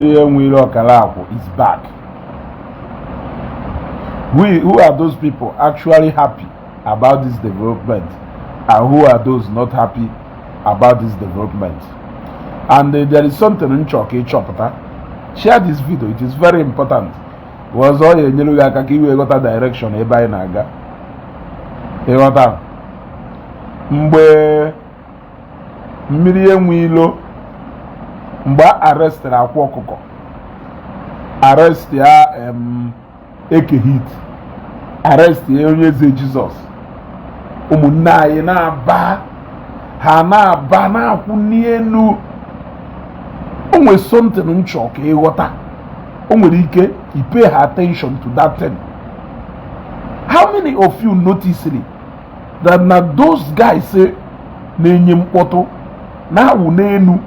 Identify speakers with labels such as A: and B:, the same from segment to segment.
A: Eweilo is back. Who are those people actually happy about this development, and who are those not happy about this development? And there is something in Chopata. Share this video, it is very important. Was all a got direction by Naga. Nmiri Eweilo arrested Akwa Okuko. Arrest ya Eke hit. Arrest ya Onyeze Jesus. Umunaye na ba. Hana ba na kunienu. Onwe something nchoke egota. Onwe ike, you pay attention to that thing. How many of you notice that now those guys say nenye mpoto na unenu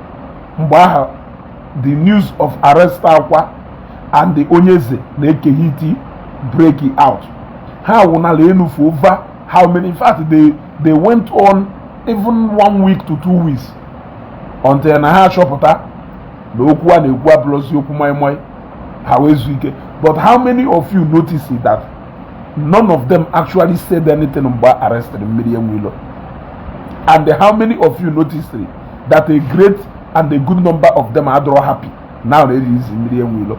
A: mbaha the news of arrest Akwa and the Onyeze Eke hit break it out. How unalenu for over how many? In fact, they went on even 1 week to 2 weeks until na ha shopota no okwa na ekwa plus okwu moi hawezike. But how many of you notice that none of them actually said anything about arresting Nmiri Eweilo? And how many of you noticed that a great and a good number of them are draw happy now that it is Nmiri Eweilo?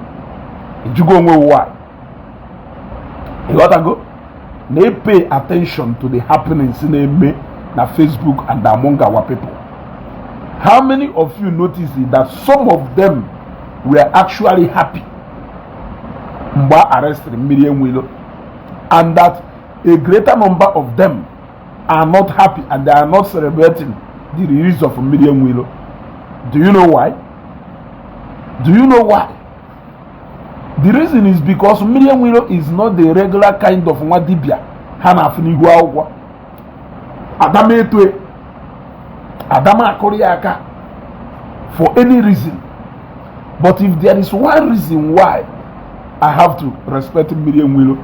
A: Did you go away? Why? You gotta go. They pay attention to the happenings in na Facebook and among our people. How many of you noticed that some of them were actually happy about arresting Nmiri Eweilo, and that a greater number of them are not happy and they are not celebrating the release of Nmiri Eweilo? Do you know why? Do you know why? The reason is because Nmiri Eweilo is not the regular kind of Wadibia. Hana finigu agwa. Adama etwe. Adama akoriaka. For any reason. But if there is one reason why I have to respect Nmiri Eweilo,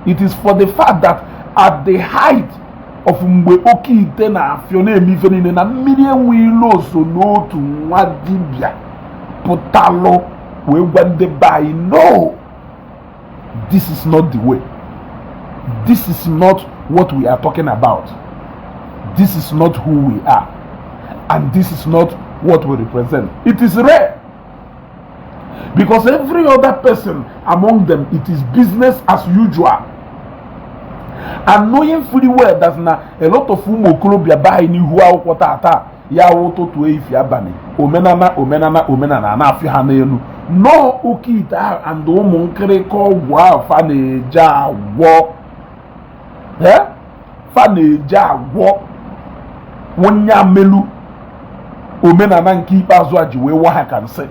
A: it is for the fact that at the height of mgbe oki ite na afione emifenine na Nmiri Eweilo so no to Wadibia potalo we went the by. No, this is not the way. This is not what we are talking about. This is not who we are, and this is not what we represent. It is rare because every other person among them, it is business as usual. And knowing fully well that na a lot of umokolobia buy ni huwa ukwata ya woto to ifi abani omenana na afi hanelu no ukita and umunkere ko gwa faneja wo faneja wo wonya melu omenana nke ikpazu aji we wa can say.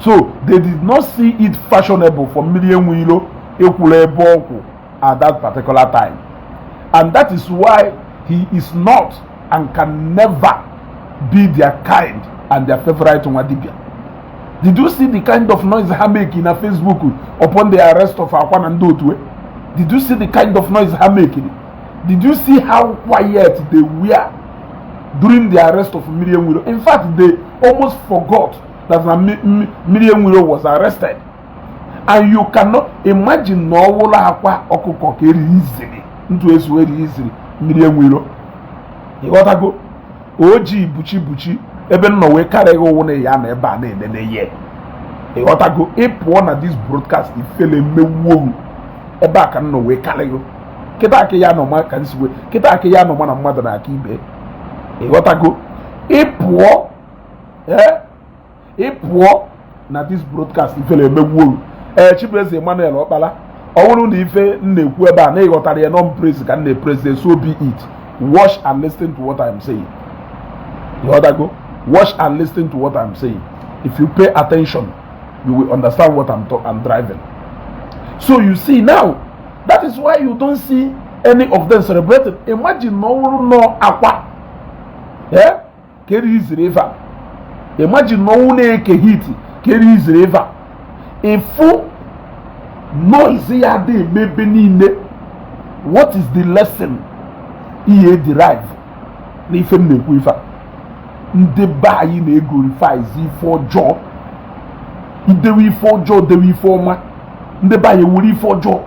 A: So they did not see it fashionable for Nmiri Eweilo ekwule ebe okwu at that particular time, and that is why he is not and can never be their kind and their favorite Wadibia. Did you see the kind of noise they make in a Facebook upon the arrest of Akwa and Dotwe? Did you see the kind of noise they making? Did you see how quiet they were during the arrest of Nmiri Eweilo? In fact, they almost forgot that Nmiri Eweilo was arrested. And you cannot imagine no wola Akwa Okuko keri easily into a way easily Nmiri Eweilo. You gotta go. Oji buchi even no we carry go one ya na eba na ene ye. E gotta go ipo na this broadcast ifele mewo eba aka no we carry go. Kita ake ya no ma kan siwe. Kita ake ya no ma na mmadu na aka ibe. E gotta go ipo ipo na this broadcast ifele mewo. Chibueze Emmanuel Okpala ọwụrụ na ife na-ekwu ebe a na ịghọtara ya non praise ka na praise, so be it. Watch and listen to what I am saying. You ought to go watch and listen to what I'm saying. If you pay attention, you will understand what I'm driving. So you see now, that is why you don't see any of them celebrating. Imagine no Akwa carry his river. Imagine no Eke hit carry his river. A full noise here they maybe need. What is the lesson he derive? N'ifem na-ekwu ife ndị ba anyị na-egorify for job idewe ife ọjọọ dewe ife ọma ndị be anyị were ife ọjọọ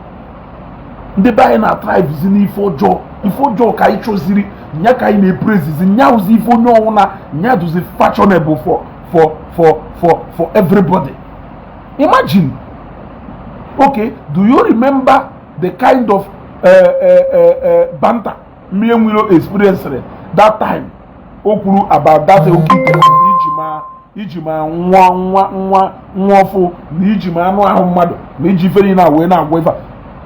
A: ndị be anyị na-atraivizi n'ife ọjọọ ka anyị chọziri nya ka anyị na-eprezizi nya ụzi ife onye ọwụna nya duzi fashionable for everybody. Imagine, okay, do you remember the kind of banter Nmiri Eweilo experienced that time? Okuru about that okike ijima nwa ọfụ na ijima anụ ahụ mmadụ na iji feri na wee na-agwa ife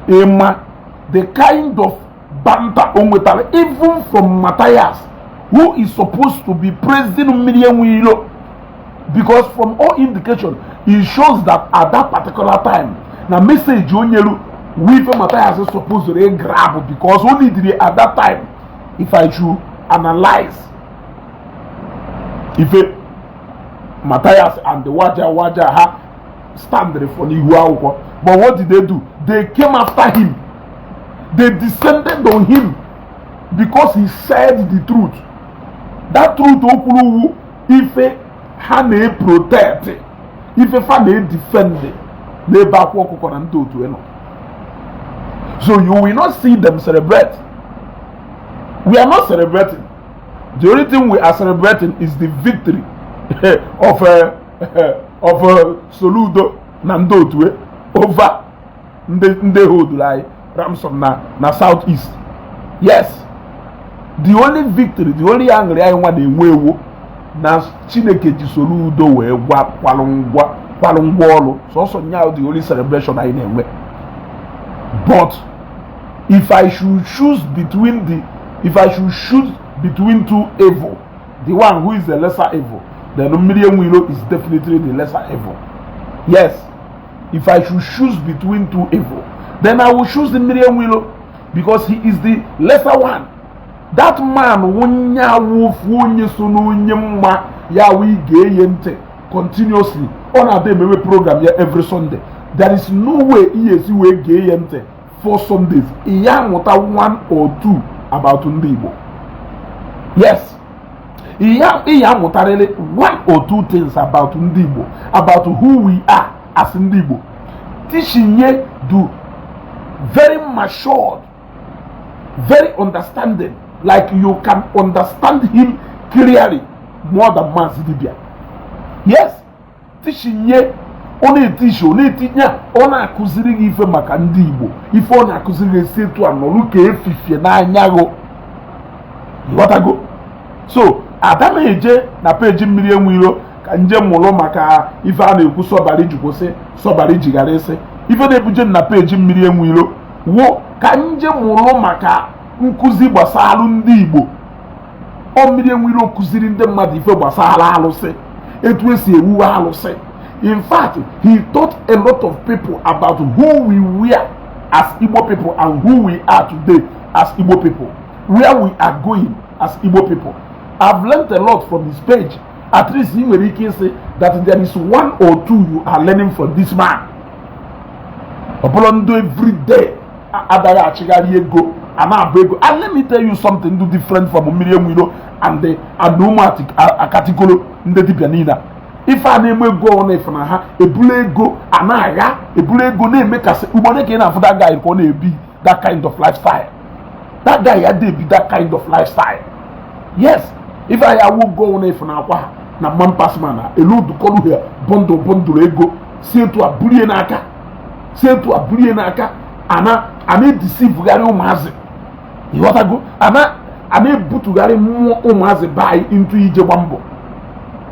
A: ịma the kind of banter o nwetara even from Matthias, who is supposed to be praising Nmiri Eweilo, because from all indication it shows that at that particular time na message onyelu with Matthias is supposed to grab, because only did at that time, if I should analyze, if Matthias and the Waja ha stand there for the Ihuaoko, but what did they do? They came after him. They descended on him because he said the truth. That truth okulu ife hane protect, ife fane defend, neba Akwa Okuko na ndo otu eno. So you will not see them celebrate. We are not celebrating. The only thing we are celebrating is the victory of Soludo Nandotwe over Ndehodulai Ramson na southeast. Yes, the only victory, the only angry I want the way na Chineke ji Soludo we kwalungwolo. So also now the only celebration I know. But if I should choose between two evil, the one who is the lesser evil, then Nmiri Eweilo is definitely the lesser evil. Yes, if I should choose between two evil, then I will choose Nmiri Eweilo, because he is the lesser one. That man continuously on a day program here every Sunday. There is no way he is gay 4 Sundays. He has 1 or 2 about Ndibo. Yes. He has 1 or 2 things about Ndibo, about who we are as Ndibo. Teaching ye do very matured, very understanding, like you can understand him clearly more than Manzidibia. Yes. Teaching ye ona etinya ona akuziri ife maka ndị Igbo, ife ona akuziri esetu anolu ka efifie na anyago. Yotago. So adama eje na page Nmiri Eweilo ka nje mulo maka ife a na-ekwu sobari jukose sobari jigarese. Ife na-ebuje na page Nmiri Eweilo wo ka nje mulo maka nkuzi gbasara ndị Igbo. O Nmiri Eweilo kuziri ndị mmadụ ife gbasara alụsị, etu esi ewu alụsị. In fact, he taught a lot of people about who we were as Igbo people and who we are today as Igbo people, where we are going as Igbo people. I've learned a lot from his page. At least he can say that there is 1 or 2 you are learning from this man. Every day, and let me tell you something different from Nmiri Eweilo and the Anumatic Akatikolo Ndedipianina. If I name go on if na ha ebule go anaga ebule go na make us ubone ke na for that guy ko na be that kind of lifestyle. That guy had be that kind of lifestyle. Yes, if I will go on if na kwa na man pass man a load call here bondo ego say to abule na aka ana deceive gari umazi. You want to go ana butu gari mu umazi buy into ije bambo.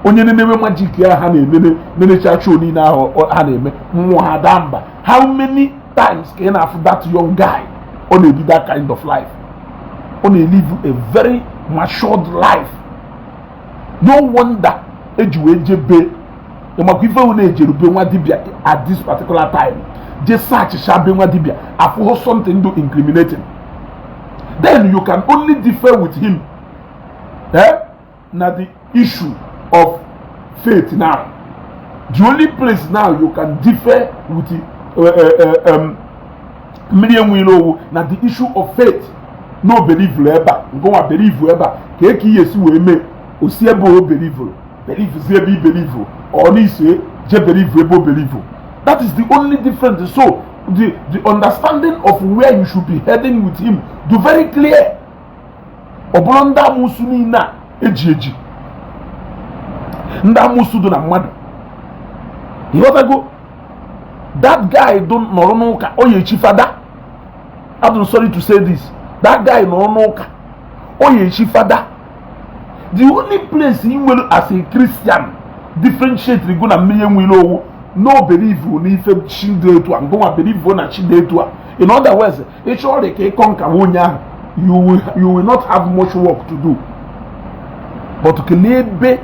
A: Onye nenewe magic ya ha na-eme chacho ni na ha na-eme nwa adamba. How many times can I that young guy on a that kind of life? On a live a very matured life. No wonder ejuejebe emakife una ejerube nwa dibia at this particular time. Just search shabe nwa dibia after something do incriminating. Then you can only differ with him. Now the issue of faith now. The only place now you can differ with the Nmiri Eweilo now the issue of faith. No believe ever. Go and believe ever. Keki yesu we me. Osi ebo believe. Believe ze be believe. Oni se je believe ebo believe. That is the only difference. So the understanding of where you should be heading with him do very clear. Obolonda musuni na eji nda musu do na mmadu. You want to go? That guy don't know ka oye chifada. I'm sorry to say this. That guy no ka oye chifada. The only place he will as a Christian differentiate the good and million will no believe on if chinde to and go and believe on a chinde to. In other words, it's all the cake conquer you will not have much work to do. But to kelebe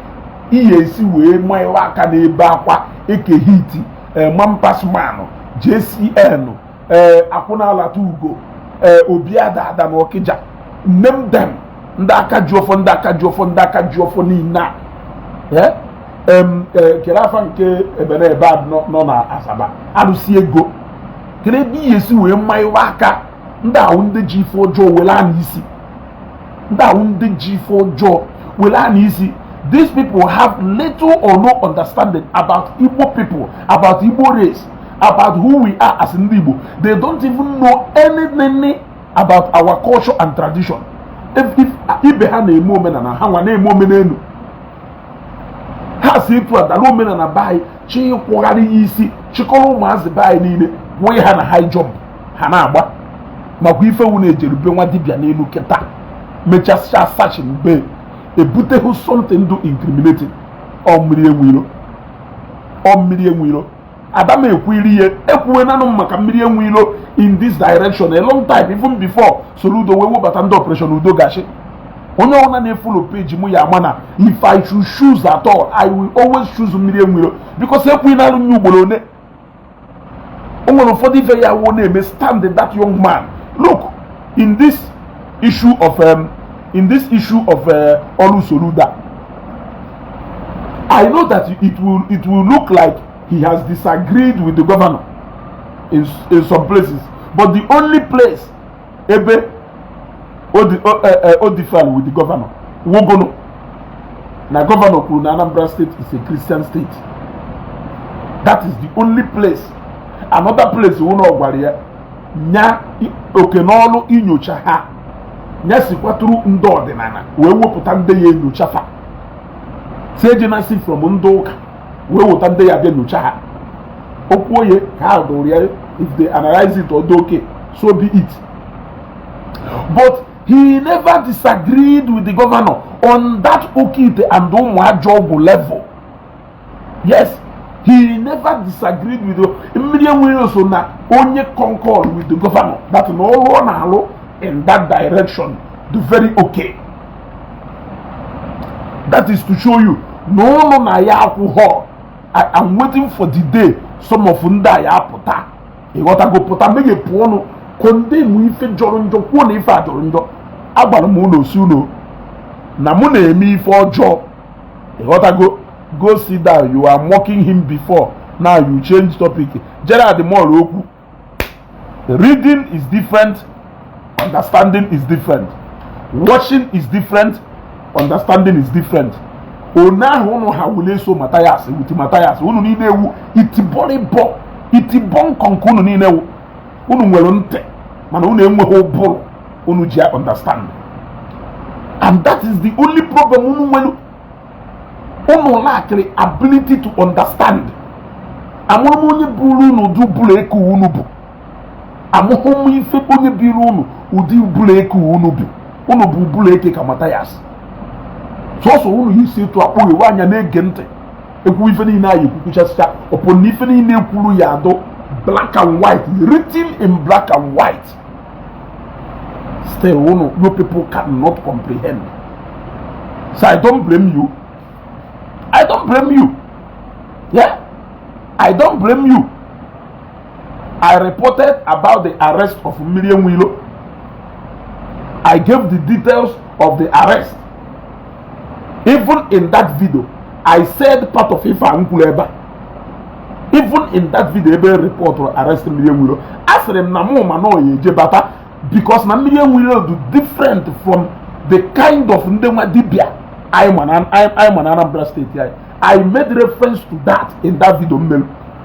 A: iyesi we my waka na Akwa Eke hiti Mampas Mano JCN Akuna Latugo Obiada Adam Okija, name them ndaka jofo ni na kelafa nke ebene bad no na asaba alusi ego kele bi yesi we mai waka nda wunde G4 jo wela n'isi nda wunde G4 jo wela n'isi. These people have little or no understanding about Igbo people, about Igbo race, about who we are as Igbo. They don't even know anything about our culture and tradition. If ha na-eme omenala ha nwa na-eme omenelu ha si etu adala omenala bai chi kwụgharị isi chịkọrọ ụmụazị bai niile wee ha na high jump ha na-agba makwa ife wu na-ejerube nwa dibịa n'elu keta mechasịa sachin be ebutehu something do incriminating Nmiri Eweilo Adam ekwiri ihe ekwuwe nanụ maka Nmiri Eweilo in this direction a long time, even before Soludo we wobata ndị operation udo gashi. Onye ọna na-follow page mu ya mana if I should choose at all, I will always choose Nmiri Eweilo because ekwiri nanụ nyu ugboro one onwere ụfọdụ ife ya wo na-eme stand that young man. Look, in this issue of Olu Soluda, I know that it will look like he has disagreed with the governor in some places, but the only place ebe odifal with the governor wogono na governor kwuru na Anambra State is a Christian state. That is the only place. Another place wono ogwara ya nya okenolu inyocha ha nya sikwaturu ndị ọdịnala wee wepụta ndị ya enyocha fa say agency from ndị ụka wee wepụta ndị ya bịa nyocha ha okwu oye ka ha dụrụ ya. If they analyze it or do okay, so be it. But he never disagreed with the governor on that Okite and Umuajogu level. Yes, he never disagreed with the Nmiri Eweilo so na only concord with the governor that no one in that direction do very okay. That is to show you no na ya akwụho. I am waiting for the day some of nda ya puta got go put a make a pono condemn we fit joronjo kwon if I joronjo agbara mu no si no na mu na emi for job got go sit down. You are mocking him before, now you change topic. Gerald the more oku, reading is different, understanding is different, watching is different, understanding is different. Ona hono ha wule so Matthias with Matthias unu ni newu itibori bo itibon konkunu ni newu unu nwere nte mana unu enwe ho buru unu ji understand. And that is the only problem unu nwere. Unu lack the ability to understand. Amono onye buru unu du buru eku unu bu. Amoho ife onye biru unu udi buru eku unu bu. Unu bu buru eke ka Matthias. So unu hisi to akpo we anya na ege nte ekwu ife ni na ayekuku chascha upon ife ni na ekwuru ya do black and white, written in black and white. Still no people cannot comprehend. So I don't blame you. I don't blame you. Yeah, I don't blame you. I reported about the arrest of Nmiri Eweilo. I gave the details of the arrest. Even in that video, I said part of Ifa Nkuleba. Even in that video, ebe report or arrest Nmiri Eweilo. Ask them Namu Mano Yejebata because Nmiri Eweilo do different from the kind of Ndema Dibia I'm an Anambra State here. I made reference to that in that video.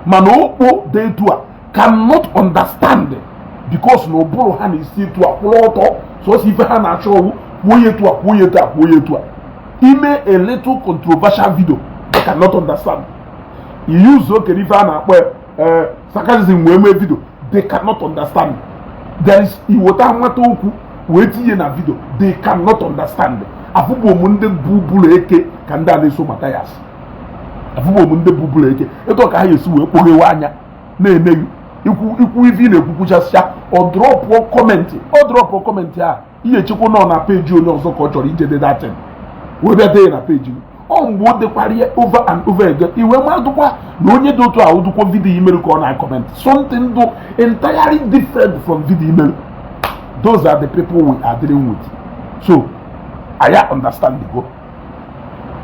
A: Manopo de tua cannot understand because no bro han is to a ploto, so if han a show he made a little controversial video. They cannot understand. He used okay if sarcasm video. They cannot understand. There is waiting in a video. They cannot understand. Afubo munde bubule eke kanda leso matayas. Afubo munde bubule eke. Eto ka yesu we kpoge wanya. Na eme iku ivi na ekuku jasha or drop one comment. Or drop one comment ya. Iye chiko no na page onye ozo ko chori ije de that thing. We be dey na page. O mbo de kwari over and over again. Iwe ma dukwa na onye do to a udukwo video email ko na comment. Something do entirely different from video email. Those are the people we are dealing with. So I understand the go.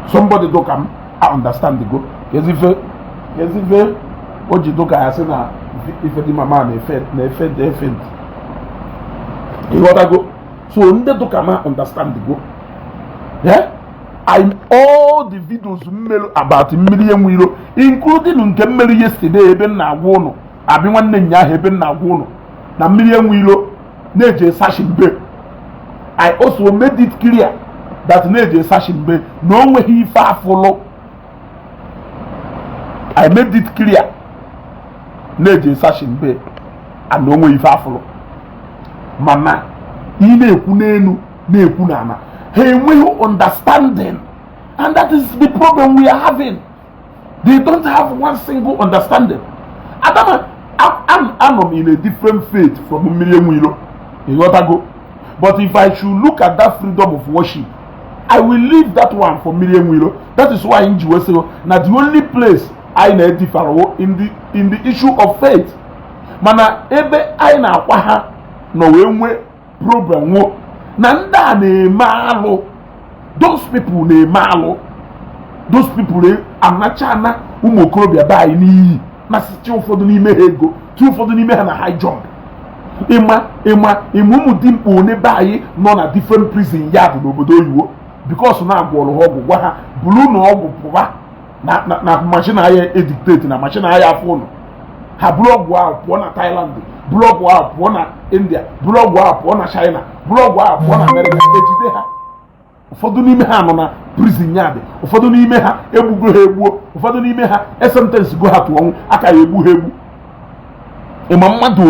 A: Somebody do come, I understand the go. Yes, if Oji do ka na if the mama na effect. You want to go? So nde do come understand the go. Yeah? I all the videos about Nmiri Eweilo, including nke mmeri yesterday ebe na agwo no. Abi nwanne nya ebe na agwo no. Na Nmiri Eweilo neje sashimbe. I also made it clear that neje sashimbe no way he far follow. I made it clear neje sashimbe and no way he far follow. Mama, he na-ekwu n'enu na-ekwu n'ana. Hey, we understanding, and that is the problem we are having. They don't have one single understanding. I'm in a different faith from Nmiri Eweilo. You got to go. But if I should look at that freedom of worship, I will leave that one for Nmiri Eweilo. That is why in Jesus now the only place I know differ in the issue of faith. Mana ebe I na akwaha no we problem wo. Nanda ne malo. Those people ne malo. Those people amachana umokrobia ba ni na sichi ụfọdụ n'ime ego, ti ụfọdụ n'ime ha na high jump. Imumu dimpo ne bayi nọ na different prison yard n'obodo oyiwo because na agwọrọ ọgwụ gwa ha bulu na ọgwụ pụwa na machine ahịa edictate na machine ahịa afọ ha bulu ọgwụ ahụ pụọ na Thailand, bulu ọgwụ ahụ pụọ na India, bulu ọgwụ ahụ pụọ na China, bulu ọgwụ ahụ pụọ na America. Ejide ha ụfọdụ n'ime ha nọ na prison yard, ụfọdụ n'ime ha egbugo ha egbuo, ụfọdụ n'ime ha sentence go ha tụọ aka ya egbu ha egbu. Ịma mmadụ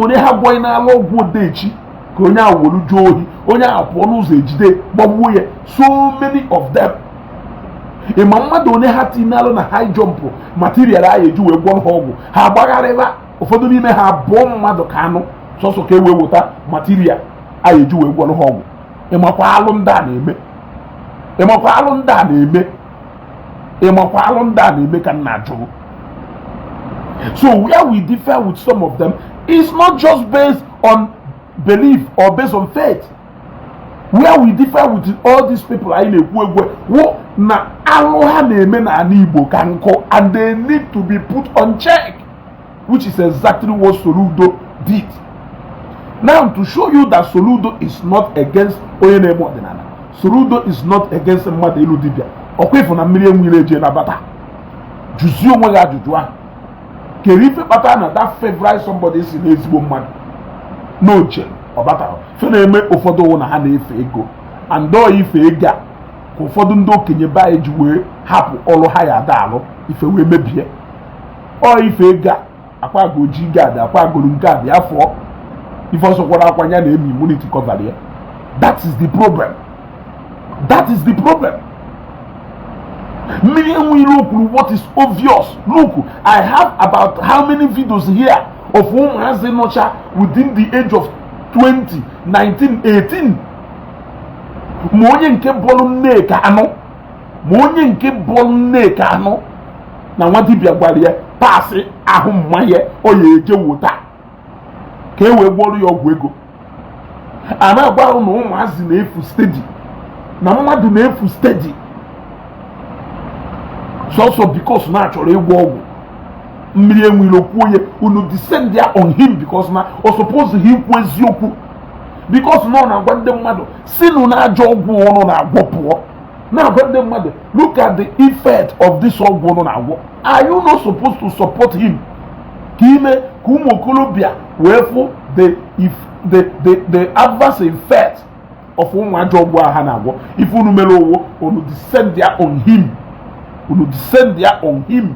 A: one ha gwọghị n'ala ọgwụ odechi ka onye ahụ wolu jụọ ohi, onye ahụ pụọ n'ụzọ ejide gbagbuo ya. So many of them. Ịma mmadụ one ha tinalụ na high jump material a eji wee gwọ ha ọgwụ, ha agbagharịba ụfọdụ n'ime ha abụọ mmadụ ka anụ sọsọ ka e wee weta material a eji wee gwọ ha ọgwụ. Ịmakwa alụmdi a na-eme ka nna ajụrụ. So where we differ with some of them is not just based on belief or based on faith. Where we differ with all these people na aloha na-eme na ala Igbo ka nkọ, and they need to be put on check, which is exactly what Soludo did. Now to show you that Soludo is not against onye na-eme ọdịnala, Soludo is not against mmadụ elu dibịa. Ọkwefu na Nmiri Eweilo eje na bata juzi onwe gị ajụjụ ahụ. Kerife bata na that favorite somebody si na ezigbo mmadụ n'oche ọbata fe na-eme ụfọdụ ụwụ na ha na-efe ego, andọ ife ego a ka ụfọdụ ndị okenye ba eji wee hapụ ọrụ ha ya ada alụ ife wee mebie. Ọ ife ego a akwago oji gaadị akwagoro gaadị afọ ife ọsọkwara akwanya na emi immunity cover ya. That is the problem. Nmiri Eweilo kwuru what is obvious. Look, I have about how many videos here of whom has a notcher within the age of 20, 19, 18. Monye nke bolu nneka anọ na nwa dibia gwara ya paasị ahụ mmanye oye eje wota ka e wee gwọrọ ya ọgwụ ego. A na-agwa na ụmụazị na-efu steady na mmadụ na-efu steady so because na achọrọ ịgwọ ọgwụ. Nmiri Eweilo kwuo ya unu descend on him because na o suppose he kwu eziokwu because na ọ na-agwa ndị mmadụ si nụ na ajọ ọgwụ ọnụ na-agwọ pụọ Now, mother, look at the effect of this all going on. Are you not supposed to support him? Kime kumokolobia wherefore the adverse effect of one job hanago. If you will descend there on him, will descend there on him.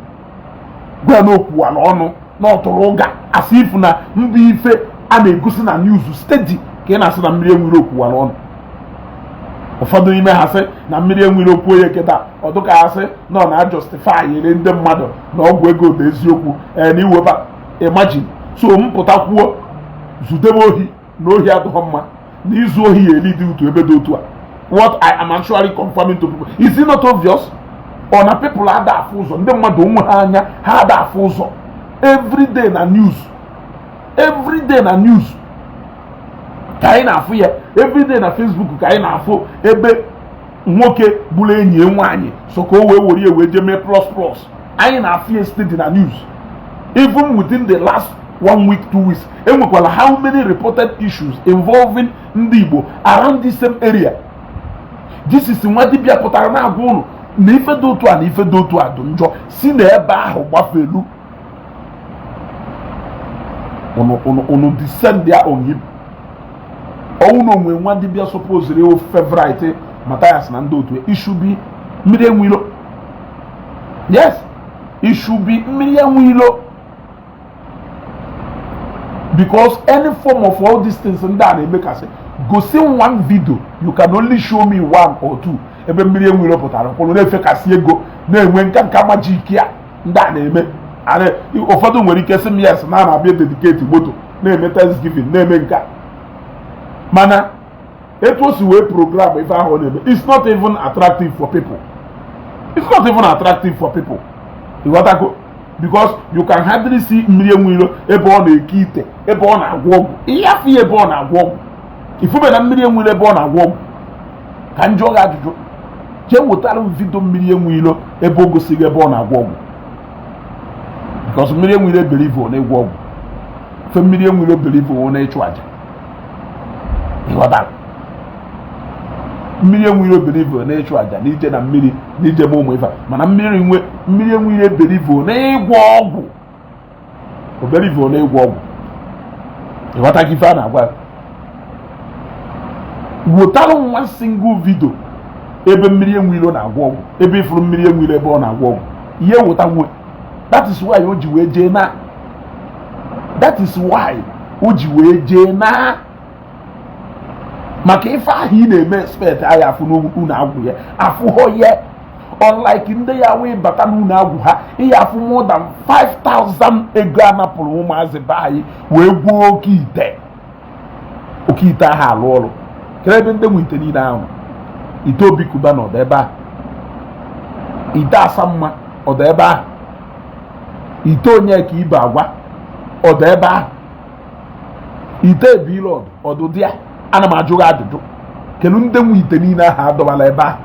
A: Not roga as if na mbi ife a na-egosi na news steady ka ị na-asị na mmiri enwere okwu alọ. Ụfọdụ n'ime ha sị na mmiri enwere okwu onye kịta ọdụka ha sị na ọ na-justify ire ndị mmadụ na ọgwụ ego dị eziokwu na iweba imagine. So mpụta kwuo zudebe ohi na ohi adịghị mma na izu ohi ya eli dị utu ebe dị otu a. What I am actually confirming to people, is it not obvious? Or na people ada afụ ụzọ, ndị mmadụ onwe ha anya ha ada afụ ụzọ. Every day na news, every day na news ka anyị na-afụ ya, every day na Facebook ka anyị na-afụ ebe nwoke bụrụ enyi nwaanyị so ka o wee were ya wee jee mee plus. Anyị na-afụ ya steady na news. Even within the last 1 week, 2 weeks, enwekwala how many reported issues involving ndị Igbo around this same area. This is nwa dibịa pụtara na agwa ụnụ na ife dị otu a na ife dị otu a dị njọ, si na ebe ahụ gbafelu. Unu descend there on him. Unu onwe nwa dibịa supposed o favorite Matthias na ndị otu. It should be Nmiri Eweilo. Yes, it should be Nmiri Eweilo. Because any form of all these things and that they make us say, go see one video, you can only show me 1 or 2. Ebe Nmiri Eweilo pụtara kwụrụ na-efe kasị ego na-enwe nka majik ya ndị a na-eme. Ụfọdụ nwere ike sị m yes na na-abịa dedicate moto na-eme Thanksgiving na-eme nka. Mana etu o si wee program ife ahụ na-eme, it's not even attractive for people. It's not even attractive for people. You got to go? Because you can hardly see Nmiri Eweilo ebe ọ na-eke ite, ebe ọ na-agwọ ọgwụ. Ihe afọ ebe ọ na-agwọ ọgwụ. Ifube na Nmiri Eweilo ebe ọ na-agwọ ọgwụ. Ka njọ ga ajụjụ. Jee wetara video Nmiri Eweilo ebe o gosiri ebe ọ na-agwọ ọgwụ. Because Nmiri Eweilo believe on egwu ọgwụ. Fe Nmiri Eweilo believe on ịchụ aja. Ịghọtara? Nmiri Eweilo believe on ịchụ aja n'ije na mmiri n'ije ma ụmụ ife. Mana Nmiri Eweilo believe on ịgwọ ọgwụ. O believe on ịgwọ ọgwụ. Ịghọta ka ife a na-agwa. Wetara one single video ebe Nmiri Eweilo na-agwọ ọgwụ. Ebe ifuru Nmiri Eweilo ebe ọ na-agwọ ọgwụ. Ihe weta nwe. That is why o ji wee jee na. That is why o ji wee jee na. Maka ife ahụ ị na-eme expect anyị afụ n'ụlọ agwụ ya. Afụghọ ya. Unlike ndị ya wee bata n'ụlọ agwụ ha, ị ya afụ more than 5,000 ego anapụrụ ụmụazị be anyị wee gwuo oke ite. Oke ite ahụ alụ ọrụ. Kere ebe ndị nwe ite niile ahụ. Ite Obi Kuba nọ ebe ahụ. Ite Asamma ọ dị ebe ahụ. Ite Onyeka Ibe Agwa ọ dị ebe ahụ. Ite Ebilod ọdụdị ya. Ana m ajụ ajụjụ. Kelu ndị nwe ite niile ahụ adọbala ebe ahụ.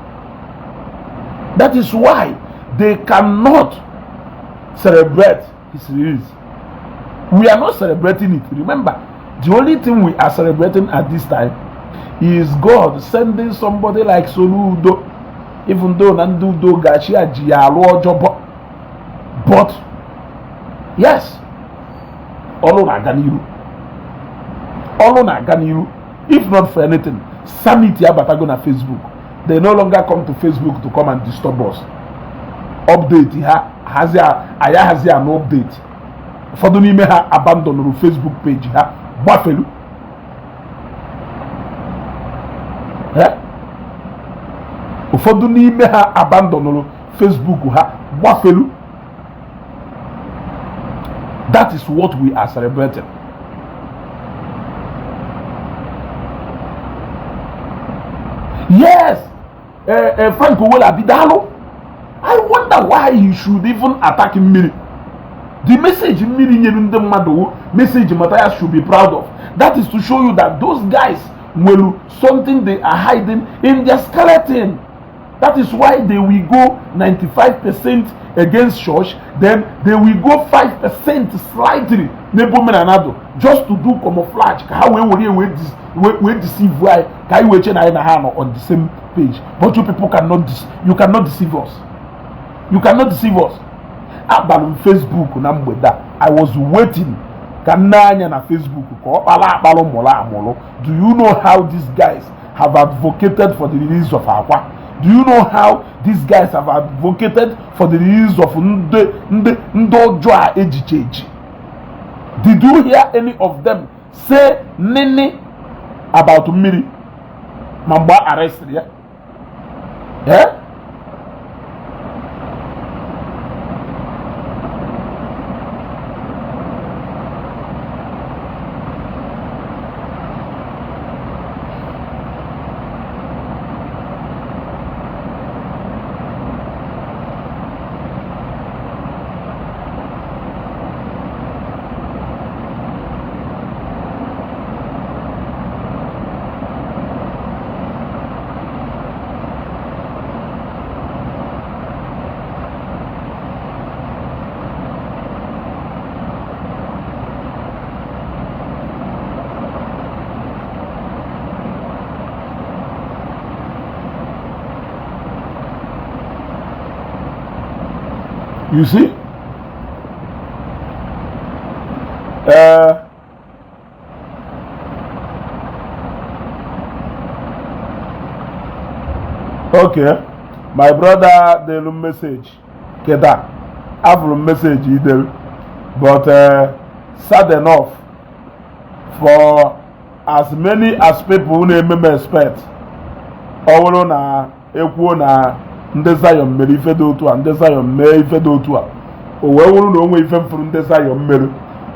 A: That is why they cannot celebrate his release. We are not celebrating it. Remember, the only thing we are celebrating at this time is God sending somebody like Soludo, even though Nandudo Gachia Jialo Jobo. But yes, Olona Ganiru. If not for anything, Summit Yabatago na Facebook. They no longer come to Facebook to come and disturb us. Update has an update. For the name ha abandon the Facebook page ha Buffalo. For the name ha abandon Facebook ha Buffalo. That is what we are celebrating. Yes, Frank Owola Bidalo. I wonder why he should even attack Nmiri. The message Nmiri Nyerundemado, message Matthias should be proud of. That is to show you that those guys will something they are hiding in their skeleton. That is why they will go 95% against church, then they will go 5% slightly just to do camouflage. How we deceive why can we change on the same page? But you people cannot deceive us. You cannot deceive us. On Facebook I was waiting. Na Facebook. Do you know how these guys have advocated for the release of Akwa? Do you know how these guys have advocated for the release of Ndojwa Ejicheji? Did you hear any of them say nini about Nmiri Mamba arrest? Yeah? You see? Okay. My brother, the message. Keda. I have a message either. But sad enough, for as many as people who may expect, all na ekwo na Zion mere ife dị otu a, Zion mee ife dị otu a, o wee wụrụ na onwe ife mfụrụ Zion mere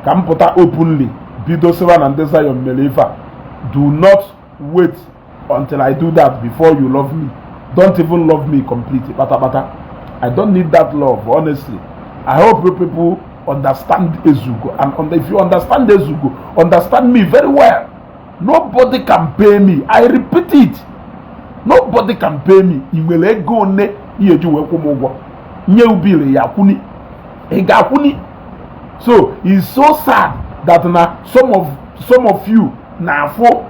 A: ka m pụta openly bido sịba na Zion mere ife a. Do not wait until I do that before you love me. Don't even love me completely. Bata. I don't need that love, honestly. I hope you people understand Ezugo, and if you understand Ezugo, understand me very well. Nobody can pay me. I repeat it. Nobody can pay me. Iwele ego ne iyeju we kwụmụgwọ. Nye ubile ya kwuni. Ega kwuni. So it's so sad that some of you na afọ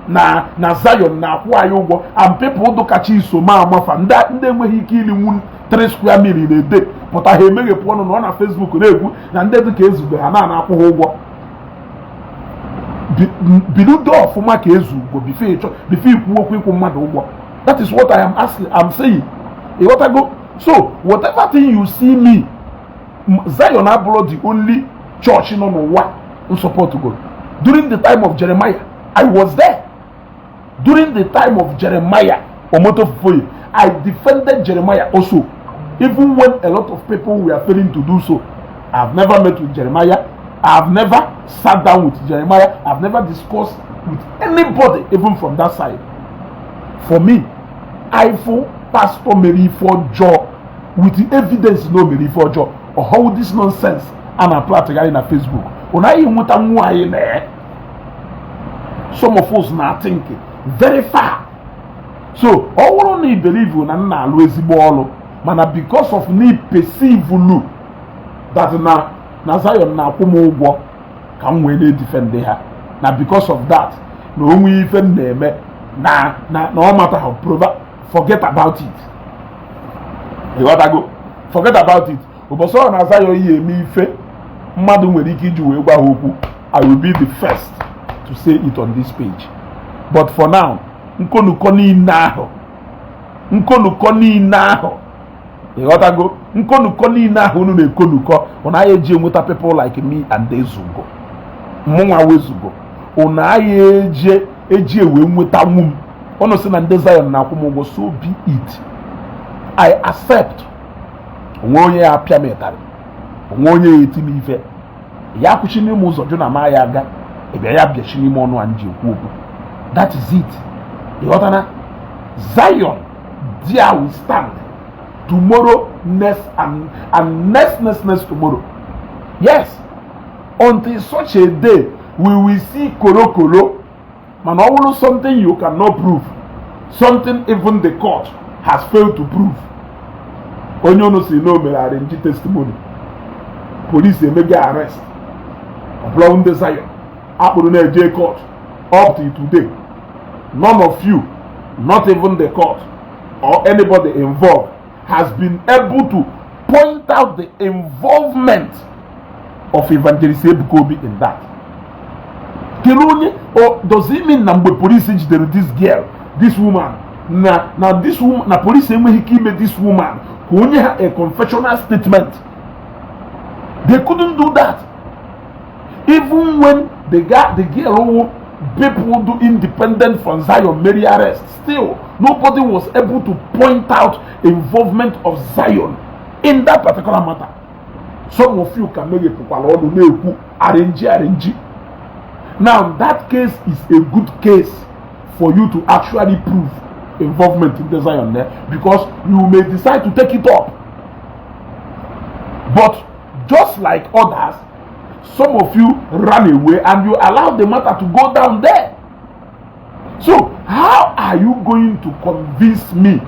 A: na Zion na akwụ ayi ụgwọ, and people do kacha iso ma amafa ndị enweghị ike ili 3 square meal in a day. Pụta ha emeghepụ ọnụ na Facebook na-ekwu na ndị dị ka Ezugbo ha na-akwụ ha ụgwọ. Biludo ọfụma ka Ezugbo before ikwu okwu ịkwụ mmadụ ụgwọ. That is what I'm saying. You want to go? So whatever thing you see me, Zion abroad the only church in n'ụwa in support to God. During the time of Jeremiah, I was there. During the time of Jeremiah, I defended Jeremiah also. Even when a lot of people were failing to do so. I've never met with Jeremiah. I've never sat down with Jeremiah. I've never discussed with anybody, even from that side. For me, I for Pastor Mary for Joe with the evidence no Mary for Joe or how this nonsense and apply to in a Facebook. When I some of us now thinking very far. So all only believe you na always ball, man, because of me perceive you that na Zion na kwụmụ ụgwọ ka m wee defend her. Now because of that, no onwe ife na-eme no matter how forget about it. You gotta go. Forget about it. Oboso na Zion yi eme ife mmadụ nwere ike iji wee gwa ha okwu. I will be the first to say it on this page. But for now, nkonuko niile ahụ. You gotta go. Nkonuko niile ahụ unu na-ekonuko. Una eji enweta people like me and Ezugo. Mụnwa wezugo. Una eji ewe nweta nwum. Ono si na Zion na akwụmụgwọ, so be it. I accept. Onwe onye ya apịa metari. Onwe onye ya eti m ife. Ya kwuchi n'ime ụzọ jụ na ma ya aga. Ebe ya bịachi n'ime ọnụ anji ekwu okwu. That is it. You got Zion, there we stand. Tomorrow, next and next tomorrow. Yes. Until such a day, we will see kolo. Man, almost something you cannot prove. Something even the court has failed to prove. onye unu si na o mere arrange testimony, police emege arrest ọbụla ndị Zion akpụrụ na-eje court up to today. None of you, not even the court or anybody involved, has been able to point out the involvement of Evangelist Ebuka in that. Or does it mean that police jidere this girl, this woman? Now this woman, na police made this woman who only had a confessional statement. They couldn't do that. Even when the girl who people do independent from Zion Mary arrest, still nobody was able to point out involvement of Zion in that particular matter. Some of you can make a arrange. Now that case is a good case for you to actually prove involvement in the Zion there, because you may decide to take it up. But just like others, some of you ran away and you allowed the matter to go down there. So how are you going to convince me?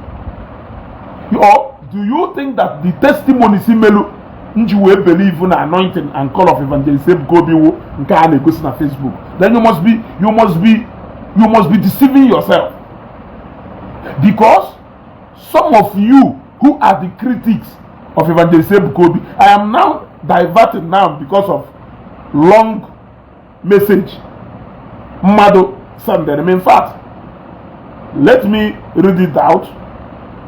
A: Or do you think that the testimonies in Melu you will believe in anointing and call of evangelist Gobi na Facebook? Then you must be deceiving yourself. Because some of you who are the critics of evangelist Gobi, I am now diverted now because of long message Mado Sunday. In fact, let me read it out.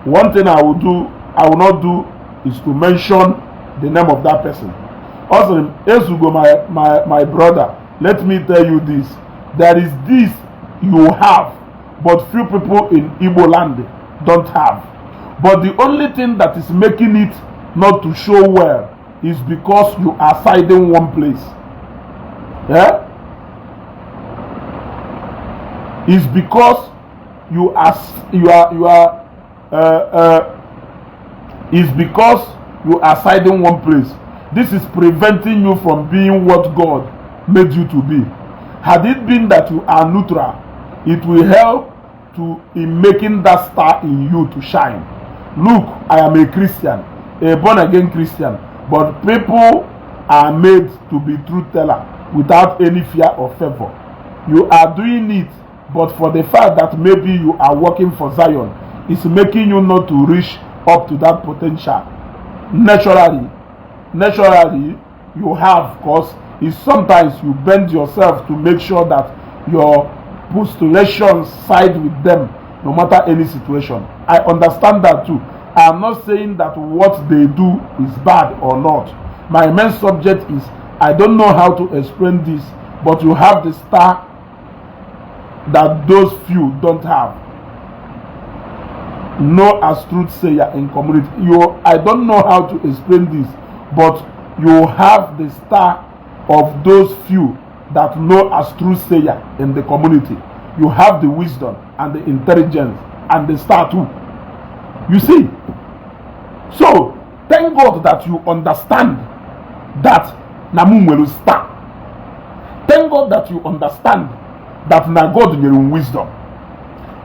A: One thing I will not do is to mention the name of that person. Also, Ezugo, my brother, let me tell you this. There is this you have, but few people in Igbo land don't have. But the only thing that is making it not to show well is because you are siding one place. Yeah? Is because is because you are siding one place. This is preventing you from being what God made you to be. Had it been that you are neutral, it will help in making that star in you to shine. Look, I am a Christian, a born again Christian, but people are made to be truth teller without any fear or favor. You are doing it, but for the fact that maybe you are working for Zion, it's making you not to reach up to that potential. Naturally you have, because it's sometimes you bend yourself to make sure that your postulations side with them no matter any situation. I understand that too. I am not saying that what they do is bad or not. My main subject is I don't know how to explain this, but you have the star that those few don't have. No, as truth sayer in community. I don't know how to explain this, but you have the star of those few that know as truth sayer in the community. You have the wisdom and the intelligence and the star too. You see? So thank God that you understand that Namun will star. Thank God that you understand that na God will wisdom.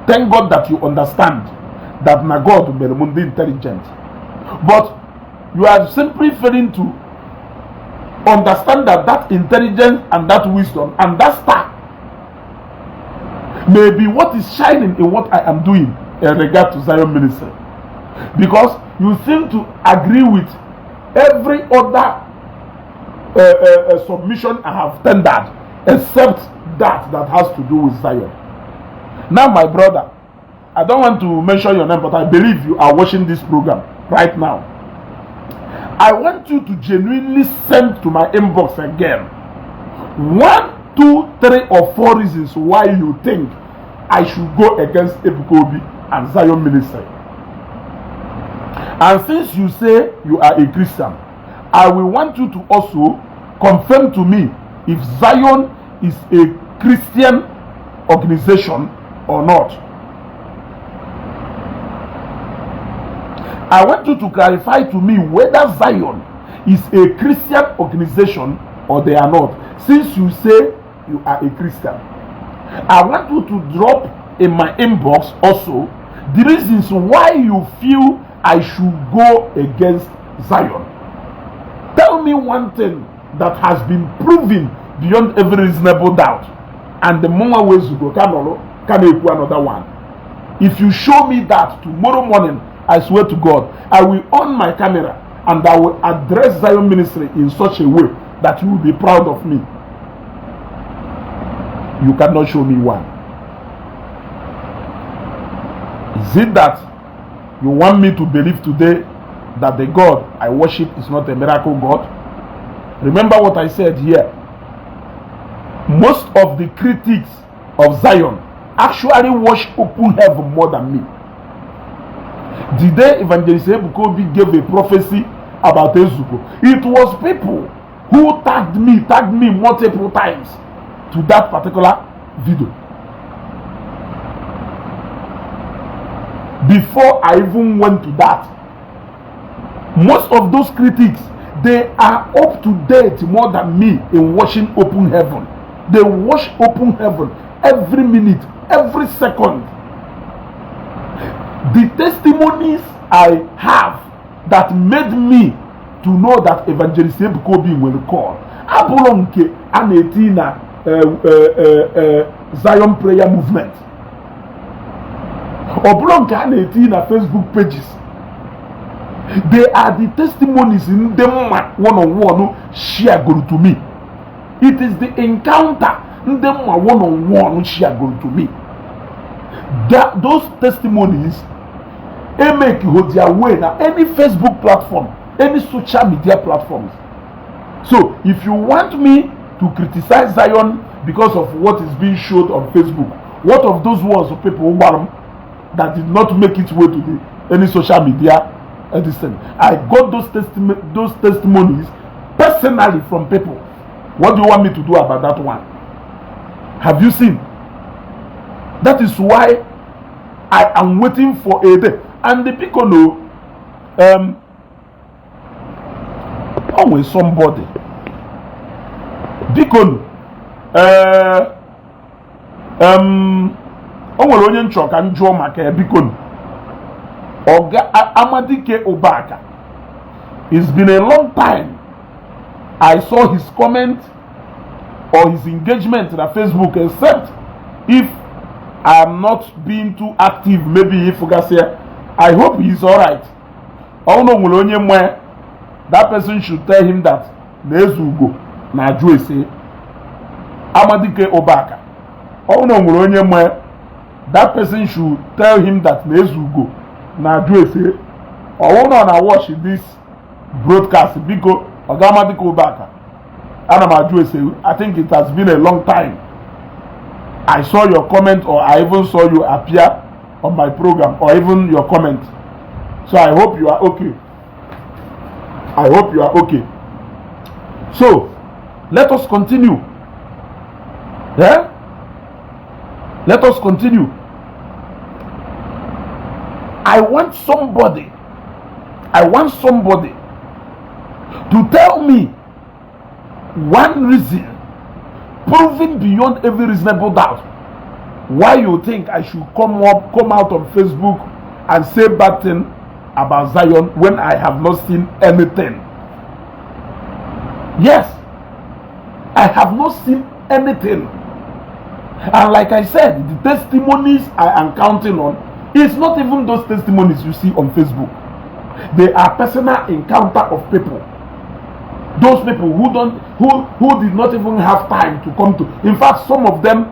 A: Thank God that you understand that na God will be intelligent. But you are simply failing to understand that intelligence and that wisdom and that star may be what is shining in what I am doing in regard to Zion ministry. Because you seem to agree with every other submission I have tendered except that has to do with Zion. Now, my brother, I don't want to mention your name, but I believe you are watching this program right now. I want you to genuinely send to my inbox again 1, 2, 3 or 4 reasons why you think I should go against Ebuka and Zion ministry. And since you say you are a Christian, I will want you to also confirm to me if Zion is a Christian organization or not. I want you to clarify to me whether Zion is a Christian organization or they are not. Since you say you are a Christian, I want you to drop in my inbox also the reasons why you feel I should go against Zion? Tell me one thing that has been proven beyond every reasonable doubt, and the more ways you go, can equal another one. If you show me that tomorrow morning, I swear to God, I will on my camera and I will address Zion Ministry in such a way that you will be proud of me. You cannot show me one. Is it that you want me to believe today that the God I worship is not a miracle God? Remember what I said here. Most of the critics of Zion actually worship open heaven more than me. The day Evangelist Ebukobi gave a prophecy about Ezuko, it was people who tagged me multiple times to that particular video. Before I even went to that, most of those critics, they are up to date more than me in watching open heaven. They watch open heaven every minute, every second. The testimonies I have that made me to know that Evangelist Ebukobi will call Abulonke Anetina Zion Prayer Movement. Oblonke Anetina Facebook pages. They are the testimonies in them one-on-one share go to me. It is the encounter in them one-on-one share go to me. That those testimonies they make you hold their way now any Facebook platform, any social media platforms. So if you want me to criticize Zion because of what is being showed on Facebook, what of those ones of people that did not make its way to any social media? I got those testimonies personally from people. What do you want me to do about that one? Have you seen? That is why I am waiting for a day. And the people know always somebody. Because onye nchọ ka njụọ maka biko Oga Amadike Obaka. It's been a long time I saw his comment or his engagement on Facebook, except if I am not being too active. Maybe if I hope he's alright. That person should tell him that Nezugo na Juese Amadike Obaka. That person should tell him that Nezugo na Juese. Or na watch this broadcast because Amadike Obaka. I think it has been a long time I saw your comment, or I even saw you appear on my program, or even your comment. So I hope you are okay. I hope you are okay. So let us continue. Yeah? Let us continue. I want somebody to tell me one reason, proven beyond every reasonable doubt, why you think I should come out on Facebook and say bad thing about Zion when I have not seen anything. Yes, I have not seen anything. And like I said, the testimonies I am counting on, it's not even those testimonies you see on Facebook. They are personal encounter of people. Those people who did not even have time to come to. In fact, some of them,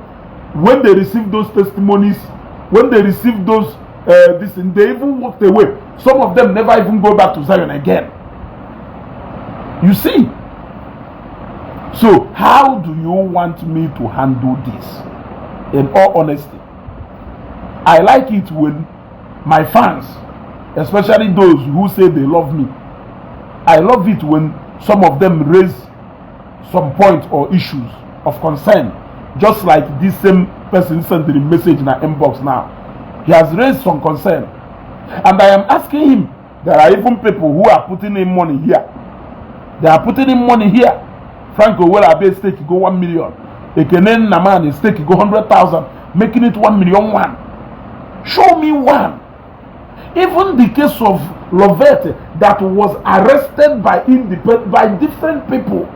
A: when they received those testimonies, when they received those they even walked away. Some of them never even go back to Zion again. You see? So how do you want me to handle this? In all honesty, I like it when my fans, especially those who say they love me, I love it when some of them raise some points or issues of concern, just like this same person sent the message in our inbox now. He has raised some concern, and I am asking him. There are even people who are putting in money here. They are putting in money here. Franco Welabe stake go 1 million. Ekenen Naman stake go 100,000, making it 1 million. Show me one. Even the case of Lovette that was arrested by different people,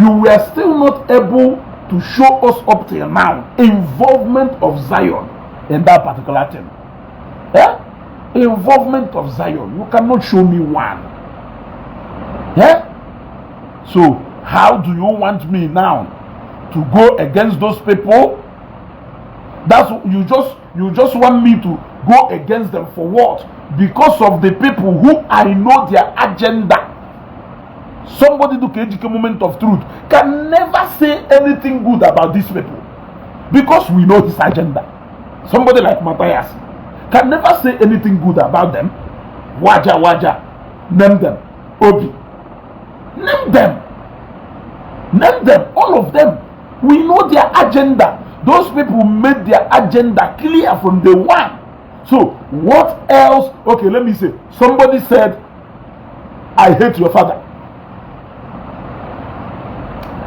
A: you were still not able to show us up till now involvement of Zion in that particular thing. Yeah? Involvement of Zion. You cannot show me one. Yeah? So how do you want me now to go against those people? That's you just want me to go against them for what? Because of the people who I know their agenda. Somebody do KGK moment of truth can never say anything good about these people because we know his agenda. Somebody like Matthias can never say anything good about them. Waja, name them. Obi, name them, all of them. We know their agenda. Those people made their agenda clear from day one. So what else? Okay, let me say. Somebody said, I hate your father.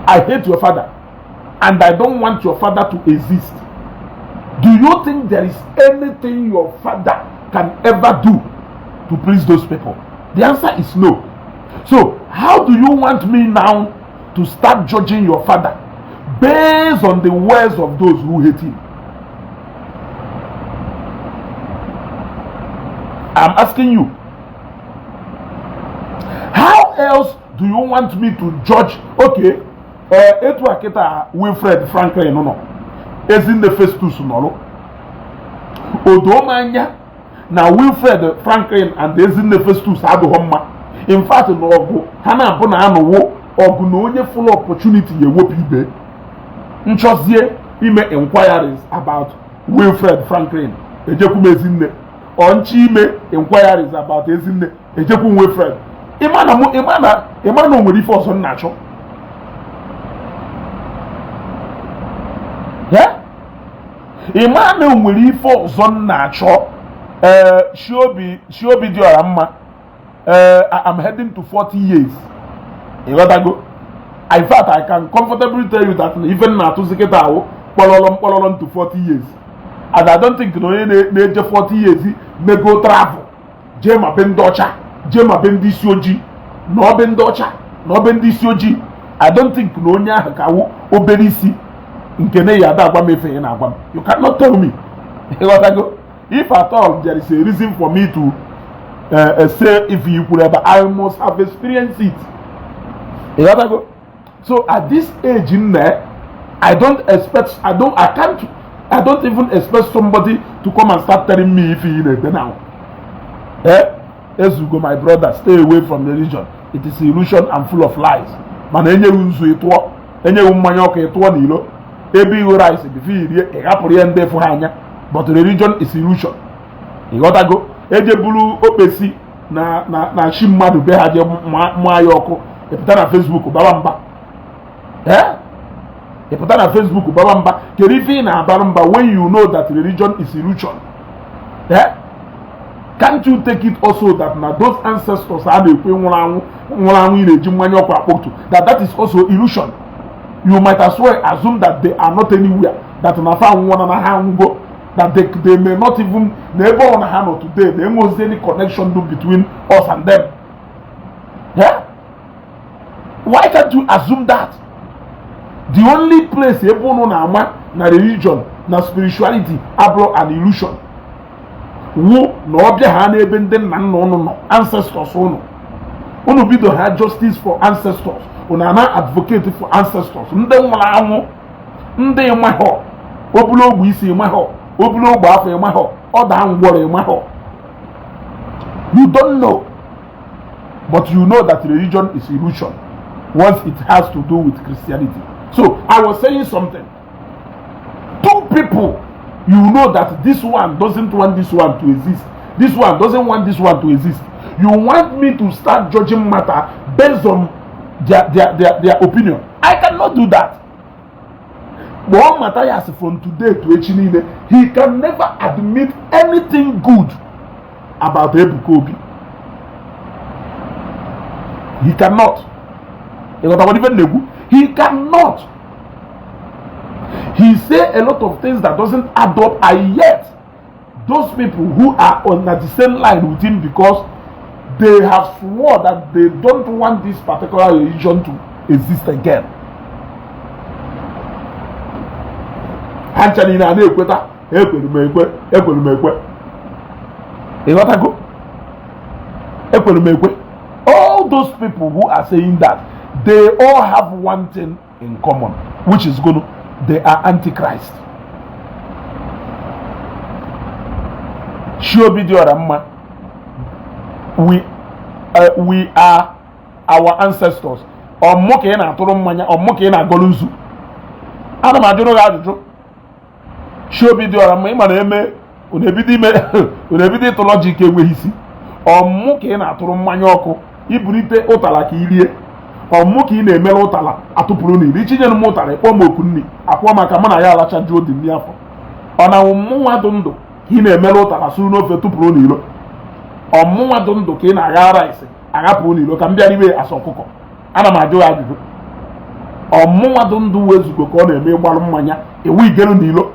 A: I hate your father. And I don't want your father to exist. Do you think there is anything your father can ever do to please those people? The answer is no. So how do you want me now to start judging your father based on the words of those who hate him? I'm asking you. How else do you want me to judge? Okay, Etu Akita Wilfred Franklin no. Is in the first two no. Odomanya na Wilfred Franklin and is in the first two sadu homma. In fact, no go hana puna ano wo ogu no onye full opportunity ye wo pibe. Nchozie ime inquiries about Wilfred Franklin. Ejeku mezinne. Onchi ime inquiries about ezinne. Ejeku Wilfred. Imana nwere ife ọzọ nnacho. Yeah? Imana nwere ife ọzọ nnacho. Shiobi di ọra mma. I'm heading to 40 years. You gotta go. In fact, I can comfortably tell you that even na to seketa awo pololom to 40 years. And I don't think no age 40 years may go travel. Jema bendocha, Jema bendisi no bendocha, no bendisi. I don't think no nya ka oberisi nkene ya da agwa mefe na agwa. You cannot tell me. You gotta go. If at all there is a reason for me to say if you could ever, I must have experienced it. You gotta go. So at this age in there, I don't even expect somebody to come and start telling me if he in it now. As you go, my brother, stay away from religion. It is illusion and full of lies. Man, any unzu itwa, any umanyoke itwa nilo. Ebi rice before you ende for hanya. But religion is illusion. You gotta go. Eje bulu opesi na shimadu be haje mwayoko. Epita na Facebook babamba. You put on Facebook, Babamba, Kerifi na Babamba, when you know that religion is illusion. Can't you take it also that now those ancestors are the that is also illusion? You might as well assume that they are not anywhere, that they may not even never on a hand today, there was any connection between us and them. Why can't you assume that? The only place able no na religion, na spirituality, abro an illusion. Wo no obia ha na ebe ndị nna no ancestors ono. Ono bido ha justice for ancestors. Una na advocate for ancestors. Ndị nwara anwụ, ndị enwe ho. Obulo ogbu isi enwe ho. Obulo ogbu afọ enwe ho. Oda ngworo enwe ho. You don't know. But you know that religion is illusion once it has to do with Christianity. So I was saying something. Two people, you know that this one doesn't want this one to exist. This one doesn't want this one to exist. You want me to start judging matter based on their opinion. I cannot do that. But Matthias from today to Echinine, he can never admit anything good about Ebuka Obi. He cannot. He cannot. He say a lot of things that doesn't add up, and yet those people who are on the same line with him because they have sworn that they don't want this particular religion to exist again. Anthony na ekweta ekwerumekwe. All those people who are saying that, they all have one thing in common, which is good. They are antichrist. We are our ancestors. Omoke na atụrụ mmanya, omoke na agoluzu. Ana m ajụrụ gị ajụjụ. Shobi dị ọra mma, ịma na eme unebido ịtụlọjik enweghị isi. Omoke na atụrụ mmanya ọkụ, iburite ụtala ka irie. Omoke ị na-emere ụtala atụpụrụ n'iri. Ichinyere m ụtala ịkpọ m oku nni, akwọ maka mụ na ya alacha jụọ dị nri afọ. Ọ na mụnwa dụ ndụ ka ị na-emere ụtala suru n'ofe tụpụrụ n'iro. Ọmụnwa dụ ndụ ka ị na-agha rice aghapụ n'ilo ka m bịara iwe asa ọkụkọ. Ana m ajụ ya ajụjụ. Ọmụnwa dụ ndụ wezugo ka ọ na-eme ịgbalụ mmanya ewu igelu n'ilo.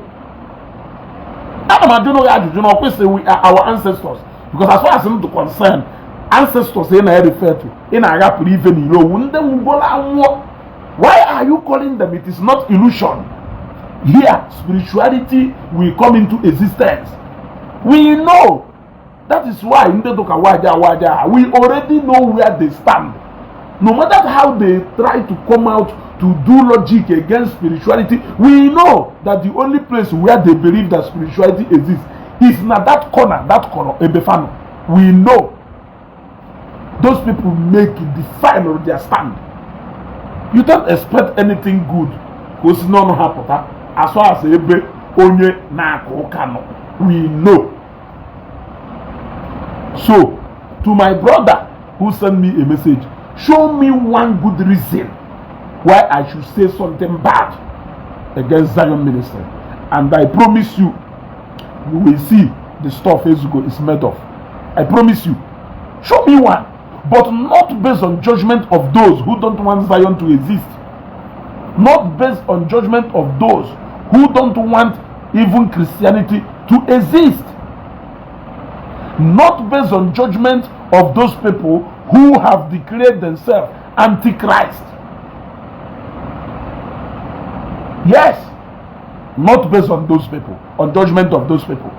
A: Ana m ajụ ya ajụjụ na ọ kwesịrị our ancestors, because as far as I'm concerned, ancestors ị na-refer to ị na-aghapụrụ ife n'ilo wu ndị nwugola anwụọ. Why are you calling them? It is not illusion. Here, spirituality will come into existence. We know. That is why we already know where they stand. No matter how they try to come out to do logic against spirituality, we know that the only place where they believe that spirituality exists is not that corner, Ebefano. We know those people make the final of their stand. You don't expect anything good because none happen. As far as Ebe Onye Nakokano, we know. So, to my brother who sent me a message, show me one good reason why I should say something bad against Zion ministry. And I promise you, you will see the stuff Ezugo is made of. I promise you. Show me one. But not based on judgment of those who don't want Zion to exist. Not based on judgment of those who don't want even Christianity to exist. Not based on judgment of those people who have declared themselves antichrist. Yes, not based on those people, on judgment of those people.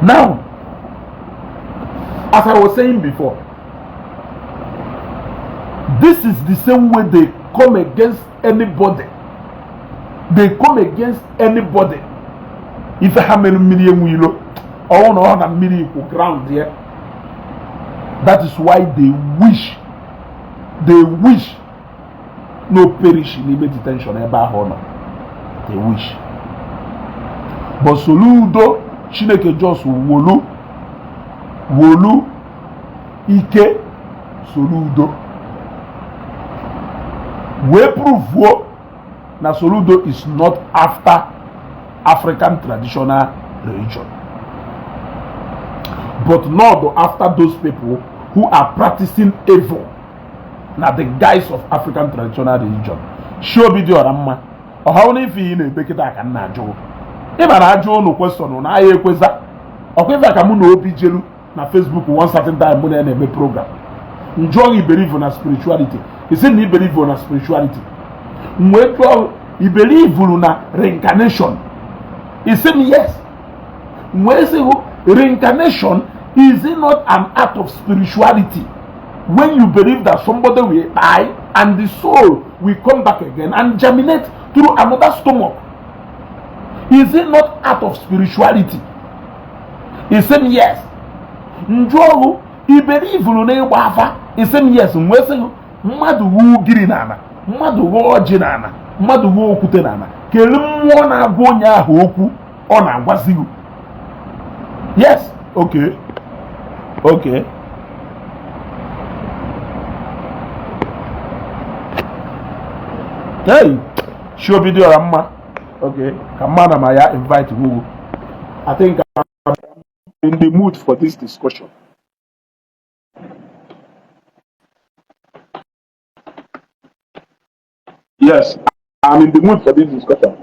A: Now, as I was saying before, this is the same way they come against anybody. They come against anybody. If I have Nmiri Eweilo, all on Nmiri Eweilo ground there. That is why they wish no perish in the detention ever honor. They wish. But Soludo Chineke just wolu Ike Soludo. We prove that Soludo is not after African traditional religion, but not after those people who are practicing evil. Now the guise of African traditional religion. Show video ramma. Or how many feel in Bekita can najo? If I najo no question on I equeza. Or if I can no OPJlu na Facebook one certain time when I program. Enjoy you believe on spirituality. He said he believe on spirituality. Mwetwa he believe in reincarnation. He said yes. Reincarnation is it not an act of spirituality? When you believe that somebody will die and the soul will come back again and germinate through another stomach, is it not act of spirituality? He said yes. Njogu he believe in Wafa. He said yes. Mmadu wu giri nana, mmadu wu oji nana, mmadu wu okute nana. Kele mmụọ na-agwa onye ahụ okwu ọ na-agwazi gị. Yes, okay. Hey, show video ramma. Okay, Kamana Maya invite Google. I think I'm in the mood for this discussion. Yes, I'm in the mood for this discussion.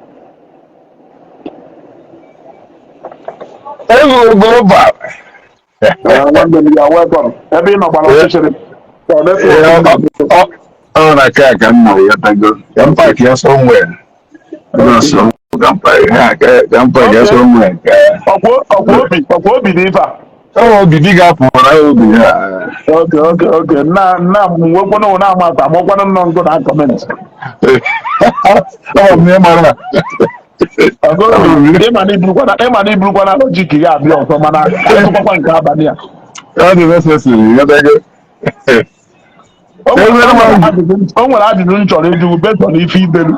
B: Hello, go back.
A: One day you are welcome. Every no balance
B: Yeah.
A: so that's
B: Yeah.
A: what
B: Oh, na kaya ka na ya tago. Kampa
A: okay.
B: kaya somewhere. Ano
A: Okay.
B: so kampa ya kampa kaya
A: Okay.
B: somewhere.
A: Okwo bi dị ife a.
B: Oh, bibi ga por na obi ya.
A: Okay. Na mwekwana na amata, mwekwana nọ nkụ na comment.
B: Oh, me mara.
A: Ogobi,
B: Oh, me.
A: ịma na iburukwana lojik ya abịa ọzọ mana ka atụkwakwa nke abalị a.
B: That is necessary. Ya tago. Everyone.
A: O nwere ajụjụ m chọrọ ịjụ based on ife idelu.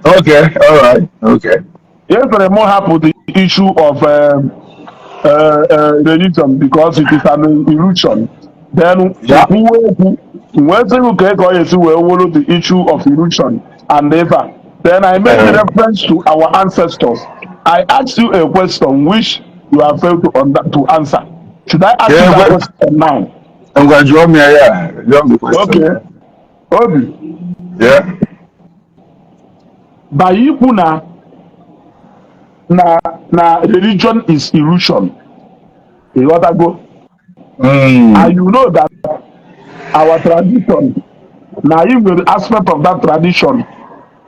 B: Okay, all right. Okay.
A: Yesterday m hapụ the issue of religion because it is an illusion. Then
B: Yeah.
A: wee sị ka ọ esi wee wolo the issue of illusion and never. Then I made the reference to our ancestors. I asked you a question which you have failed to answer. Should I ask you
B: Yeah,
A: that
B: but
A: question now?
B: I'm going to draw me. Yeah, draw the question.
A: Okay. Obi,
B: Yeah.
A: by ikwu na religion is illusion. You gotta go. And you know that our tradition, now even the aspect of that tradition,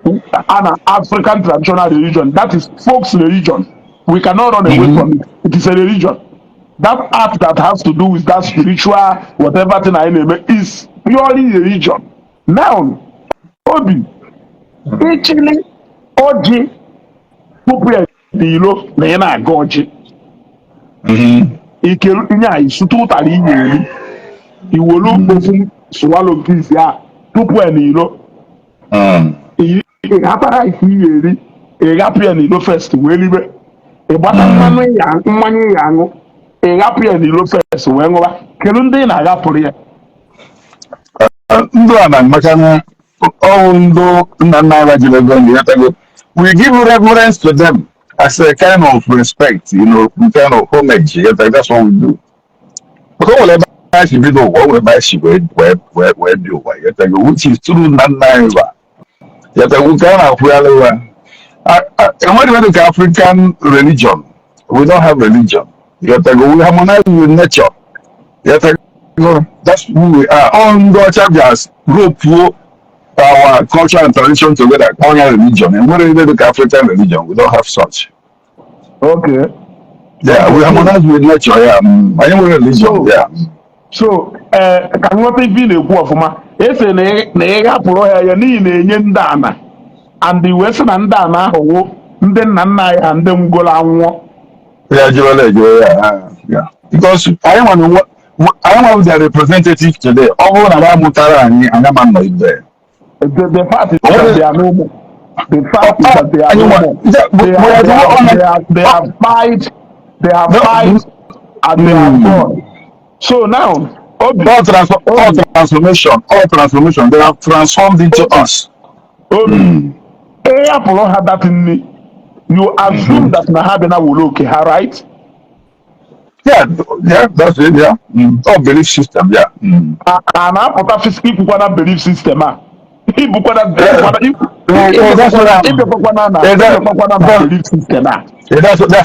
A: an African traditional religion, that is folks religion. We cannot run away from it. It is a religion. That act that has to do with that spiritual whatever thing I name it is purely religion. Now, Obi, actually, Oji, pupu ilo na ị na-aga ọjị. Ikelu ihe a isutu ụtara inye eri. Iwolu ofu swallow nke isi a tupu ya n'ilo. Ị hapara ike inye eri. Ị hapụ ya n'ilo first wee libe. Ị gbata mmanya ị ga-aṅụ. Ị hapụ ya n'ilo first wee ṅụba. Kedu ndị ị na-ahapụrụ ya?
B: Ndụ a na-amaka na ọrụ ndụ nna nna anyị jiri ego ndị ya tago. We give reverence to them as a kind of respect, kind of homage. Yeah, that's what we do. Because whatever I should be doing, whatever I should do, which is true nna nna anyị ba. Yeah, we kind of really and when we look at African religion, we don't have religion. Yeah, we harmonize with nature. Yeah, that's who we are. All the churches group our culture and tradition together, all religion. And when we look at African religion, we don't have such.
A: Okay.
B: Yeah, we harmonize with nature. Yeah, any religion. Yeah.
A: So, ka nghọta ife ị na-ekwu ọfụma ese na ị hapụrụ ya n'ihi na-enye ndị ana and wee sị na ndị ana ahụ wụ ndị nna nna anyị ha ndị ngolo anwụọ.
B: Yeah, yeah. Because I want their representative today. All na ba mutara anyị anya ma nọ ibe.
A: The fact is that they are no more. The fact is that they are no more. They have fight, and they have gone. So now,
B: all transformation, they have transformed into us.
A: Apollo had that in me. You assume that Nahabena will okay, right?
B: Yeah, that's it, yeah. Oh, belief system, yeah.
A: And after physical belief system, that's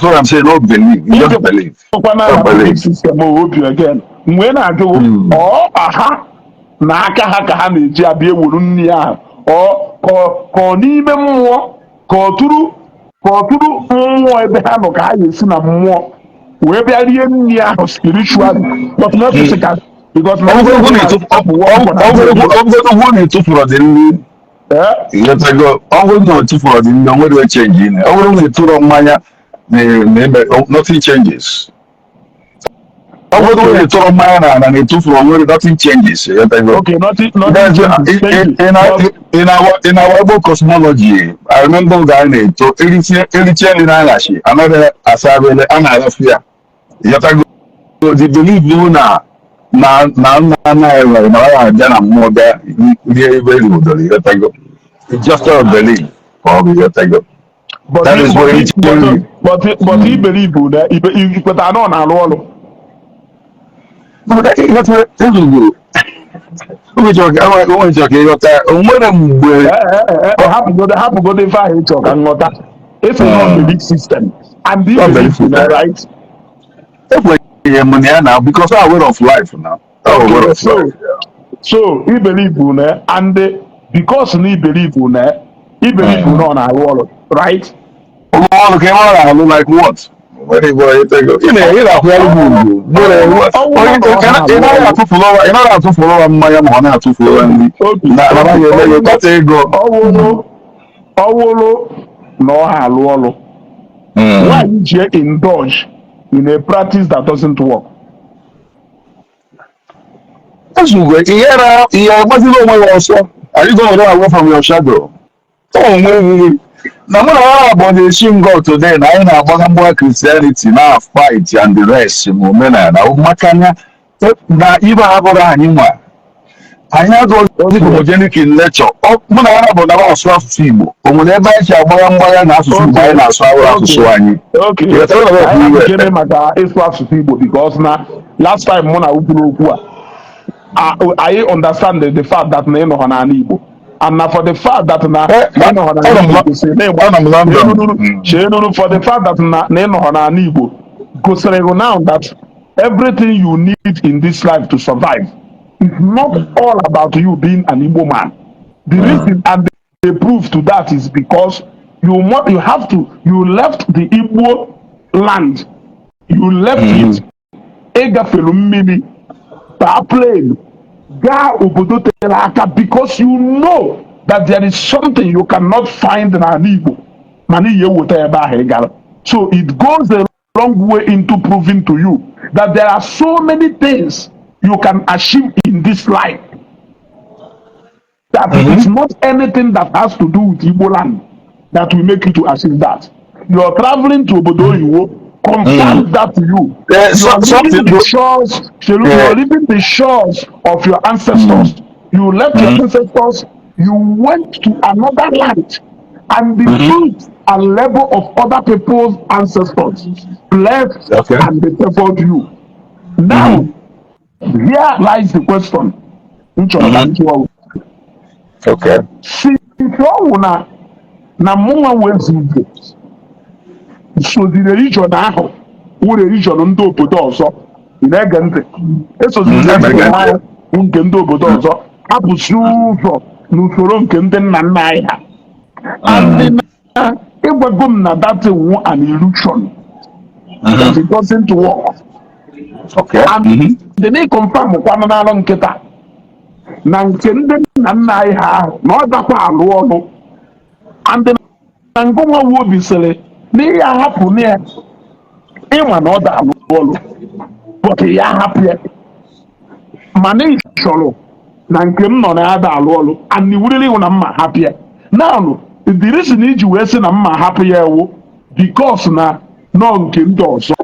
A: what
B: I'm saying. No believe. You just believe. Don't believe.
A: System again. When I go, aha, na aka ha ka ha na-eji abịa ewuru nri ahụ ka ọ n'ime mmụọ ka ọ tụrụ mmụọ ebe ha nọ ka ha ga-esi na mmụọ wee bịa rie nri ahụ spiritually but not physically. Because
B: who tụfụrụ dị nri ịghọtago ọgwụ tụfụrụ dị nri onwere change in ọ bụrụ na ịtụrụ mmanya na-eme nothing changes. Ọgwụ na ịtụrụ mmanya na na-etụfụrụ onwere nothing changes.
A: Okay, nothing changes.
B: In our Igbo cosmology, I remember ga na-eto erichie nri na-agachi anaghị asa abele a na-arafu ya. Ịghọtago the belief bụ na nna nna anyị nwere na ọ abịa na mmụọ bịa rie ebe eludoro ịghọtago. It's just a belief ọ bụ ịghọtago. That is what it is.
A: But he believe that ikweta na ọ na-arụ ọrụ.
B: Onwere mgbe
A: hapụgodo ife ahụ ịchọ ka nghọta. It's a belief system and this belief, right?
B: money now because our way of life now. Our way
A: Okay,
B: of life. Yeah.
A: so he believe in and because he believe in on our wall, right?
B: Oh, okay, well, I look like what? Very boy, you take it. You know, very good. What? Oh, you know how to follow. You know how to follow. My mom how to follow. And now you got to go.
A: Ọwụlụ na ọha alụ ọlụ. Why you indulge in a practice that doesn't work?
B: That's good. Yeah, what's the one also? Are you going to run away from your shadow? Oh, maybe. Now, when I about the shin God today, now in our Christianity, now fight and the rest, Mumena, now Makanya, now even have a anyị agụghị homogenic in nature mụ na ya bụ na asụ asụsụ Igbo o nwere ebe anyị si agbagha mgbagha na asụsụ Igbo anyị na-asụ asụsụ anyị
A: gịnị maka ịsụ asụsụ Igbo because na last time mụ na ukwuru okwu I understand the fact that na ịnọ ha n'ala Igbo and na for the fact that na ịnọ ha n'ala Igbo for the fact that na ịnọ ha n'ala Igbo gosiri now that everything you need in this life to survive. It's not all about you being an Igbo man. The reason and the proof to that is because you left the Igbo land. You left it. Egafelu mmiri, plane, ga obodo telaka because you know that there is something you cannot find in an Igbo. So it goes a long way into proving to you that there are so many things you can achieve in this life that it's not anything that has to do with Igbo land that will make you to achieve that. You are traveling to Obodo Iwo, confirm that to you. You are leaving the shores. You are leaving the shores of your ancestors. You left your ancestors. You went to another land, and the truth and level of other people's ancestors left and they favored you. Now. Here lies the question.
B: Okay.
A: See, if you na mụnwa wezi Igbo soziri region ahụ wụ region ndị obodo ọzọ ị na-ege ntị esoziri region ahụ nke ndị obodo ọzọ hapụsi ụzọ n'usoro nke ndị nna nna anyị ha and na ịgwago m na that wu an illusion that it doesn't work.
B: Okay.
A: And the name confirm kwana n'alụ nkịta na nke ndị nna nna anyị ha ahụ na ọ dakwa alụ ọlụ and na ngụnwa wu obi sịrị n'ihe ahapụ na ya ịma na ọ da alụ ọlụ but ya ahapụ ya mana ị chọrọ na nke m nọ na ya da alụ ọlụ and iwuriri ịhụ na mma hapụ ya naanụ the reason iji wee sị na mma hapụ ya ewu because na nọ nke ndị ọzọ.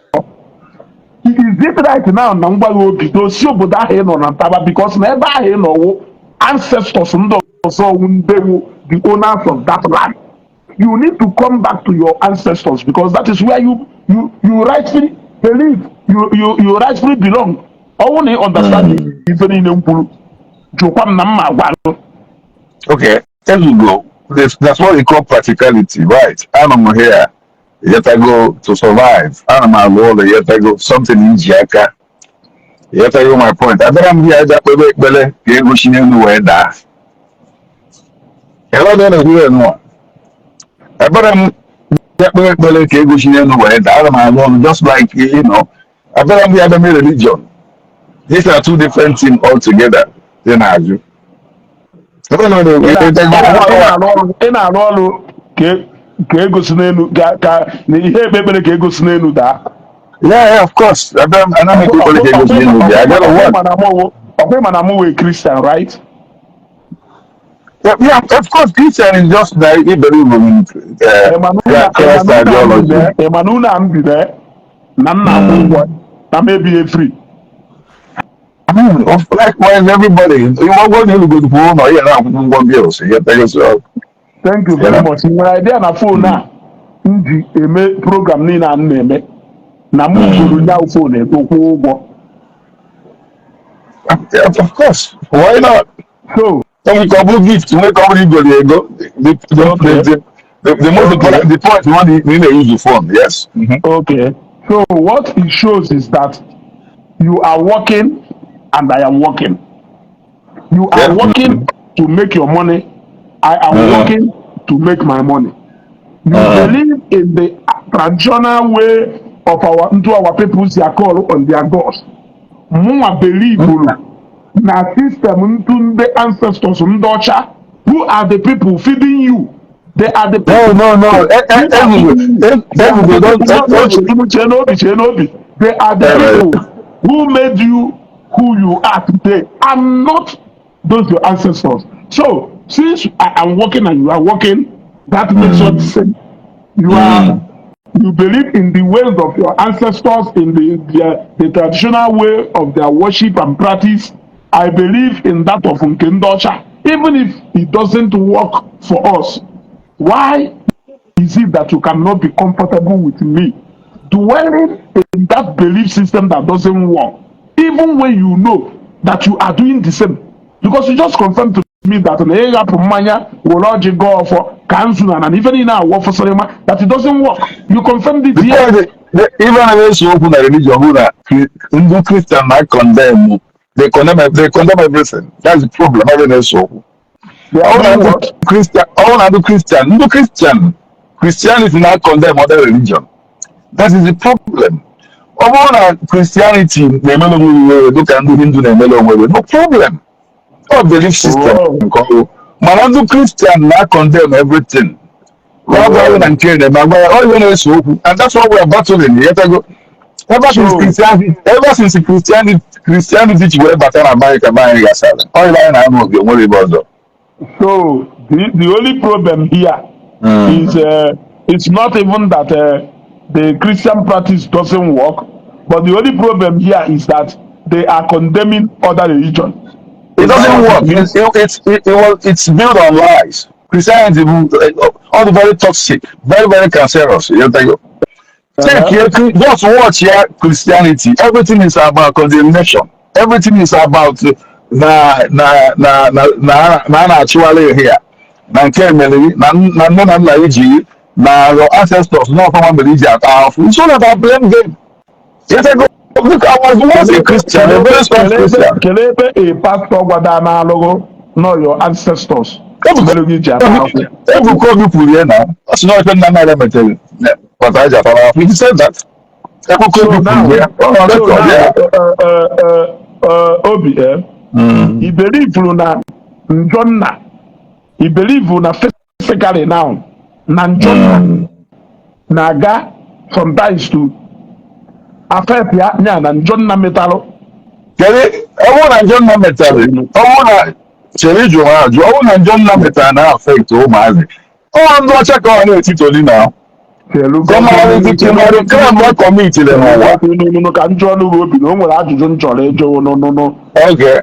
A: Is it right now na ngwaghị obi dosi obodo ahụ ị nọ na ntaba because na ebe ahụ ị nọwụ ancestors ndị ọzọ ndewo the owners of that land. You need to come back to your ancestors because that is where you rightfully believe, you rightfully belong. Ọwụ na understand ife niile mkwuru jụkwa m na mma agwa.
B: Okay, there you go. That's what we call practicality, right? I'm here. Yet I go to survive. I'm a lawyer. Yet I go something in Jaka. Yet I go my point. I don't hear that bele. You go she anywhere that. Hello, then I hear no. I better that bele. You go she anywhere that. I'm alone. Just like you know. I better be other religion. These are two different things altogether. Then I do. I don't know.
A: In our role, ka ego si n'elu ka na ihe ekpekpere ka ego si n'elu daa.
B: Yeah, of course. I don't make people ka ego si n'elu daa. I gotta work.
A: Okay, man, I'm a Christian, right?
B: Yeah, of course. Christian is just like he believe in Christ ideology.
A: Emmanuel, I'm there. Na maybe free.
B: I mean, likewise, everybody. You want to go to phone or yeah, I'm going to be able to get yourself.
A: Thank you very much. When I did na phone na ndi eme program ni na eme na mu guru nya phone e to ko ụgwọ.
B: Of course. Why not?
A: So,
B: we couple gift, we couple go there go. The most important point you want to use the phone. Yes.
A: Okay. So what it shows is that You are working and I am working. You are working to make your money. I am working to make my money. You believe in the traditional way of our people call on their gods. Mwa believe na system the ancestors who are the people feeding you. They are the people.
B: No.
A: They are the people who made you who you are today, and not those your ancestors. So since I am working and you are working, that makes us the same. You believe in the ways of your ancestors, in the traditional way of their worship and practice. I believe in that of Nkendosha, even if it doesn't work for us. Why is it that you cannot be comfortable with me dwelling in that belief system that doesn't work, even when you know that you are doing the same? Because you just confirmed to me that that it doesn't work. You confirmed it here.
B: Even if you open a religion, the Christian might condemn. They condemn everything. That's the problem. Christianity not condemn other religion. That is the problem. Christianity, no problem. Or belief system. Manando Christian not condemn everything. And that's what we are battling. Ever since Christianity were better America buying yourself. All I know is worry about that.
A: So the only problem here is it's not even that the Christian practice doesn't work, but the only problem here is that they are condemning other religions.
B: It doesn't work. It's built on lies. Christianity, all the very toxic, very, very cancerous. Just watch here Christianity. Everything is about condemnation. Everything is about actually here. Your ancestors, not from religion are powerful. It's all about blame game. Look, I was once a Christian, a very strong Christian.
A: Kelebe a pastor Guadana logo, no your ancestors.
B: Every call you put here now. That's not even another material. But I just he said that.
A: So now, Obi, he believe na Njonna. He believe na physically now. Na Njonna. Naga sometimes to affect ya na Njonna metalo.
B: Kere, I want Njonna metalo. I want Chere Joa, Joa and John Lameta now affect home as it. Oh, I'm not checking on it totally now. Come on, what committee then?
A: No, can John will be no more adjutant Jolly Joe, no.
B: Okay,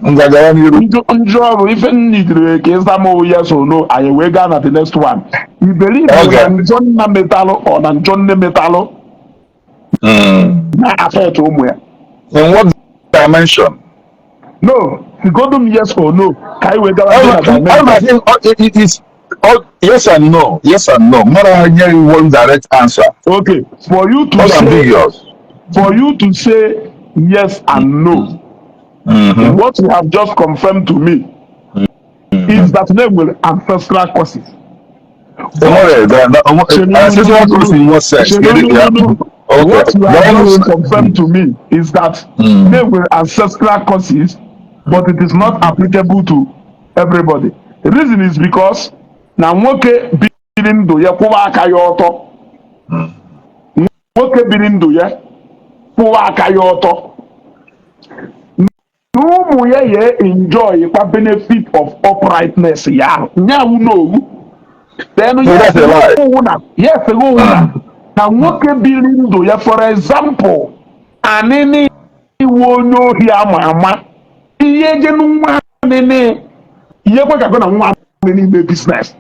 A: even need to against them yes or no, I will go at the next one. You believe in John Metalo or John Metalo? Affect home.
B: In what dimension?
A: No, you go to yes or no.
B: It is yes and no. Yes and no. Not hearing one direct answer.
A: Okay, for you to say yes and no, what you have just confirmed to me is that they will ancestral causes.
B: Ancestral causes in what sense?
A: What you have just confirmed to me is that they will ancestral causes, but it is not applicable to everybody. The reason is because na nwoke biri ndụ ya kwụwa aka ya ọtọ. Nwoke biri ndụ ya kwụwa aka ya ọtọ. N'ụmụ ya enjoy kwa benefit of uprightness ya. Nyawu n'owu. Then yes, na nwoke biri ndụ ya, for example, anini iwu onye ohi ama ihe je nwa nene ihe kwa ka na nwa n'ime business,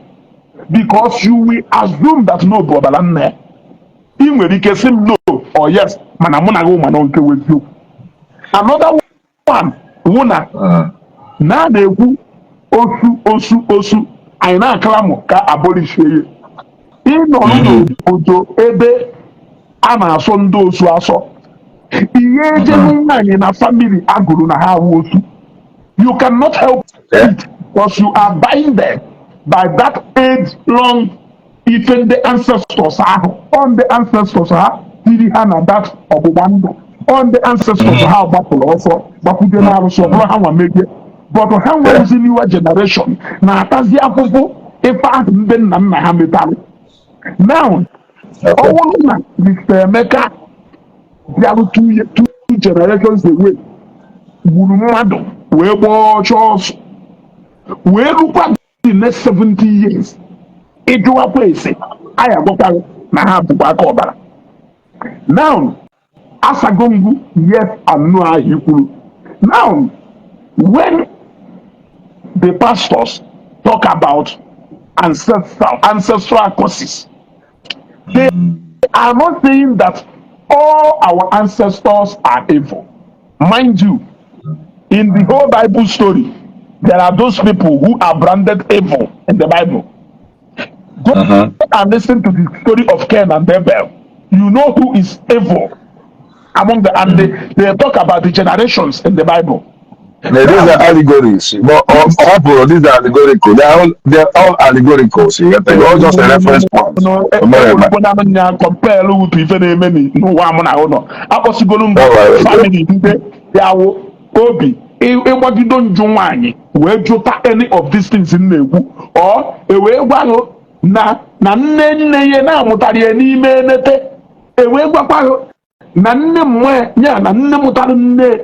A: because you will assume that no brother nne ị nwere ike sị m no or yes mana mụ na gị ụma na nke weziokwu. Another one wụ na na-ekwu osu anyị na-aklamụ ka abolish ihe ịnọ n'obodo ebe a na-asọ ndị osu asọ Ihe jenu nwaanyị na family agụrụ na ha wosu. You cannot help it because you are binded by that age-long even the ancestors are on the ancestors are tiri ha na that ọgbụgba ndụ on the ancestors ha gbapụrụ ọsọ gbakwude na arụsị ọbụla ha nwa megie but ha nwere newer generation na-atazi afụfụ ife ahụ ndị nna nna ha metalụ. Now ọ bụrụ na Mr. Emeka bịarụ two generations away gburu mmadụ wee gbaa ọsọ wee rukwa the next 70 years ịjụwakwa ese anyị agwakwara na ha bụkwa aka ọbara. Now asago ngwu yes and no ahụ kwuru. Now when the pastors talk about ancestral causes, they are not saying that all our ancestors are evil. Mind you, in the whole Bible story, there are those people who are branded evil in the Bible. Go and listen to the story of Cain and Abel. You know who is evil among the, and they talk about the generations in the Bible.
B: Now, these are allegories, but these are allegorical. They're all allegorical. So they're all just a reference point.
A: Compare with even no one family obi ịgbagi don jụ nwaanyị wee jụta any of these things na-ekwu or wee gwaghị na nne ya na-amụtara ya n'ime enete wee gwakwaghị na nne mmụọ ya na nne mụtara nne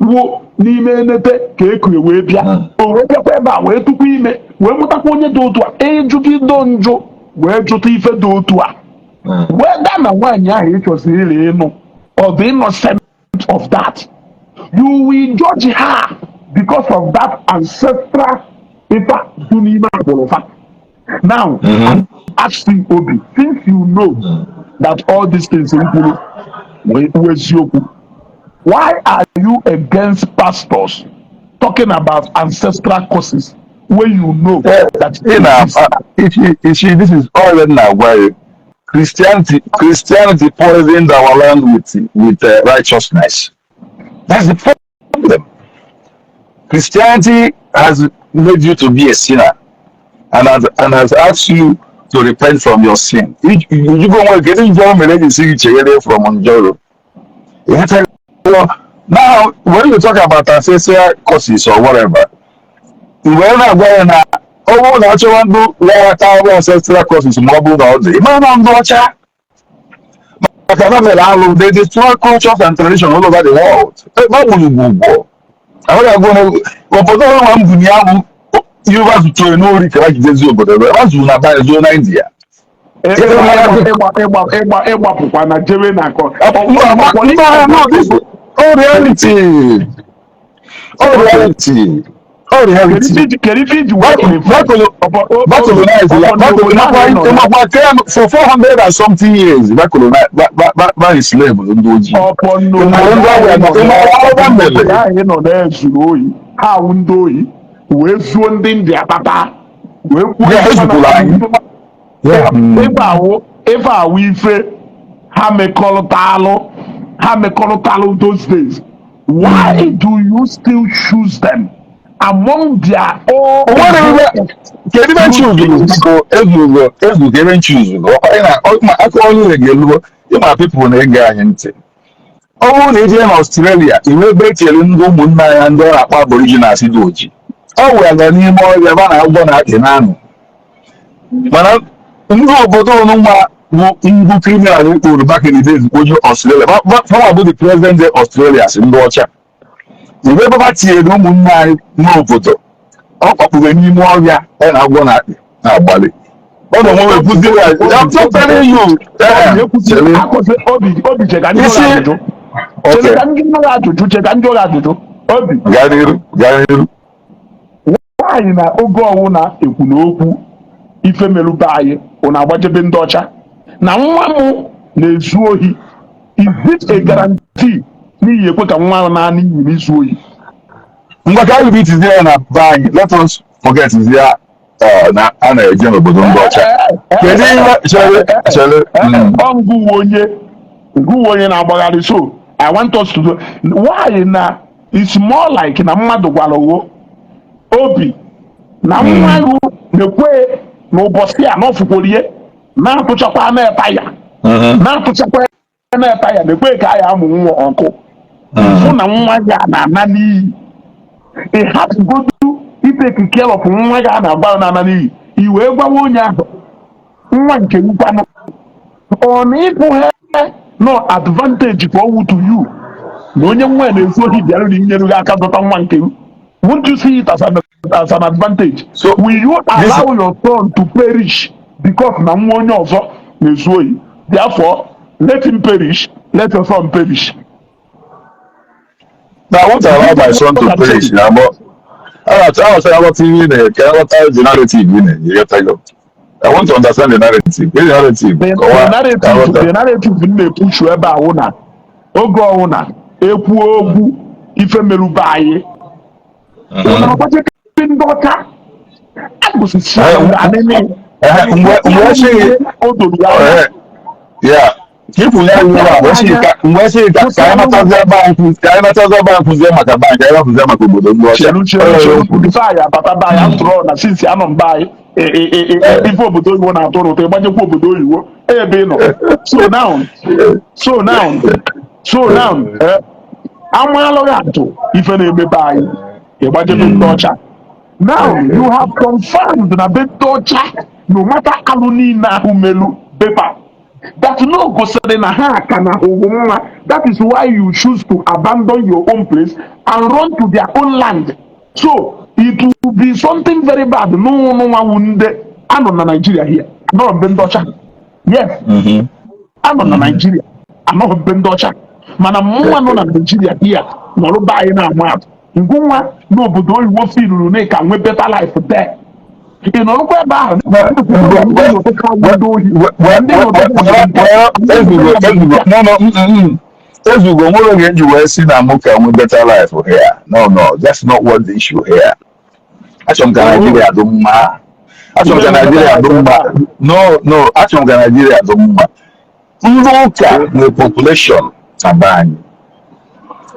A: wuo n'ime enete ka eku wee bịa o wee bịakwa ebe a wee tukwu ime wee mụtakwa onye dị otu a ịjụgido njụ wee jụta ife dị otu a wee gaa na nwaanyị ahụ ịchọsiri ịnụ or the innocent of that. You will judge her because of that ancestral ifa. Now, I'm asking Obi, since you know that all these things why are you against pastors talking about ancestral causes when you know that
B: this is already now why Christianity poisoned our land with righteousness. That's the problem. Christianity has made you to be a sinner and has asked you to repent from your sin. You go and get from Onjoro. Now, when you talk about ancestral causes or whatever, we're not going to ancestral causes mobile all day. They destroy cultures and traditions all over the world. All reality. For 400 and something years, that is slave. Those days. Why do you still choose them among their own? Can even choose? My people in Australia, you will be telling them and Aboriginals. Oh, well, then you know, criminal back in the days Australia. But how about the present day Australia in Russia? The paper here no photo. When you more and I'm gonna Bali. But the moment put there, I'm not telling you. Why na ogo ọwụna ekwu n'okwu ife meluba anyị ụna agbajebe ndị ọcha na nwa m na-ezu ohi? Is it a guarantee n'ihi ekwe ka nwa naanị iyi n'izu ohi? Ngwa ka anyị bit there na banyị, let us forget is there na a na-eje n'obodo ndị ọcha. Kedu ihe chere
A: ngụwa onye na-agbagharị so I want us to do. Why na? It's more like na mmadụ gwara obi na nwa gị na-ekwe n'ụbọchị a n'ọfụkworie na-atụchakwa na-epa ya na-atụchakwa na-epa ya na-ekwe ka ya amụ nwa ọkụ fụ na nwa gị a na-ana n'iyi. Ị hapụgodu iteki care of nwa gị a na-agba na-ana n'iyi, i wee gwawa onye ahụ nwa nke nkwanụ ọ na ịbụ no advantage for you to you na onye nwa na-ezu ohi bịara na inyere gị aka zụta nwa nke gị. Won't you see it as an advantage?
B: So
A: will you allow your son to perish because na nwa onye ọzọ na-ezu ohi? Therefore, let him perish, let your son perish.
B: Now, I won't allow my son to perish. Now, but I was saying about TV, the narrative in it. I want to understand the narrative. The narrative.
A: The narrative in the push ebe ahụ na oge ọhụụ na ekwu ogwu ife merụba anyị. Ụna ọgbaje ndị ọcha agụsisi anene.
B: Yeah. People ya ruwa mgbe si ka anyị matazie bank nkuzie maka bank anyị rapụzie maka obodo ndị ọcha.
A: Ife anyị abata be anyị atụrụ na sinsi anọ mba anyị ife obodo oyibo na-atụrụ ụtọ ịgbanyekwa obodo oyibo ebe ị nọ. So now amalụghị atụ ife na-emebe anyị ịgbanyebe ndị ọcha. Now you have confirmed na be ndị ọcha no matter alụ niile ahụ melu pepa that no gosiri na ha ka na nwa. That is why you choose to abandon your own place and run to their own land. So it will be something very bad. No nwa wunde anọ na Nigeria here anọ be ndị ọcha. Yes, anọ na Nigeria anọ be ndị ọcha mana mụnwa nọ na Nigeria here nọrụ be anyị na-amụ atụ ngụnwa n'obodo oyibo filuru na ka nwee better life there. You know,
B: better life here. No, that's not what the issue here. Nigeria No, Nigeria look at the population abanye.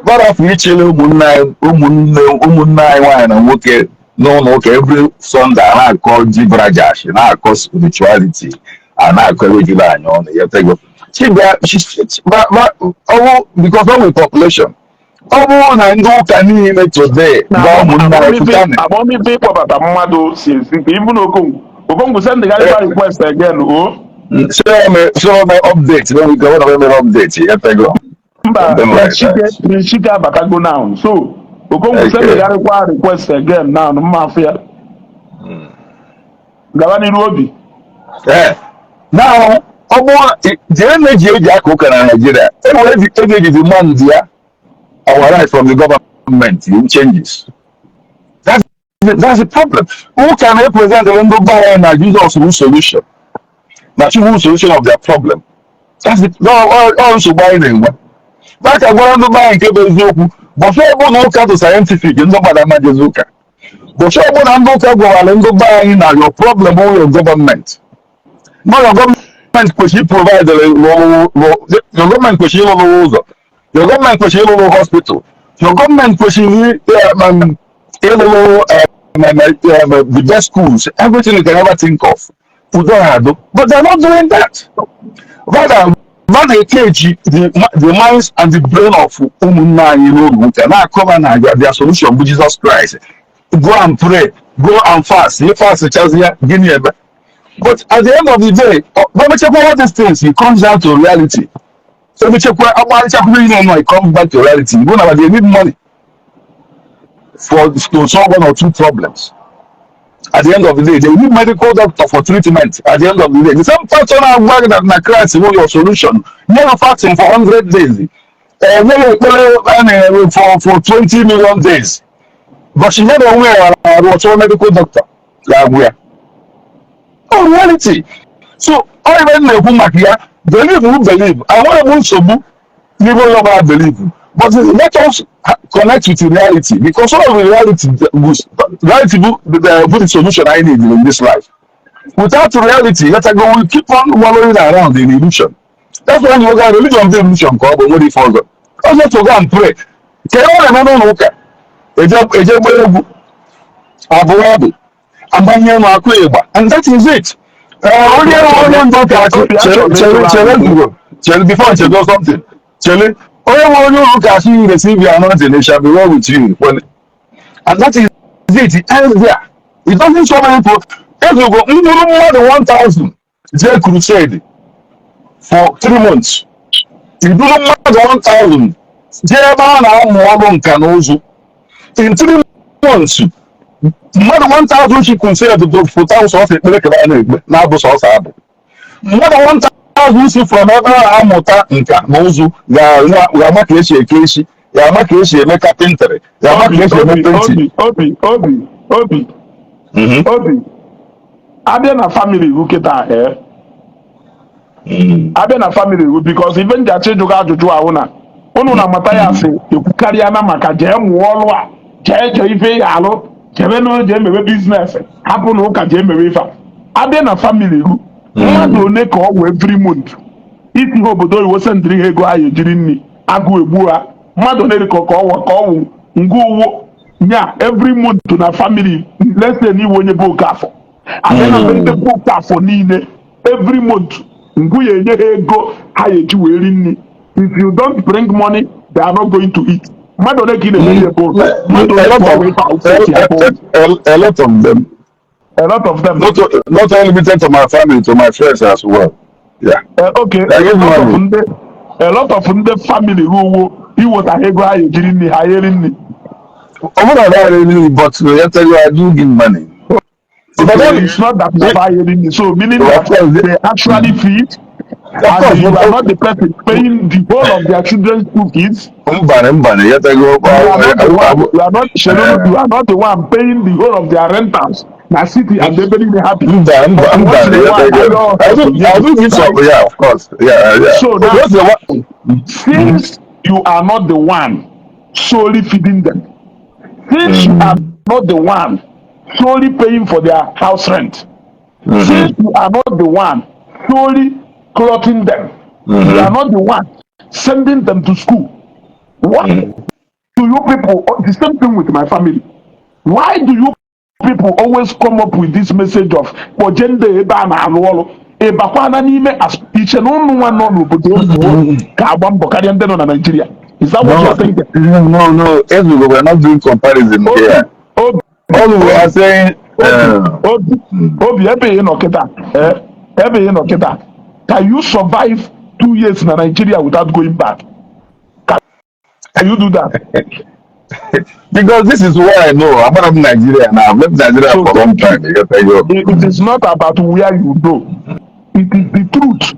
B: But of each ụmụnne nwanyị na nwoke no, okay, every Sunday I call Jibrajash and I call spirituality and I call regular and on you take but because of the population. Oh, I know can you today.
A: I want me people about Amado since even Okongo send the guy request again.
B: So my update when we go on update. You take go.
A: But go now. So Okongo send the request again now. No mafia. Gawani Robi.
B: Now, the energy Akwa Okuko in Nigeria. Every man there, our right from the government it changes. That's the problem. Who can represent the London buyer and give us a solution? Not a solution of their problem. That's it. No, also buying one. But I want to buy in but for no to scientific, you know what I'm Zuka. But for one go buy in your problem or your government. No, your government question provide your government question your government question hospital. Your government question the best schools, everything you can ever think of. But they're not doing that. Rather they cage the minds and the brain of who cannot cover their solution with Jesus Christ. Go and pray, go and fast. You fast Guinea. But at the end of the day, when we check all these things, it comes down to reality. So we check where it comes back to reality. They need money to solve one or two problems. At the end of the day, they need medical doctor for treatment. At the end of the day, the same person are working that na Christ will your solution. Never fasting for 100 days. For 20 million days. But she never wear a medical doctor. Like where? Oh, reality. So, I even know who believe who believe. I want to believe. But let us connect with the reality because all of the reality put the solution I need in this life. Without reality, let us go. We keep on wallowing around in illusion. That's why you got religion, the illusion called but what if Also to go and pray. Can you remember Luka? Ejegbe egwu abụọ abụ agbanye m akụ ịgba and that is it. Onye ndụ ka chere before chedo something chere onye ụka asị you receive your anointing it shall be well with you and that is it. It ends there. It doesn't show many people. Ezugo mkpụrụ mmadụ 1000 jee crusade for 3 months. Iduru mmadụ 1000 jee ebe a na-amụ ọrụ nka na ụzụ in 3 months. Mmadụ 1000 chi crusade pụta sọsọ ekpere kebe a na-ekpe na-abụ sọsọ abụ. Mmadụ 1000 si from ebe a na-amụta nka na ụzụ ga-ama ka esi eke isi, ga-ama ka esi eme kapịntrị, ga-ama ka esi eme penti.
A: Obi abịa na family iwu kịta abịa na family iwu because ibe ndị achị jụga ajụjụ ahụ na unu na-amata ya asị ekwukarịa na maka jee mụọ ọrụ a jee ife ya alụ jebe na jee mewe biznes hapụ na ụka jee mewe ife abịa na family iwu mmadụ one ka ọ wee every month isi ha obodo oyibo sendịrị ha ego ha ejiri nri agụ egbu ha mmadụ one ka ọ wụ ngwa nya every month na family let's say n'iwe onye bụ Okafọ abịa na ndị bụ Okafọ niile every month ngwu ya enye ha ego ha eji wee ri nri if you don't bring money they are not going to eat mmadụ ole ka ị na-enye ya ego mmadụ ole ka ọ wee
B: a lot of them not only limited to my family to my friends as well. Yeah.
A: Okay, a lot of ndị family who iweta ego ha ejiri nri ha eri nri.
B: But I tell you, I do give money.
A: It's not that you buy anything, so meaning that they actually feed, and you are not the person paying the whole of their children's school fees. You are not the one paying the whole of their rentals. Na city and they very happy.
B: I do give some, yeah, of course, yeah.
A: So now, since you are not the one solely feeding them, since you are not the one solely paying for their house rent, since you are not the one solely clothing them, you are not the one sending them to school, why do you people, the same thing with my family, why do you people always come up with this message of gender ebe a na-alụ ọrụ ịbakwana n'ime iche na ụmụ nwa nọ n'obodo oyibo ka agba mbọ karịa ndị nọ na Nigeria? Is that what you're thinking?
B: No, Ezra, we're not doing comparison here. All we are saying,
A: Obi, ebe ị nọ kịta, can you survive 2 years in Nigeria without going back? Can you do that?
B: Because this is what I know. I'm from Nigeria now. I've left Nigeria for a long time.
A: It is not about where you go. It is the truth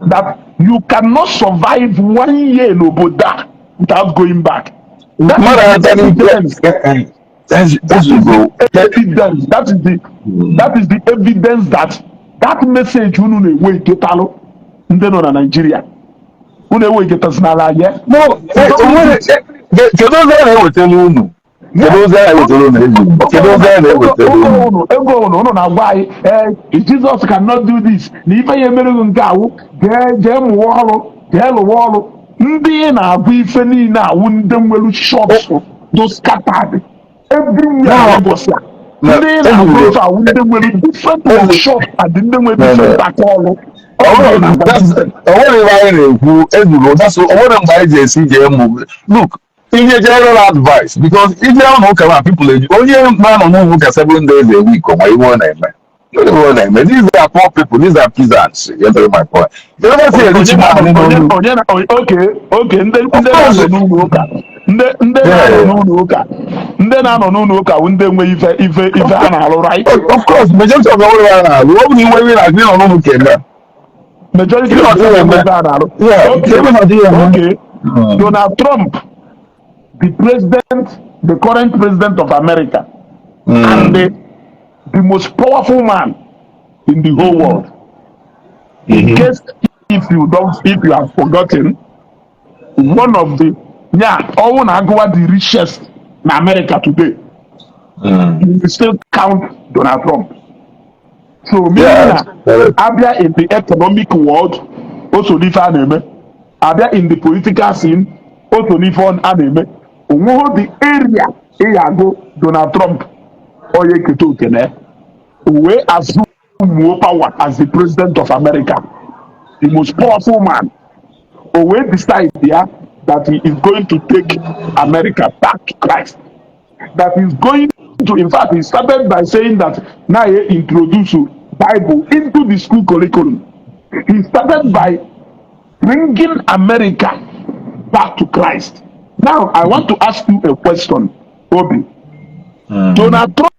A: that you cannot survive 1 year in Oboda without going back. That is the evidence. That is the evidence that message you know way getalo ndị nọ na Nigeria. Unu ewe getasnala ye.
B: No, kedu ozi a na-ewetara unu?
A: Ego unu na-agwa anyị Jesus cannot do this na ife ya emereghị nke awụ jee mụọ ọrụ jee lụwa ọrụ. Ndị na-agụ ife niile awụ ndị nwere shops those scattered everywhere ụbọchị a. Ndị na-agụ ife awụ ndị nwere different shops and ndị nwere different aka ọrụ.
B: Onwere ebe anyị na-ekwu ezuru onwere mgbe anyị ji esi jee mụ look ihe general advice because ije ụlọ ụka na people onye na-anọ n'ụlọ ụka 7 days a week ọma iwe ọ na-eme these are poor people, these are peasants. You get my point. You never see a rich man
A: okay ndị na-anọ n'ụlọ ụka ndị na-anọ n'ụlọ ụka bụ ndị nwe ife a na-alụ right?
B: Of course, majority of the world a na-alụ ọ bụ na iwe na agị nọ n'ụlọ ụka eme
A: majority of the world a na-alụ. Okay, Donald Trump, the current president of America, and the most powerful man in the whole world. In case if you have forgotten, one of the the richest in America today, you will still count Donald Trump. So Abia in the economic world, also different. Abia in the political scene, otu n'ife a na-eme onweghị the area go Donald Trump onye keta okene o wee assume power as the president of America, the most powerful man. O wee decide that he is going to take America back to Christ, that he's going to, in fact, he started by saying that now he introduce Bible into the school curriculum. He started by bringing America back to Christ. Now, I want to ask you a question, Obi. Donald Trump,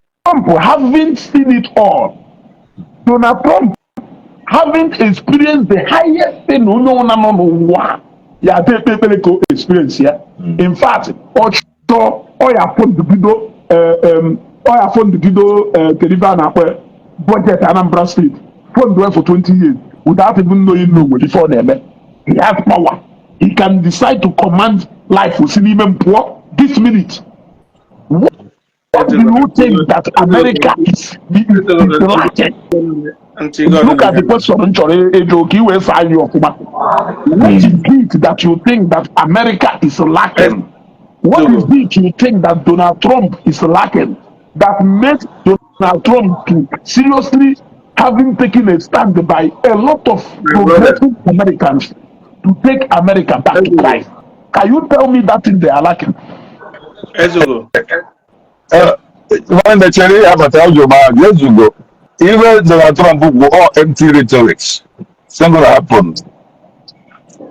A: having seen it all, Donald Trump, having experienced the highest thing experience here. In fact, oya fund the budget Anambra State fund for 20 years without even knowing before them. He has power. He can decide to command life with even poor this minute. What do you think that America is lacking? Look at the question, what is it that you think that America is lacking? What is it you think that Donald Trump is lacking that makes Donald Trump to seriously having taken a stand by a lot of progressive Americans to take America back to life? Can you tell me that thing they are lacking?
B: When the cherry have a tell you about years ago, even Donald Trump were all empty rhetorics. It's not going to happen.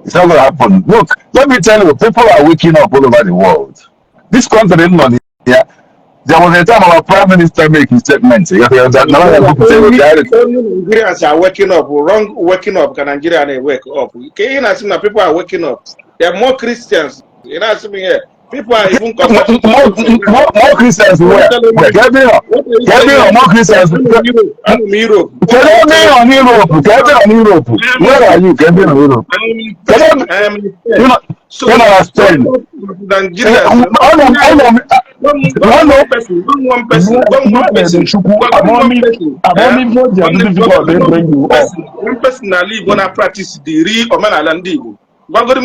B: It's not going to happen. Look, let me tell you, people are waking up all over the world. This country is not here. There was a time our prime minister made his statement.
C: Nigerians are waking up. Wrong waking up. Can Nigeria wake up? Can you see that people are waking up? There are more Christians. You know what here. People are even
B: more Christians where? Get me on more Christians.
C: I'm in Europe.
B: Get me on Europe. Where are you? Get me on Europe. You know what I'm saying?
C: One person that live gonna practice the real or man what is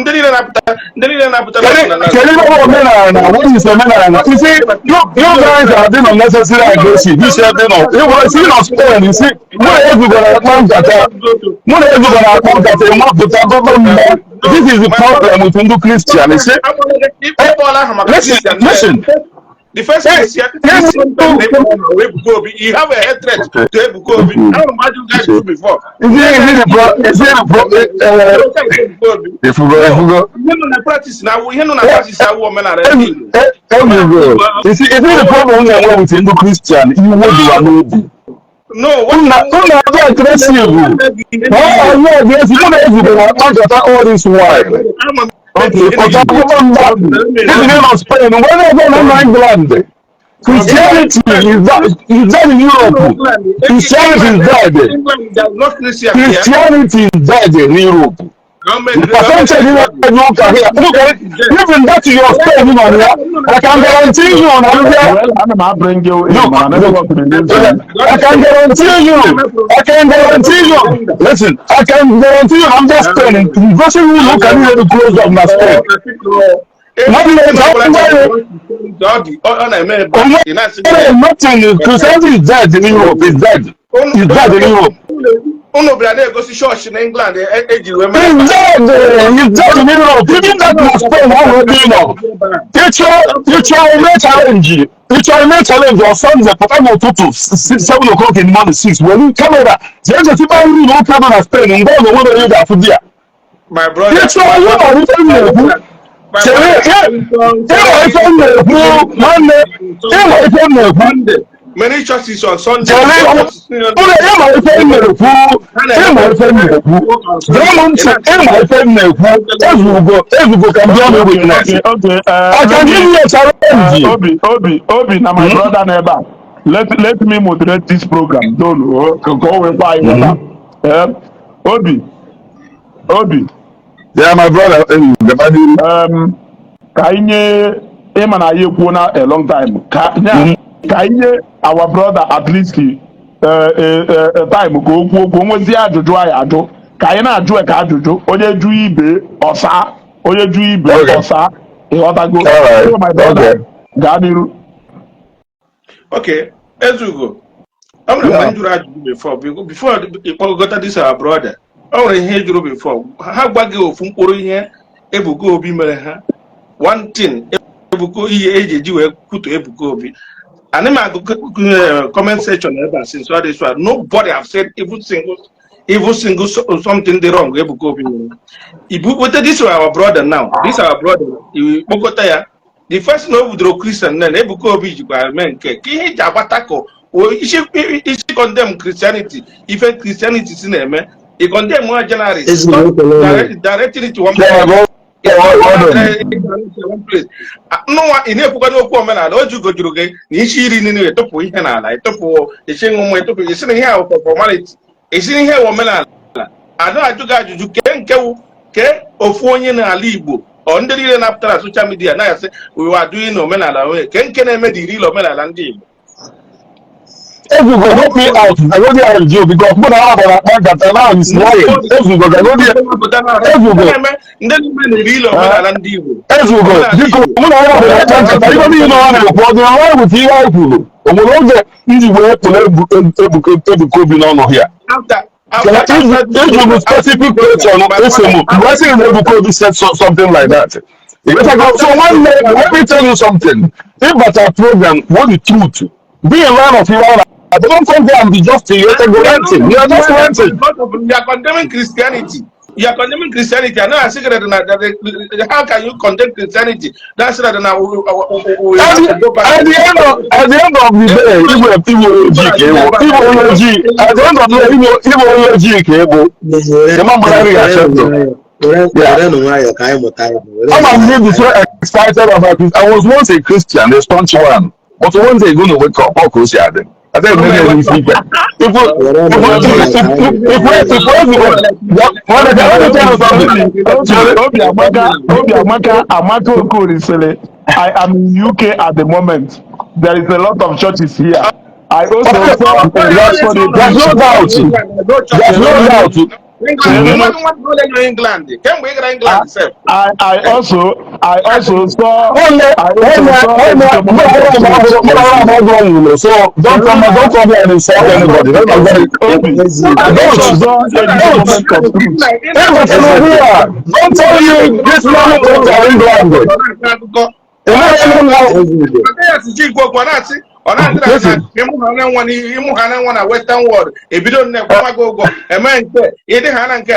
C: the
B: menana? You see, you guys are being unnecessarily aggressive. You said, you see not Spain, you see, this is the problem with Hindu Christian. You see, listen.
C: The first is you have a hatred to Ebukobi. I don't know what you guys do before.
B: Is it the problem? If we go,
C: practice now. We don't practice our woman are ready.
B: You see, is it the problem with Hindu Christian? You would do
C: no,
B: what not aggressive. All this while. Okay, for example, Spain, England, Christianity is dead in Europe. Christianity is dead. Christianity is dead in Europe. Even that your Spain, I can guarantee you on I can guarantee you. Listen, I can guarantee you I'm just Spain. Russian rule can even close up my Spain. Nothing. Christianity is dead in Europe. It's dead. It's dead in Europe.
C: Uno brother go to church in England.
B: He's dead in Europe. Even that was Spain already, you know. You try to challenge. Your sons are Patamo to 7 o'clock in the morning, 6. When you come over, there's a people who know come on Spain and go on the way that for there.
C: My brother.
B: You try
C: many churches on Sunday.
A: Obi, now my brother neighbor. Let me moderate this program. Don't go with why Obi.
B: Yeah, my brother.
A: Kaine Emana Yekuna a long time. Kaine, our brother at least time go see ajojo ayajo. Kaina ajo e ka ajojo. Onye ju ibe osa. ịghọtago
B: Alright.
A: my brother
B: Okay.
A: gaa n'iru.
C: Okay, Ezugo. I want to mention before ịkpọgota this our brother. O nwere ihe jụrụ before. Ha gbaghị ofu mkpụrụ ihe Ebuka Obi mere ha. One thing Ebuka ihe eji eji wee kwutu Ebuka Obi. And then my comment section ever since all this one, nobody have said even single something the wrong Ebuka Obi. This is our brother now. This is our brother. The first no withdraw Christian then Ebuka Obi men ke he jabatako o isi condemn Christianity even Christianity is name he condemn more generally directly to one place. No one in Ebuka no omenala o jugo juruge ni isi iri ni etopo ihe na ala etopo isi nwo etopo isi ihe for formality isi ihe omenala anu ajuga ajuju ke ofu onye na ala Igbo or ndị niile na-apụtara social media na-asị we are doing omenala way nke na-eme the real omenala ndị Igbo.
B: Ezugo help me out. I go there with you because when I have a that now is lying. Ezugo, I go there. Ezugo.
C: Ndị niile na real omenala ndị Igbo.
B: Ezugo, because when I have a that I don't even know how to report. The lie with you are cool. Omoge ndị Igbo to Ebuka Obi no here. Ezugo specific question Esemu. Why say Ebuka Obi said something like that? So one day, let me tell you something. If at our program, what the truth? Be a man of your own. Don't come there and be just renting. You are just renting.
C: You are condemning Christianity. You are condemning Christianity. I know I say that how can you condemn Christianity? That's that now we have to go back.
B: At the end of the day, at the end of the I'm so excited about this. I was once a Christian, a staunch one. But one day going to wake up, I think maybe people
A: I am in UK at the moment. There is a lot of churches here. I also saw
B: there's no doubt. There's no doubt.
A: I also saw.
B: So don't come here and insult anybody. Don't. Don't tell you this man is England.
C: na Western world ebido nne kwa go eme nke ide ha na nke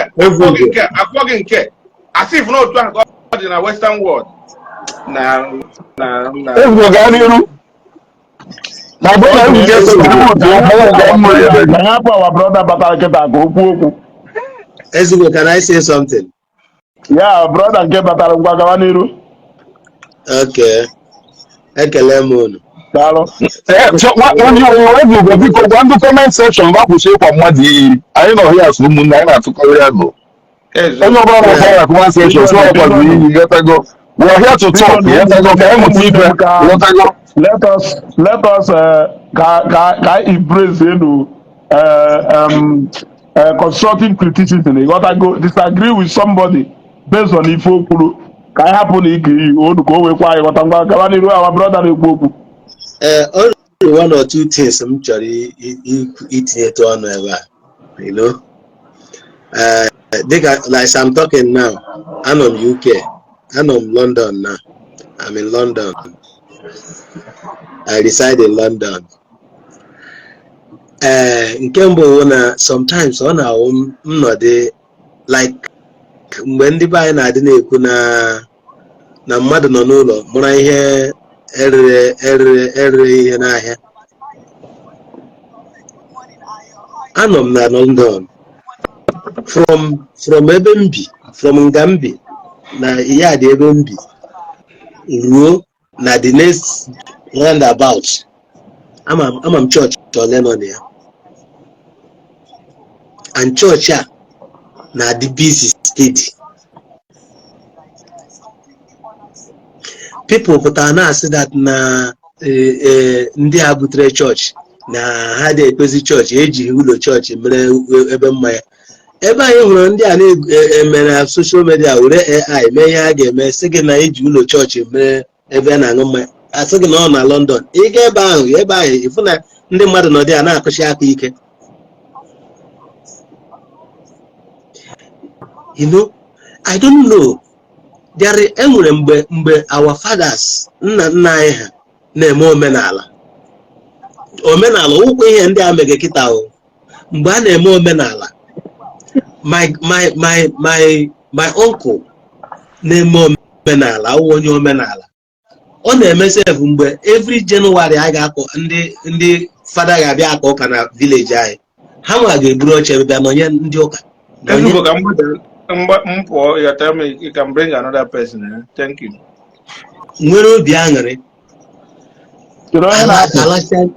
C: afọgị nke asif na otu ahụ dị na Western world na
B: my brother will get to
A: our brother batara okwu.
D: Ezugo, can I say something?
A: Yeah, brother nke batara ngwa gawa n'iru.
D: Okay. Ekele m unu.
A: Dalo.
B: When you go because one the comment section ba ko se kwa mmadi ayi no here so mu na na to call ya go. Onye ọbụla na comment section so kwa you get go. We are here to talk. Let
A: us embrace constructive criticism. You gotta go disagree with somebody based on if you can happen our brother
D: only one or two things I'm sorry eating it on ever, you know. Like I'm talking now, I'm on UK. I'm in London now. I'm in London. I reside in London. In Kembo, sometimes on our own, like when the buy na didn't kuna na mother no no, when I hear every here. I'm in London. From Ebembi, from Ngambi. Na iya the Ebembi ruo na the next roundabout I'm church to Lemon here and church ya na the busy steady people put na say that na ndị abutre church na ha dey ekpezi church eji ụlọ church mere ebe mmanya ebe anyị hụrụ ndị a na-eme na social media were AI mee ihe a ga-eme sị gị na eji ụlọ chọọchị mee ebe a na-aṅụ mmanya asị gị na ọ na London ịga ebe ahụ ịfụ na ndị mmadụ nọ dị a na-akụchi aka ike. You know, I don't know. Enwere mgbe our fathers nna nna anyị ha na-eme omenala ụkwụ ihe ndị a mege kịta o. Mgbe a na-eme omenala, my uncle na-eme omenala onye omenala ọ na-eme sef mgbe every January a ga-akọ ndị fada ga-abịa akọ ụka na village anyị ha nwa ga-eburu oche bịa nọnye ndị ụka.
C: You tell me you can bring another person. Thank you.
D: Nwere obi aṅụrị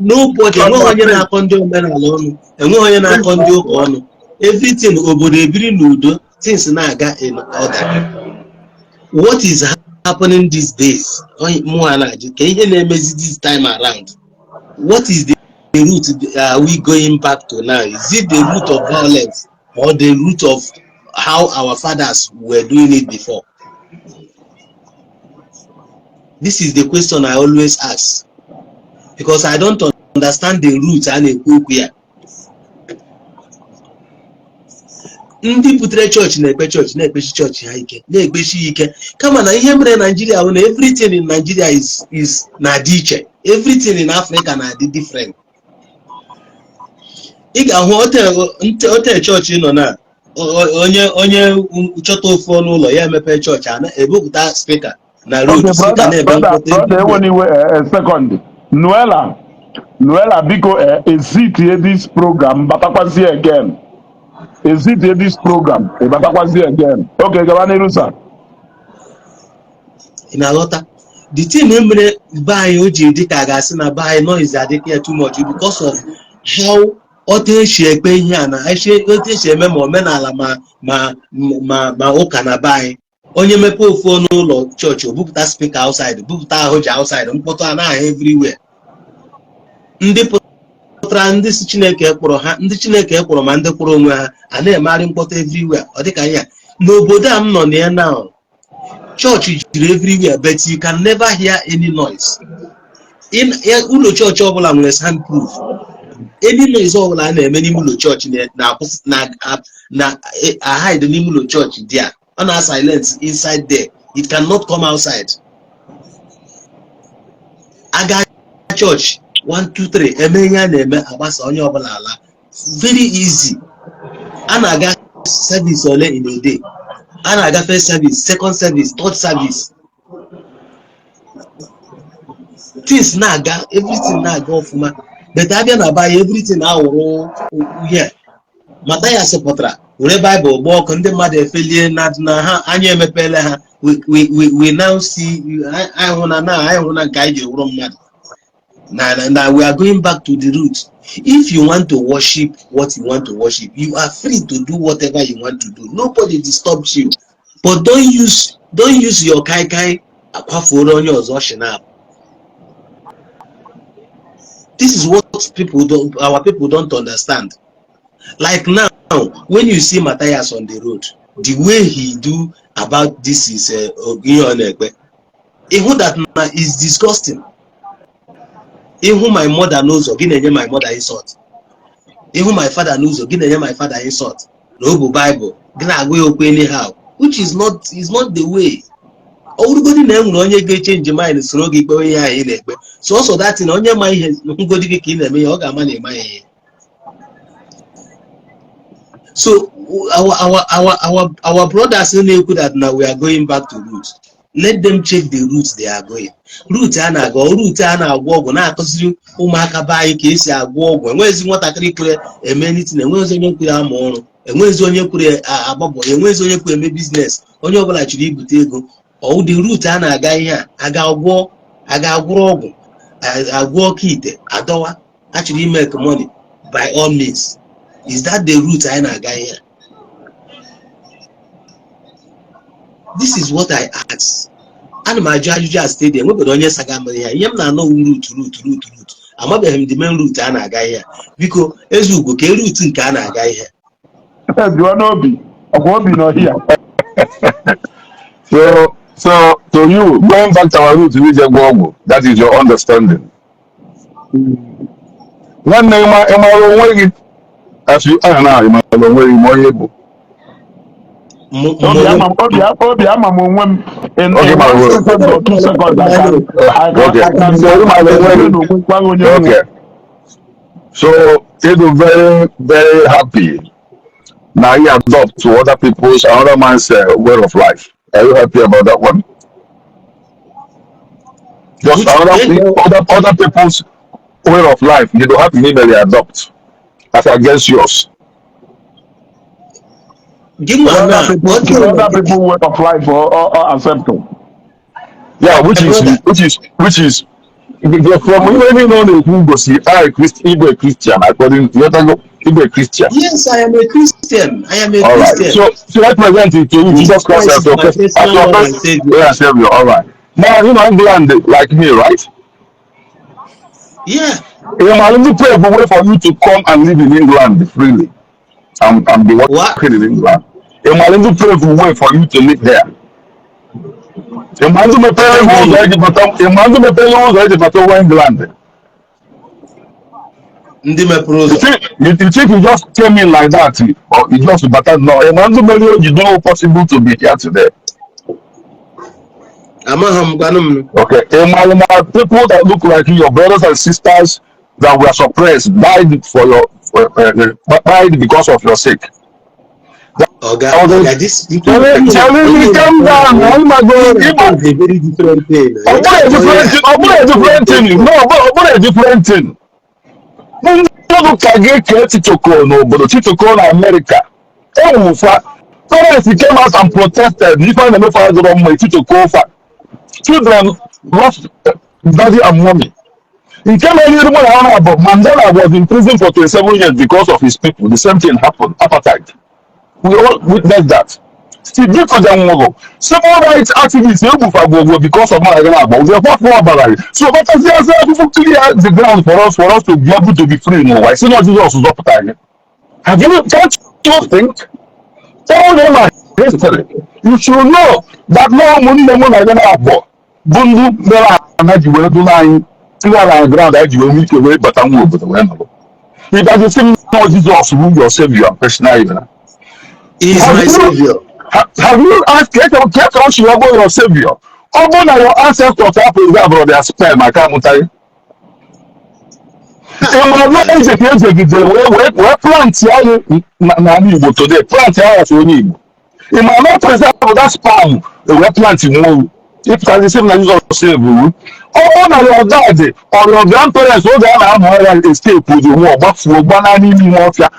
D: n'ụbọchị enweghị onye na-akọ ndị omenala ọnụ, enweghị onye na-akọ ndị ụka ọnụ. Everything obodo ebiri n'udo, things na-aga in order. What is happening these days? Ka ihe na-emezi this time around. What is the root are we going back to now? Is it the root of violence or the root of how our fathers were doing it before? This is the question I always ask, because I don't understand the roots and the here. Ndị butere chọọchị na-ekpe chọọchị na-ekpechi chọọchị ha ike na-ekpechi ike kama na ihe mere Nigeria bụ na everything in Nigeria is na-adị iche, everything in Africa na-adị different. Ị ga-ahụ ote chọọchị nọ na onye chọta ofu ọnụ ụlọ ya emepe chọọchị a na-ebupụta spika na road spika na-ebe
A: second Noela biko ezitie this program batakwazi again. Ezitie this program batakwazi again. Okay, gaba n'iru sir.
D: Ị na-aghọta the thing mere be anyị o ji dị ka ga-asị na be anyị noise adịghị too much because of how otu esi ekpe ihe a na otu esi eme ma omenala ma ụka na be anyị. Onye mepe ofu ọnụ ụlọ chọọchị o bupụta spika outside, bupụta ahụja outside, mkpọtụ a na-ahụ everywhere. Ndị pụtara ndị si Chineke kpọrọ ha, ndị Chineke kpọrọ ma ndị kpọrọ onwe ha a na-emegharị mkpọtụ everywhere. Ọ dịka ya n'obodo a m nọ na ya now, chọọchị jiri everywhere but you can never hear any noise. Ụlọ chọọchị ọbụla nwere soundproof. Any noise ọbụla a na-eme n'ime ụlọ chọọchị na hide n'ime ụlọ chọọchị dị a ọ na silence inside there, it cannot come outside. Aga church 1 2 3 eme ihe a na-eme agbasa onye ọbụla ala, very easy. A na-aga service ole in a day, a na-aga first service, second service, third service, things na-aga, everything na-aga ọfụma. But abịa na buy everything awụrụ here. Matthias pụtara were Bible gba ọkụ, ndị mmadụ efelie na ha anya emepele ha. We now see anyị hụ na nke anyị ji wụrụ mmadụ. Now we are going back to the roots. If you want to worship what you want to worship, you are free to do whatever you want to do. Nobody disturbs you. But don't use your kai akwaforo onye ọzọ shinap. This is what our people don't understand. Like now, when you see Matthias on the road, the way he do about this is that is disgusting. Even my mother knows again, my mother insult. Even my father knows again, my father insult. No Bible, anyhow, which is not the way. Everybody na-enwere onye ga-change mind soro gị ikpe ihe anyị na-ekpe. So also that in onye ma ihe ngodi gị ka ị na-eme ya ọ ga-ama na eme ihe. So our brothers na-ekwu that now we are going back to roots. Let them check the routes they are going. Route a na-aga, route a na-agwọ ọgwụ na-akụziri ụmụaka be anyị ka esi agwọ ọgwụ. Enweghịzi nwatakịrị kwere eme anything, enweghịzi onye kwere ama ọrụ, enweghịzi onye kwere agbabọ, enweghịzi onye kwere eme business. Onye ọbụla chiri ibute ego. All the route a na-aga ihe a agwụrụ ọgwụ, agwọ kite, adọwa, actually make money by all means. Is that the route I na-aga here? This is what I ask. And my judge just stayed there. Nobody onye saga me here. Yem na no route. Amabeghị m the main route a na-aga here. Biko ezugo ka route nke a na-aga here.
A: jụọ n'obi ọkwa obi nọ hia.
B: So to you, going back to our root, that is your understanding. One name, as you are now, you might know where you able.
A: Obi ama m onwe m in 1 second or 2 seconds I can say
B: okay. So it was very, very happy. Now you adopt to other people's another man's way of life. Are you happy about that one? Just other people's way of life. You don't have to immediately adopt as against yours.
A: other people way of life or accepting.
B: Yeah, which is from even on the who go see I Christian according to Igbo Christian.
D: Yes, I am a Christian.
B: All
D: Christian.
B: Right. So I present it to you, Jesus Christ as your Savior. All right. Now you know England like me, right?
D: Yeah.
B: I'm going to pray for way for you to come and live in England freely. I'm be working in England. I'm going to pray for way for you to live there. Imagine me paying who's ready to England. You think you just came in like that, or you just better no. Imagine you don't possible to be here today. Okay, people that look like you, your brothers and sisters that were suppressed, died for your died because of your sake. Telling me calm down, oh my God.
D: It's a very different thing.
B: Different thing. No, but a different thing. Look at Titoko in America. Oh, parents came out and protested. You find them for Titoko. Children lost daddy and mommy. In Cameroon, Mandela was in prison for 27 years because of his people. The same thing happened. Apartheid. We all witnessed that. Still, civil rights activists because of Malaga. We are far more about it. So, but as people clear the ground for us to be able to be free. No, I see not Jesus was up time. Have you can't you think? All them are history. You should know that no money like that. Bundu Mela and you will do line. Ground that you will meet away, but I'm over the window. It doesn't seem no Jesus who your savior personally.
D: He is my savior.
B: Have you asked get on your savior? Open your ancestors to preserve their sperm, I can't tell you. We plant here today. Plant here for you. It might not preserve that sperm. We plant more. If the same as Jesus save you, all your dad or your grandparents who they have escape with the war, but for banana warfare.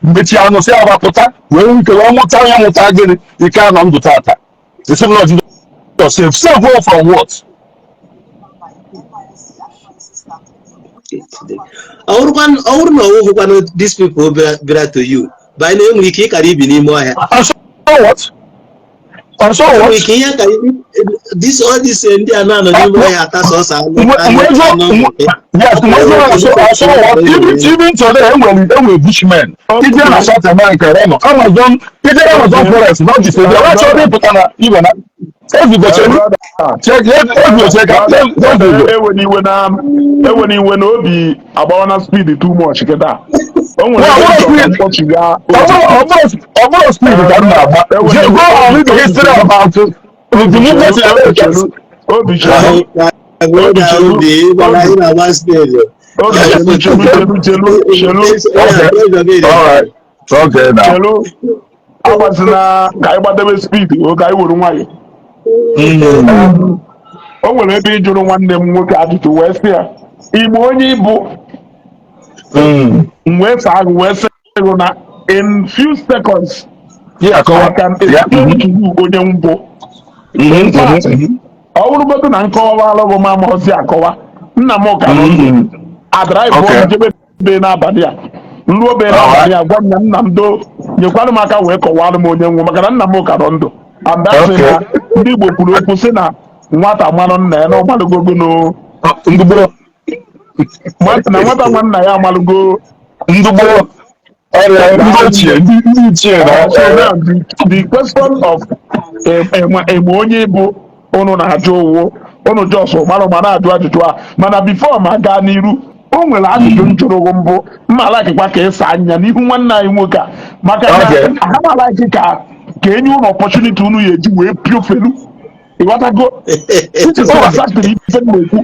B: But you know, say about Pota, when we can almost tell you again, you can't undo Tata. The same as yourself, save war from what?
D: Our know these people better to you. By name, we kick a rib in more.
B: And so what? And so what?
D: This all this India now, yes,
B: so what? Even today, when we bushmen, Indian and South America, Amazon forest, not the same. What's your name, Putana? Even
A: when you went obi about speed too much, get that.
B: Almost speed that now. Go on read the history about the movement. All right. Okay now.
A: I was na ka speed o ka iwuru nwayo. O nwere ebe ijuru nwanne m nwoke ajụjụ wee sị ya Igbo onye Igbo wee saa wee sị na in few seconds I can explain to you onye mbụ. Ọ bụrụ godu na nkọwa alụghị m amaozi akọwa nna m ka nọ adrive jebe be n'abalị a nruo be n'abalị a gwa m na nna m do nyekwanụ m aka wee kọwara m onye nwụ maka na nna m ka nọ ndụ and that's na ndị Igbo kwuru okwu sị na nwata mmanụ nna ya na ọmalụgogo no nwata nwa nna ya amalụgo
B: ndụgbọ Oh, yeah,
A: so now the question of onye bụ unu na-ajụ owo unu jos mara ma na-ajụ ajụjụ a mana bifo ma gaa n'iru o nwere ajụjụ njụrụ mbụ mma alakịkwa ka ịsa anya n'ihu nwanne anyị nwoke a maka na ha malaki ka enye unu opportunity unu ya eji wee piofelu ịghọtago sitịsasasịrị ife na-ekwu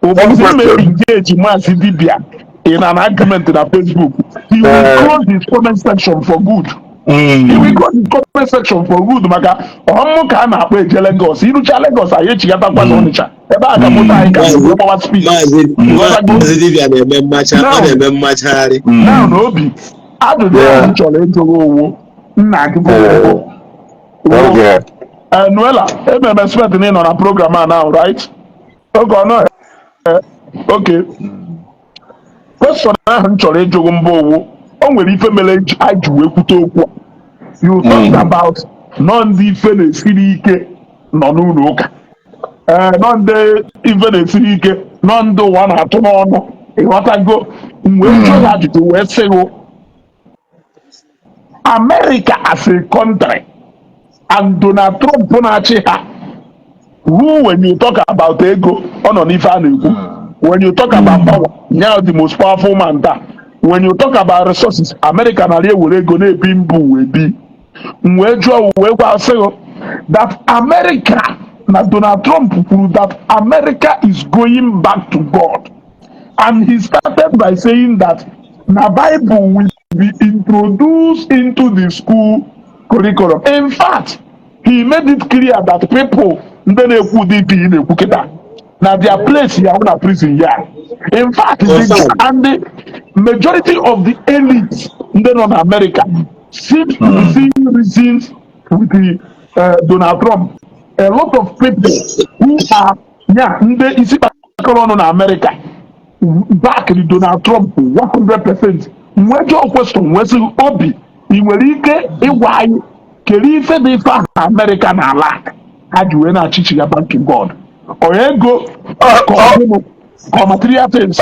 A: ụbọchị ime engage maazị dibia in an argument na Facebook, he will close his comment section for good. He will close his comment section for good maka ọmụ ka a na-akpọ eje Lagos irucha Lagos anyị echigatakwa na Ọnịcha ebe a ga-amụta anyị ka anyị gbawa speed now na obi ajụjụ ahụ chọrọ ịjụrụ owo nna gị bụ Nuela ememe expect na ị nọ na program a now right? oge ọ nọ okay. Question ahụ m chọrọ ịjụrụ mba owu o nwere ife mere anyị ji wee kwute okwu you talked about nọ ndị ife na-esiri ike nọ n'ụlọ ụka nọ ndị ife na-esiri ike nọ ndị ụwa na-atụ n'ọnụ ịghọtago wee jụọ ya ajụjụ wee sịghụ America as a country and Donald Trump na-achị ha who when you talk about ego ọ nọ n'ife a na-ekwu when you talk about power now the most powerful man there when you talk about resources America na ewere ego na-ebi mbụ wee bi wee jụọ wee gwa sị that America na Donald Trump kwuru that America is going back to God and he started by saying that na Bible will be introduced into the school curriculum. In fact, he made it clear that people ndị na-ekwu DP na-ekwu kịta na their place here na prison here. In fact, and the majority of the elite ndị nọ na America seems to be seeing reasons with the Donald Trump. A lot of people who are ndị isi kpakọrọ ọnụ na America back the Donald Trump 100%. Nwejọ question nwesị obi ị nwere ike ịgwa anyị kedu ife dị ife ahụ America na ala ha ji wee na-achịchị ya banking God or ego or material things.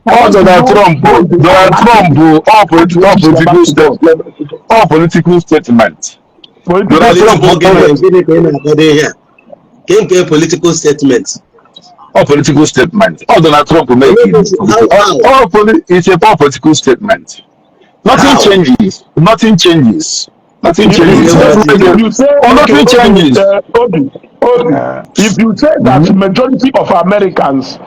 B: Donald Trump all political statement.
D: Donald Trump political statement.
B: All political statement. All Donald Trump will make it. It's a political statement. Nothing changes. Nothing changes. Nothing changes. Nothing changes.
A: If you say that majority of Americans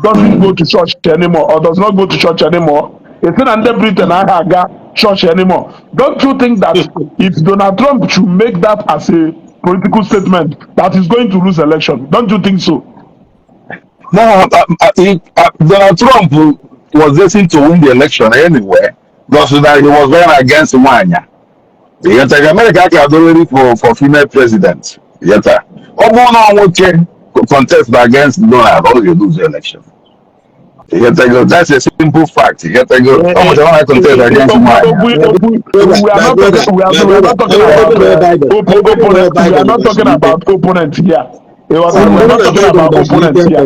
A: doesn't go to church anymore or does not go to church anymore, it's not under Britain aga church anymore. Don't you think that if Donald Trump should make that as a political statement that he's going to lose election? Don't you think so?
B: No, Donald Trump was destined to win the election anyway because that he was very against Wanya. Yet America had already for female president. Yet Obama can contest against Donald or you lose the election. Yet that's a simple fact. Yet Obama contest against Wanya.
A: We are not talking about opponents here. We're not talking about opponents here.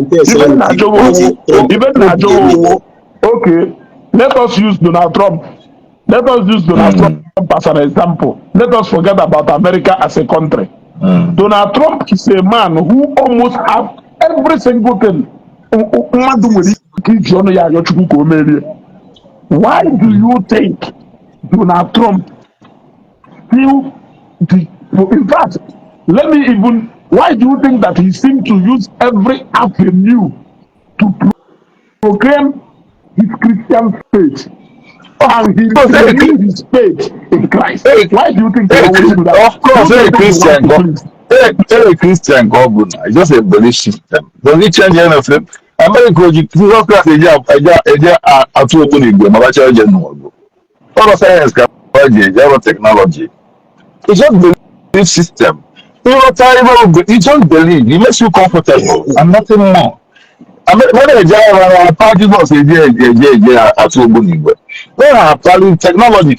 A: Even Najo, okay, let us use Donald Trump. Let us use Donald Trump as an example. Let us forget about America as a country. Donald Trump is a man who almost have every single thing. Why do you think Donald Trump still in fact, let me even why do you think that he seemed to use every avenue to proclaim his Christian faith? And he proclaimed his faith in Christ. Why do you think he always do that?
B: Of course, Christian God, it's just a belief system. Does it change anything? America, Jesus Christ, a two open all of science, technology. It's just belief system. You don't believe. It makes you comfortable and nothing more. I mean, when a party was a technology,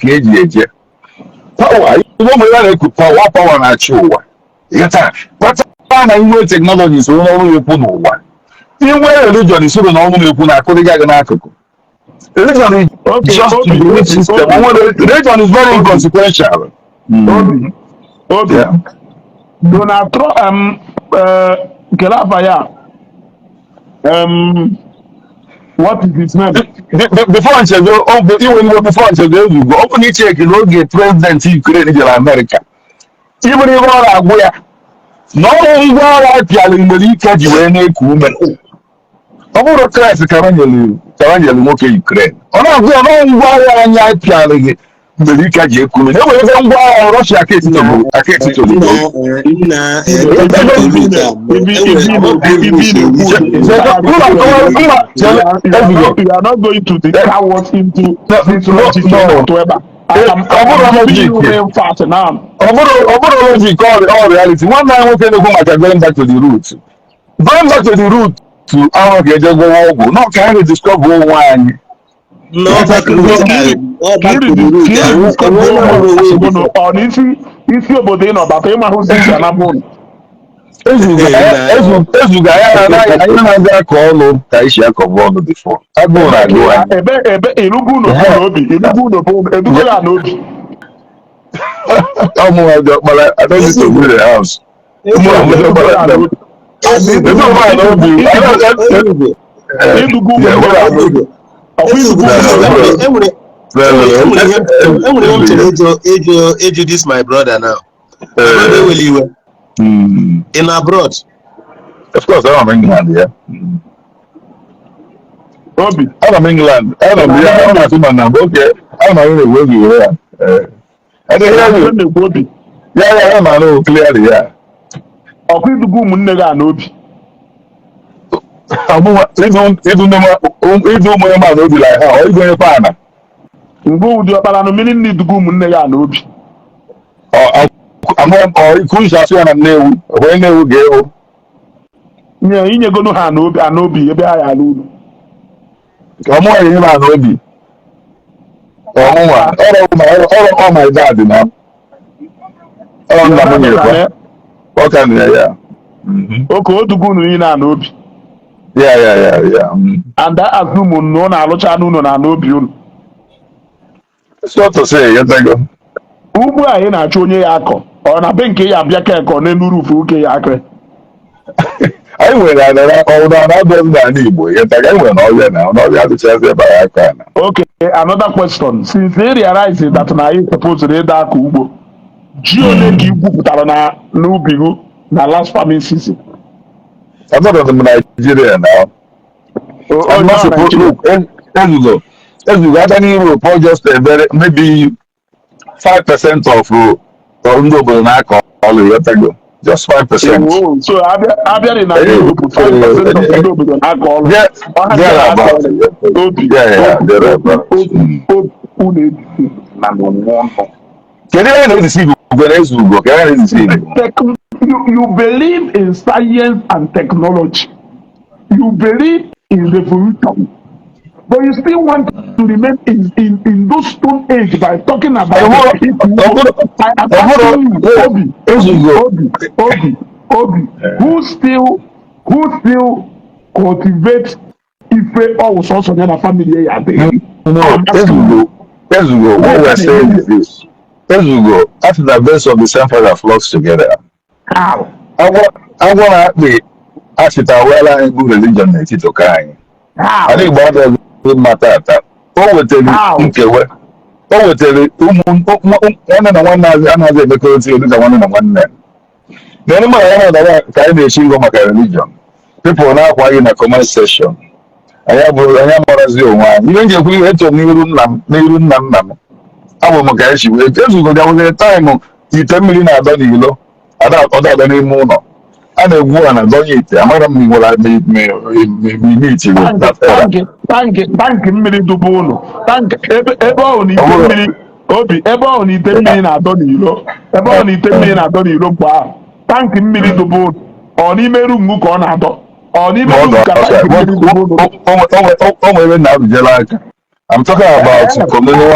B: power, you power and show. But technology is only you put no one. Inwe religion is so na ọnwụ na-ekwu na akụrịga gị n'akụkụ. Religion is just the belief system. Religion is very inconsequential.
A: Obi. Donald Trump Kelafaya what is his name?
B: Before Nchebe, before Nchebe, you go open it check n'oge president Ukraine jere America. Even if all agwụ ya na ọrụ ngwa agha pịara nwere ike ji wee na-eku ume. Ọ bụrụ Kraịst ka ha nyere nwoke Ukraine. Ọ na-agwụ ya na ngwa agha anya pịara gị nwere ike ji eku ume. E were ngwa agha Russia aka etitolu.
A: You are not going to the cowards into whatever. I'm being fast now.
B: Logic, all reality. One man who can go going back to the roots. Going back to the root to our go no can you discover one.
D: No, back to the
B: Ezuga ya na-aga ka ọlụ ka isi akọbụ ọlụ bifo. Agụụ na-agụ anyị.
A: Ebe ilugu n'obi.
B: Ọmụ ọkpara, I don't need to build a house. Ụmụ ọkpara n'obi.
D: Enwere this my brother now. In abroad.
B: Of course, I'm in England, yeah. I'm in England. I'm okay. I'm in the world here. I don't hear you. Yeah, I know clearly, yeah.
A: Ọkụ idugu ụmụnne gị n'obi.
B: Ịdụ ụmụ ya n'obi like ha, ọ ịdụ onye paana.
A: Mgbe ụdị ọkpara na mmiri nne idugu ụmụnne gị n'obi.
B: Ikwu nshasị ya na Nnewi, wee Nnewi ga-ewu.
A: Nye inyegonu ha n'obi ebe ha ya n'ụlọ.
B: Ọmụwa ya ihe ha n'obi. Ọmụwa, ọrụ my dad na. Ọ nna m nyere kwa. Ọ ka nna ya.
A: Oke odugu unu niile n'obi.
B: Yeah.
A: And that assume na ọ na-alụcha n'ụlọ na n'obi unu.
B: So to say, you think
A: ugbu a ị na-achọ onye ya akọ ọ na be nke ya abịa ka ekọ n'elu rufu oke ya akịrị.
B: anyị nwere ọrụ na-abịa n'ala Igbo ya taga nwere n'ọbịa na n'ọbịa adịchazi ebe anyị aka na.
A: Okay, another question. Since they realize that na anyị supposed to ịda aka ugbo, ji ole ka ị gwupụtara na n'ubi gị na last farming season?
B: I'm not in Nigeria now. I'm not supposed to Ezugo aka n'Europe or just maybe 5% of ndị obodo na-akọ ọlụ ya tago. Just 5%.
A: Oh, so abịa dị na Europe 5% of ndị obodo na-akọ ọlụ. You believe in science and technology. You believe in revolution. But you still want to remain in those stone age by talking about Obi, who still cultivates Ife or also in a family.
B: Ezugo, what we're saying is this. Ezugo, after the best of the same father flocks together.
A: How?
B: I want to be actually a good religion in Tito Kai. I think about the good matter. O nkewe. O wetele one na one anaghị emekọrịta ụdị ka one na nwanne. Na ma ya na ka anyị na-echi ngọ maka religion. People na-akwa gị na comment section. Anyị amarazi onwe anyị. Ihe njekwu ihe eto n'iru nna m. Abụ m ka echi wee Ezugo gawere taịmụ ite mmiri na-adọ n'ilo. Ọda abịa n'ime ụlọ. A na-egwu ha na donye ite amara m nwere meeti
A: tankị mmiri dubu ụlọ ebe ọ na ite mmiri obi ebe ọ na ite mmiri na-adọ n'ilo mgbe ahụ tankị mmiri dubu ụlọ ọ n'ime rum ka ọ na-adọ ọ n'ime rum ka tankị mmiri dubu ụlọ
B: o nwere na arụjela aka. I'm talking about communal.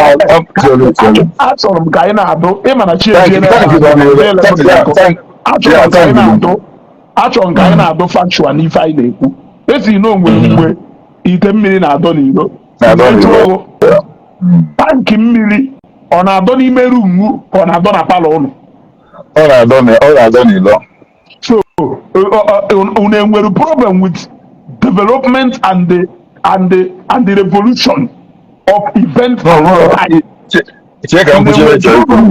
A: Achọrọ m ka anyị na-adụ ịma na achọrọ m ka anyị na-adụ factual n'ife anyị na-ekwu esi n'onwere mgbe ite mmiri na-adọ n'iro jụọ tankị mmiri ọ na-adọ n'ime rumu ka ọ na-adọ na palọ ụlọ?
B: Ọ na-adọ n'ilo.
A: So unu enwere problem with development and the revolution of events? Problem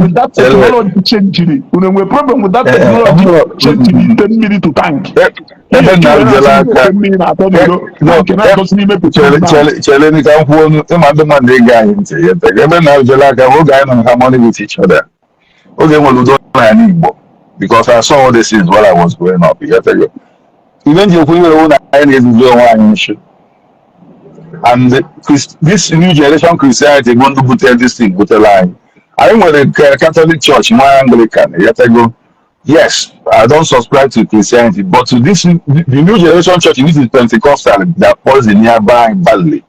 A: with that technology changing. Unu enwere problem with that technology changing ite mmiri to tank?
B: Cheleni ka kwuo ịma ndị mmadụ ege anyị ntị ebe na-ejele aka oge anyị nọ na harmony with each other, oge nwere udo na Igbo, because I saw all these things while I was growing up. Even ji ekwu iwere na anyị na-ezuzu onwe anyị nshi, and this new generation Christianity bụ ndụ butere this thing butere anyị nwere Catholic Church nwa Anglican. Yes, I don't subscribe to Christianity, but to the new generation church, this is Pentecostal that falls in nearby badly.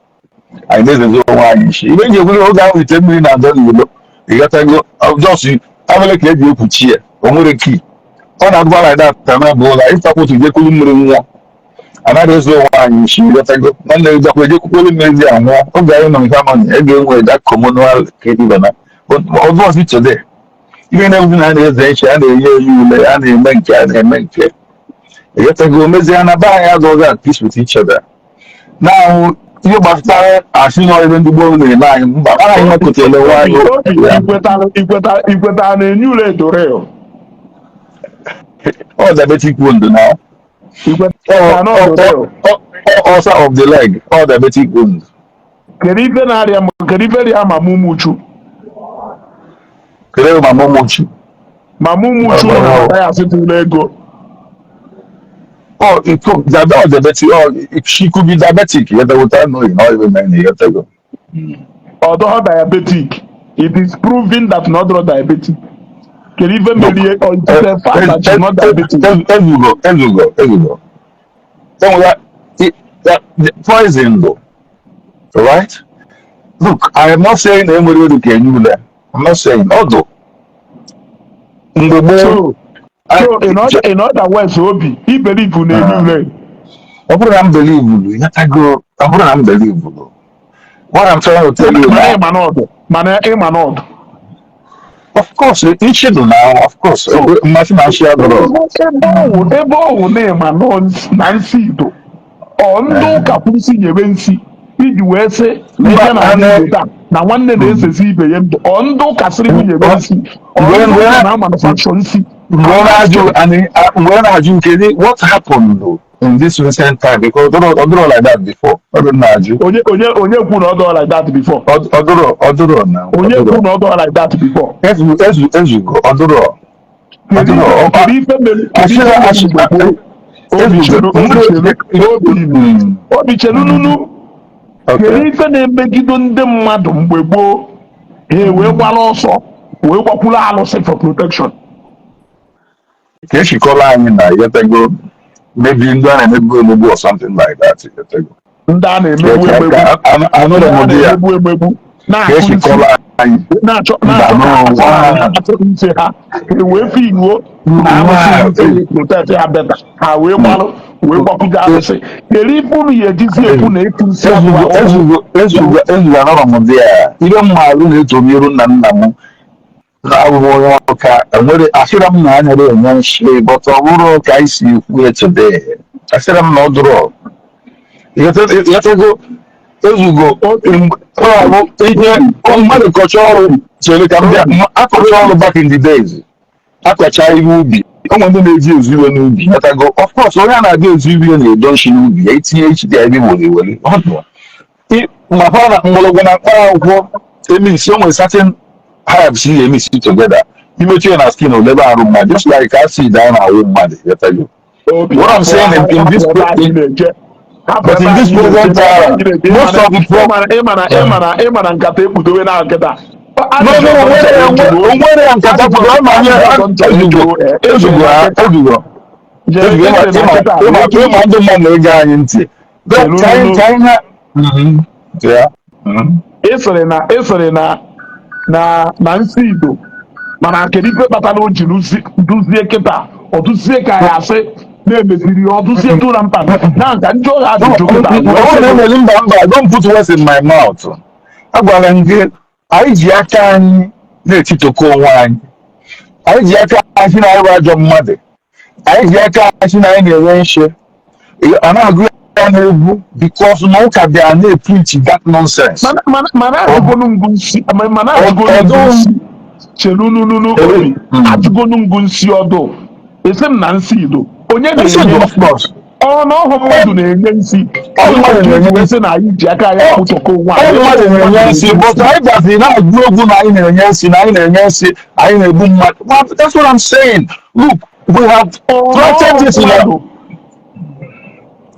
B: And this is why even you go down with 10 million and then you got to go. I'll just have a look at you put here. Only key. On that one like that, I'm not going. If I put to get more, and that is why she got to go. And then the way you call it, maybe I'm more. Okay, no, come again with that communal Katie, but what was it today? Even everything I did, they share the year you and they make it. You have to go, Mizzy and Abai has all that peace with each other. Now, you must start, as you know, even the ball in the line, but I have to tell you why you a new late to rail. Oh, the betic wound now. Also of the leg, or the betic wound.
A: Mamuchu.
B: Creo Mamuchu
A: ya situ lego.
B: Oh, it could diabetic. Oh, she could be diabetic. Yet without knowing, not even many years ago.
A: Although diabetic, it is proven that not diabetic. Can even mediate or the fact that she's not diabetic.
B: As you go. So that poison though, right? Look, I am not saying anybody can do that. I'm not saying although.
A: So in other words, Obi, he believe in a new way.
B: I wouldn't unbelievable. Yet I go. I wouldn't unbelievable. What I'm trying to tell you now. Of course, it should now. Of course, Nancy
A: do. Ondo kapusi nyebensi. Iji wee sị na nwanne na-esesi ibe ya ndụ ọndụ kasịrị nwunye nsi na manufacture nsi.
B: When I do what happened though in this recent time, because Odoro like that before.
A: Onye kwu na Odoro like that before.
B: Odoro now.
A: Onye kwu na Odoro like that before.
B: As you go, Odoro.
A: Obi chelu nunu. Kedu ife na-emegide ndị mmadụ mgbe gboo wee gbara ọsọ wee gbakwuru alụsị for protection?
B: Ka eshikọla anyị na yetego maybe ndị a na-emegbu or something like that.
A: Ndị a na-emegbu emegbu na-achọ ntị ha wee fi iruo na alụsị protect ha beta ha wee gbalụ wee gbakwuja alụsị. Kedu ife unu ya ejizi ekwu na etu nsị
B: ezuga anọrọmụdị ya ihe mmalụ na-etobi iru nna nna m na-abụghị onye ọka enwere asịra m na anyara enwe nshi bọta ọ bụrụ ka anyị si ekwu echede asịra m na ọ dụrụ yetego ezugo ihe mmadụ kọcha ọrụ chere ka m akọcha ọrụ back in the days akọcha ihe ubi onwe ndị na-eji ezu iwe n'ubi yetago of course onye a na-aga ezu iwe na-edo nshi n'ubi ya itinye ichide ebe were ma ha na mgbọrọgwụ na mkpara akwụkwọ emisi o nwere certain herbs you mix it together. You make your skin will never harm man, just like acid down our own body. What I'm saying in this but in this program, most of the program,
A: na nsi Igbo mana kedu ife kpatara o ji duzie kịta ọ duzie ka ya asị na-emeziri ọdụzie etu na mkpa na nka ndị ọha ajụjụ kịta
B: don't put words in my mouth. Agwara m gị anyị ji aka anyị na-etitokọ onwe anyị. Anyị ji aka anyị na anyị bụ ajọ mmadụ. Anyị ji aka anyị na anyị na-enwe nshe. A na-agụ ya n'egwu because na ụka bịara na-epreach that nonsense.
A: mana ajụgonu ngụ nsi chelununu obi ajụgonu ngụ nsi ọdụ esi m na nsi ido onye na-enye nsi ọ na ọhụ mmadụ na-enye nsi esi na anyị ji aka ya kpụtọkọ onwe
B: anyị mmadụ na-enye nsi but anyị gaziri na-agụ egwu na anyị na-enye nsi na anyị na-enye nsi anyị na-egbu mmadụ. That's what I'm saying. Look, we have planted this in our...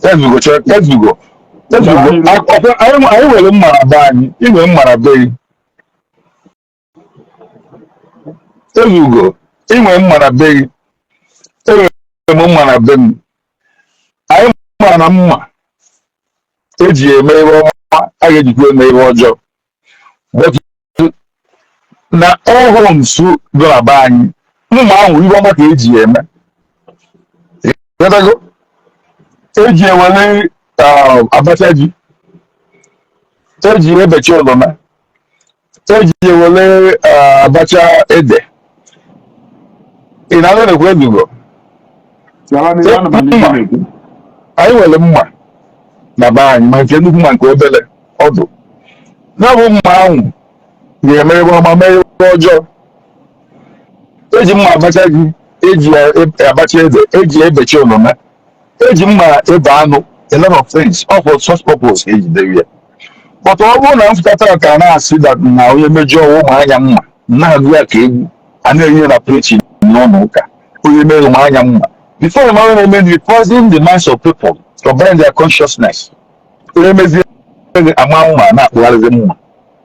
B: Let's go. Anyị nwere mmara be anyị, ị nwere mmara be gị. Ezugo, ị nwere mmara be gị, enwere m mmara be m. Anyị mara na mma eji eme ihe ọma, a ga-ejikwa eme ihe ọjọọ. But na ọhụrụ nsu dị na be anyị, mma ahụ ihe ọma ka eji eme. Eji ewere abacha ji, eji ebechi oloma, eji ewere abacha ede. Ị na-alụ na-ekwu Ezugo? Anyị nwere mma na be anyị ma nke nnukwu ma nke obere ọdụ. Na-abụ mma ahụ ga-eme ebe ọma mee ebe ọjọọ. Eji mma abacha ji, eji abacha ede, eji ebechi oloma, eji mma ebe anụ, a lot of things, all for such purpose ejidere ya. But ọ bụrụ na mfụtata ka na-asị that na onye mejọọ ụmụ anya mma na-agụ ya ka egwu a na-enye na preaching n'ụlọ ụka onye mere ụmụ anya mma before mara na-eme you poison the minds of people to burn their consciousness. Onye mezie ama mma na-akpụgharịzi mma.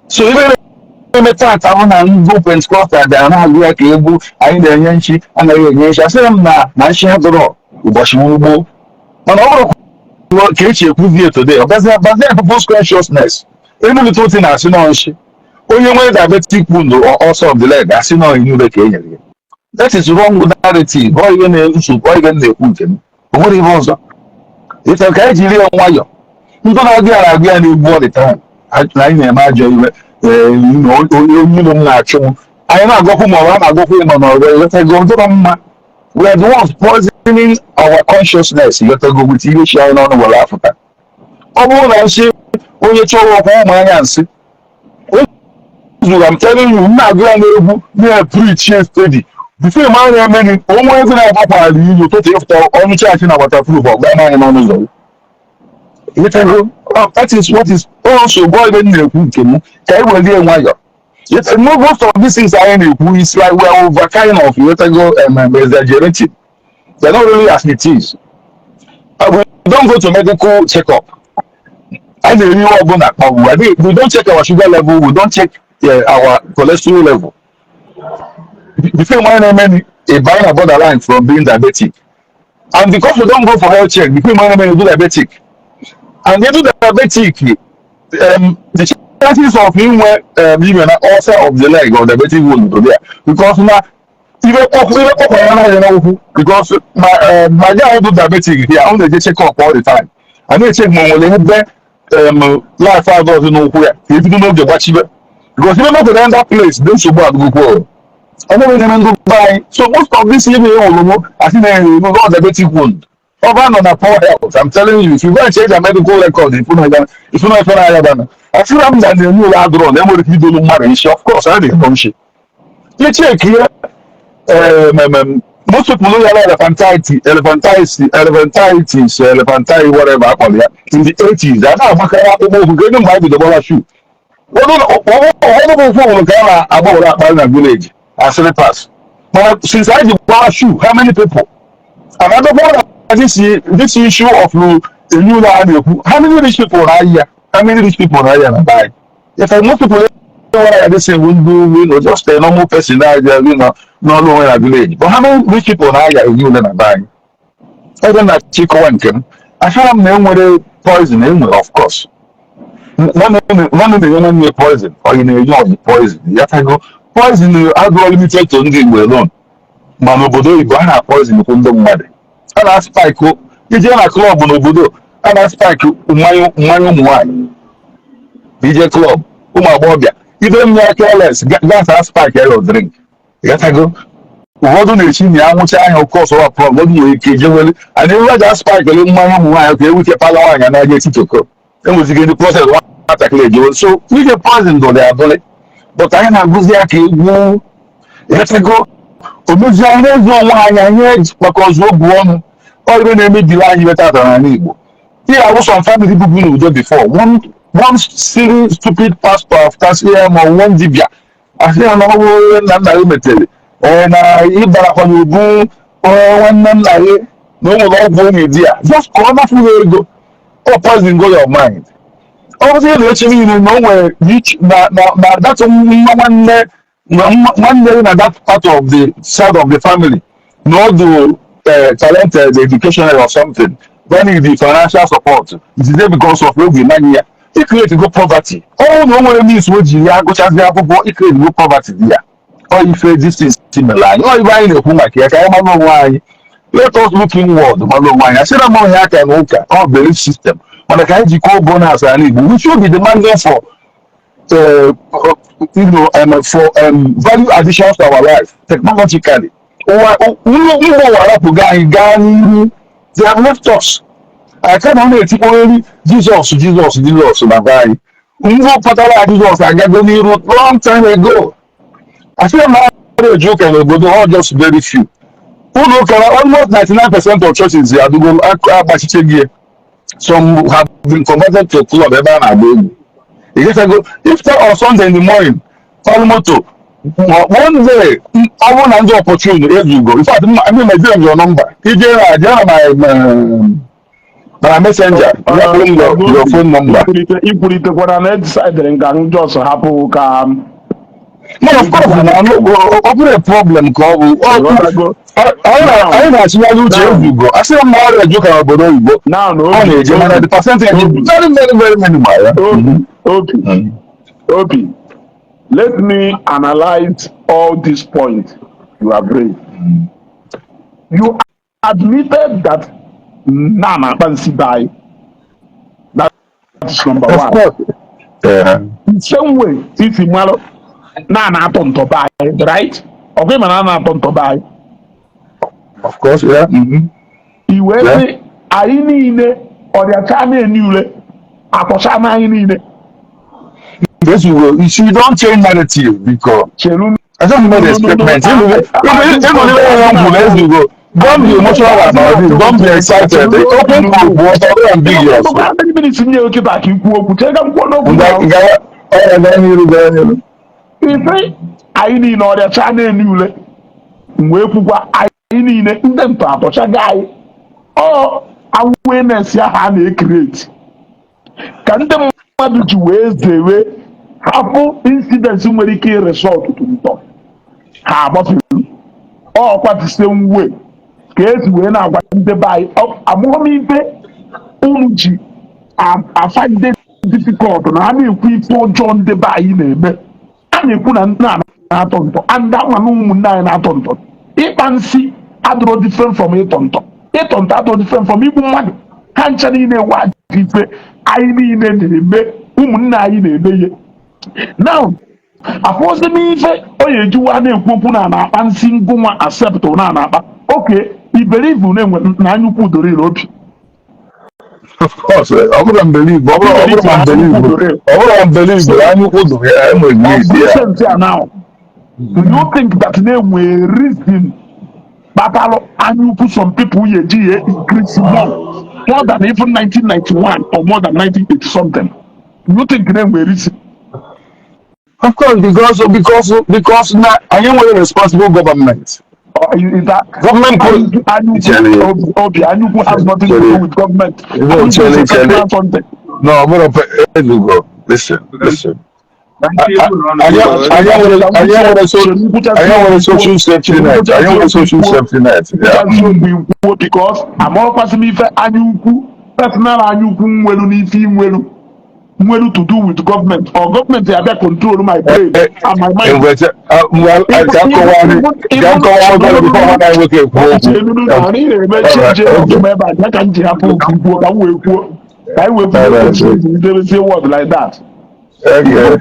B: So ibe na-eme tata ahụ na ndị Pentecostal bịara na-agụ ya ka egwu anyị na-enye nchi anaghị enye nchi. Asịrị m na nchi ha dọrọ ụbọchị ugbo mana ọ bụrụ ka echi ekwuzie today ọ gazie people's consciousness. Enu little thing asị nọ nchi onye nwere diabetic wound also of the leg asị nọ inyube ka e nyere ya. That is wrong narrative. Ọ ihe na-nsogbu ọ ihe na-ekwu nke m o nwere ihe ọzọ. Ịta ka anyị jiri ya nwayọ ndị na-agụ ya na-agụ ya na-egbu all the time na anyị na-eme ajọ iwe onye ilo m na-achụ anyị na-agọkwu ma ọ na-agọkwu ịnọ n'ọrụ eletago ndịrọ mma. We are the ones poisoning our consciousness. Eletago with ihe chi anyị n'ọnụ were afụta. Ọ bụrụ na nsị onye chọrọ ọkwa ụmụ anya nsị I'm telling you na-agụ ya n'egwu na-preach steady before ma anya emeni onwe ezi na-agbakwara ilu ụtụtụ ịfụta ọnụ chaachị na waterproof ọgba anya n'ọnụ ụzọ. That is what is also God na-ekwu nke m ka e welie nwayọ. Most of these things anyị na-ekwu is like we are over kind of exaggerating. They're not really as it is. We don't go to medical checkup. I don't we don't check our sugar level, we don't check our cholesterol level. Before my name a buying a borderline from being diabetic. And because we don't go for health check, before my name do diabetic. And they do diabetic, the chances of him being an author of the leg or diabetic wound there. Because now even because my guy do diabetic here, I only check up all the time. I need to check my life out doesn't know where. If you don't know the watch because you don't know that place, then you go. I never even go by. So most of this living I think you know diabetic wound. Over on a poor health. I'm telling you, if you go and change a medical record, if you know I feel I'm that the new lad run, then what if you don't marry? Of course, I didn't shit. You check here. Most people know elephantitis, whatever I call it, in the 80s. I know I'm going to buy the dollar shoe. What about that village? I said pass. But since I did dollar shoe, how many people? Another one this issue of the new land, how many rich people are here? How many rich people are here and buy? If I most people what I say won't do, just a normal person, no lower in a village. But how many rich people are here you and buying? I don't know, Chico and Kim. I found them with poison, of course. One of the women poison, or you know, poison. You have to go poison, I go limited to the alone. Manobodo, you go and poison, you couldn't do a na-spike ije na klọb n'obodo a na-spike mmanya ụmụ nwaanyị ije klọb ụmụ agbọghọbịa ibe m ya keles gas a spike ero drink gatago ụfọdụ na-echi na ya nwụcha anya oke ọsọwa prọb ụfọdụ nwere ike jewere ana ewe aja spike le mmanya ụmụ nwaanyị ka ewuche pala nwaanyị na-aja etitoko enwezigị ndị proses nwatakịrị ejewe so ije poison dụrụ ya dụrị but anyị na-agụzi ya ka egwu gatago omezie anyị na-ezu onwe anyị anyị maka ọzọ obu ọnụ ọrụ na-emebiri anyị metata n'ala Igbo here are some family people n'udo before one silly stupid pastor after CM or one dibia asị ya na ọrụ nna nna ya metere na ịbarakwana ubu nwanne nna ya na o nwere ọgwụ ọ na-edi ya just ka ọ nafughị ego ọ poison go your mind ọ bụzi na-eche niile na o nwere na datụ nwanne na that part of the side of the family no do talented educational or something then need the financial support it is there because of where we money it create go poverty all no one means wey ji ya agụchazi akwụkwọ it create go poverty there or ife this is similar or ibe anyị na-ekwu maka ya ka anyị mara onwe anyị let us look inward mara onwe anyị asịra m onye aka na ụka ọ belief system mana ka anyị jikọọ bonus ala Igbo we should be demanding for for value additions to our life technologically. They have left us. I can't only only Jesus na guy. Jesus I got the road long time ago. I feel my joke and but all just very few. Almost 99% of churches here do some have been converted to a club ever. If on Sunday in the morning, Palmoto, one day, I want another opportunity as you go. In fact, I mean, I give your number. My messenger, your phone number.
A: If we take one on side, then can just happen.
B: No, of course, I've got a problem. I actually you go. I say I'm not a joke about you.
A: Now, no,
B: the percentage is very minimal.
A: Okay. Let me analyze all these points you have raised. You admitted that Nana Bansi die. That's number one.
B: Of course.
A: In some way, if you malo Nana Tonto buy, right? Okay, Nana Tonto buy.
B: Of course, yeah.
A: You will say, I need or the China new Akosama in
B: yes, you will. You see, you don't change narrative because I don't make a statement. Don't be emotional about it. Don't be excited. Open book, whatever ambiguous.
A: I need all the channel new. I need them to approach a guy. Oh, awareness ya have create. Can the mother to waste the way? Happen incidents nwere ike result to ntọ ha agbapụrụ ọkwa the same way ka esi wee na-agwa ndị be anyị amụmife unu ji afagide difficult na a na-ekwu ife ọjọọ ndị be anyị na-eme a na-ekwu na ndị na-atọ ntọ and anwa na ụmụnne anyị na-atọ ntọ ịkpa nsị adịrọ different from ịtọ ntọ adịrọ different from igbu mmadụ ha ncha niile wa ife anyị niile na-eme ụmụnne anyị na-eme ihe. Now, afọzi n'ife onye ejiwa na-ekwu okwu na na-akpa nsị ngụnwa accept na-akpa okay iberive na anyukwu doro ire obi.
B: Of course, I wouldn't believe anyukwu doro ya enweghị
A: now. Do you think that they were reason batalo anyukwu some people eji increase more than even 1991 or more than 1980 something? Do you think they were reason?
B: Of course, because now I am a responsible government.
A: Is that
B: government
A: has nothing to do with government?
B: No, I'm gonna go. Listen. I am with a social safety net. Yeah.
A: Because I'm all passing me for anyuku personal anyuku nwelu n'ifi nwelu. nwere to do with government or government abịa control my brain and my mind. Elu na anyị na-eme chenje ọfụma ebe a ya ka m ji hapụ nke kwuo ka m wee kwuo ka anyị wee kwuo kwesịrị idebezie wọd like that.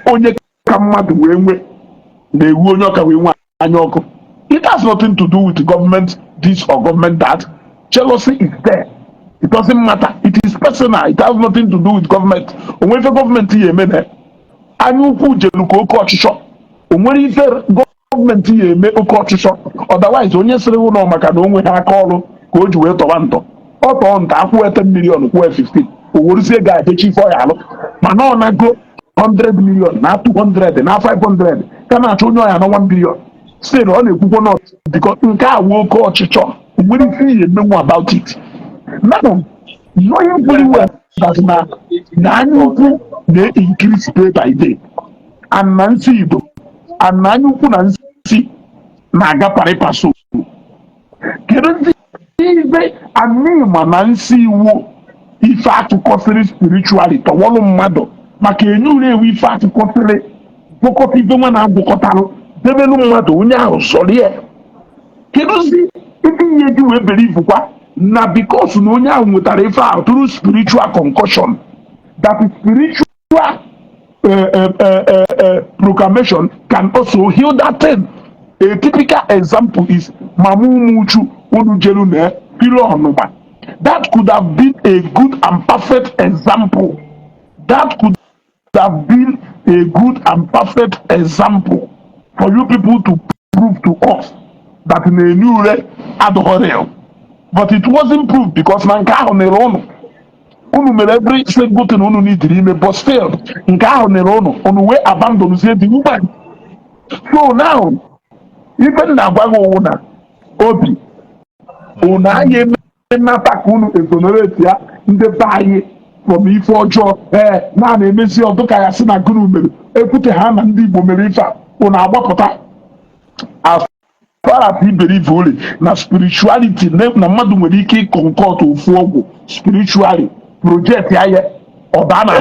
A: Onye ka mmadụ wee nwe na-ewu onye ọka wee nwe anya ọkụ. It has nothing to do with government this or government that. Jealousy is there. It doesn't matter. It is personal. It has nothing to do with government. Onwe ife gọọmenti ya eme na anya ukwu jelu ka oke ọchịchọ. Onwere ife gọọmenti ya eme oke ọchịchọ. Otherwise onye sịrị ụlọ maka na onwe ha aka ọrụ ka o ji wee tọba ntọ. Ọ tọọ nta akwụọ 10 million kwụọ 15. O werezie ga-edechi ife ọ ya alụ. Mana ọ na-go 100 million na 200 na 500 ka na-achọ onye ọya na 1 billion. Still ọ na-ekwukwo nọ because nke a wee oke ọchịchọ. Onwere ife ya emenwu about it. Now, knowing very well that na anya ukwu na-increase day by day and na nsi Igbo and na anya ukwu na nsi na-aga paripaso. Kedu ndị ibe anịma na nsi iwu ife atụkọsịrị spiritually tọwọlụ mmadụ maka enye ure ewu ife atụkọsịrị gwọkọta ife nwa na-agwọkọtalụ debelu mmadụ onye ahụ sọrọ ya. Keduzi ife ihe gị wee believe kwa na because na onye ahụ nwetara ife ahụ through spiritual concussion that spiritual proclamation can also heal that thing. A typical example is Mamu Muchu Unujelu ne Pilo Onuma. That could have been a good and perfect example. That could have been a good and perfect example for you people to prove to us that in a new way adorable. But it wasn't proved because na nke ahụ nere unu mere every single thing unu need ime but still nke ahụ nere unu wee abandon the woman. So now ife m na-agwa gị owu na obi unu anyị emenata ka unu exonerate ya ndị be anyị from ife ọjọọ na na-emezi ọdụ ka ya si na gụrụ mere ekwute ha na ndị Igbo mere ife a unu agbapụta far as believe only na spirituality na mmadụ nwere ike ịkọnkọt ofu ọgwụ spiritually project ya ye ọba na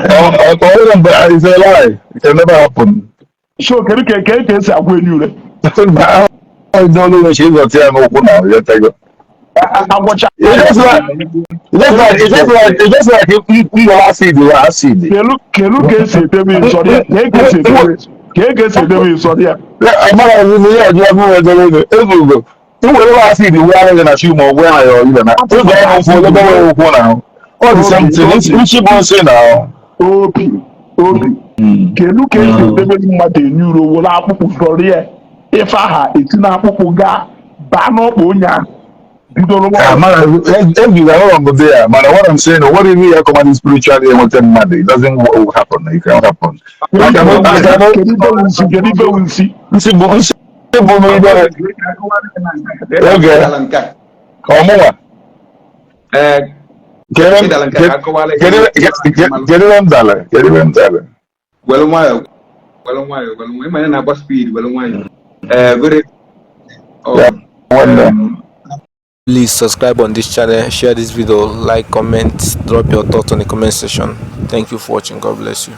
B: it's a lie. It can never happen.
A: So kedu ka esi agwa enyi ure agwọcha kelu ka esi edebe nsọrọ ya ka e ga-esi edebe nsọrọ ya
B: nwere acid wee anya na chi ma ọ gwa ya ya na ụzọ ọrụ ụfụ ebe nwere ụkwụ na ọ dị something nchi bụ nsị na
A: obi kelu ka esi edebe mmadụ enyi uro were akpụkpụ sọrọ ya ife aha eti na akpụkpụ gaa baa n'ọkpa onye ahụ bidoro
B: But what I'm saying, what if we are commanding spiritually and what it doesn't happen, it can happen.
E: Please subscribe on this channel, share this video, like, comment, drop your thoughts on the comment section. Thank you for watching. God bless you.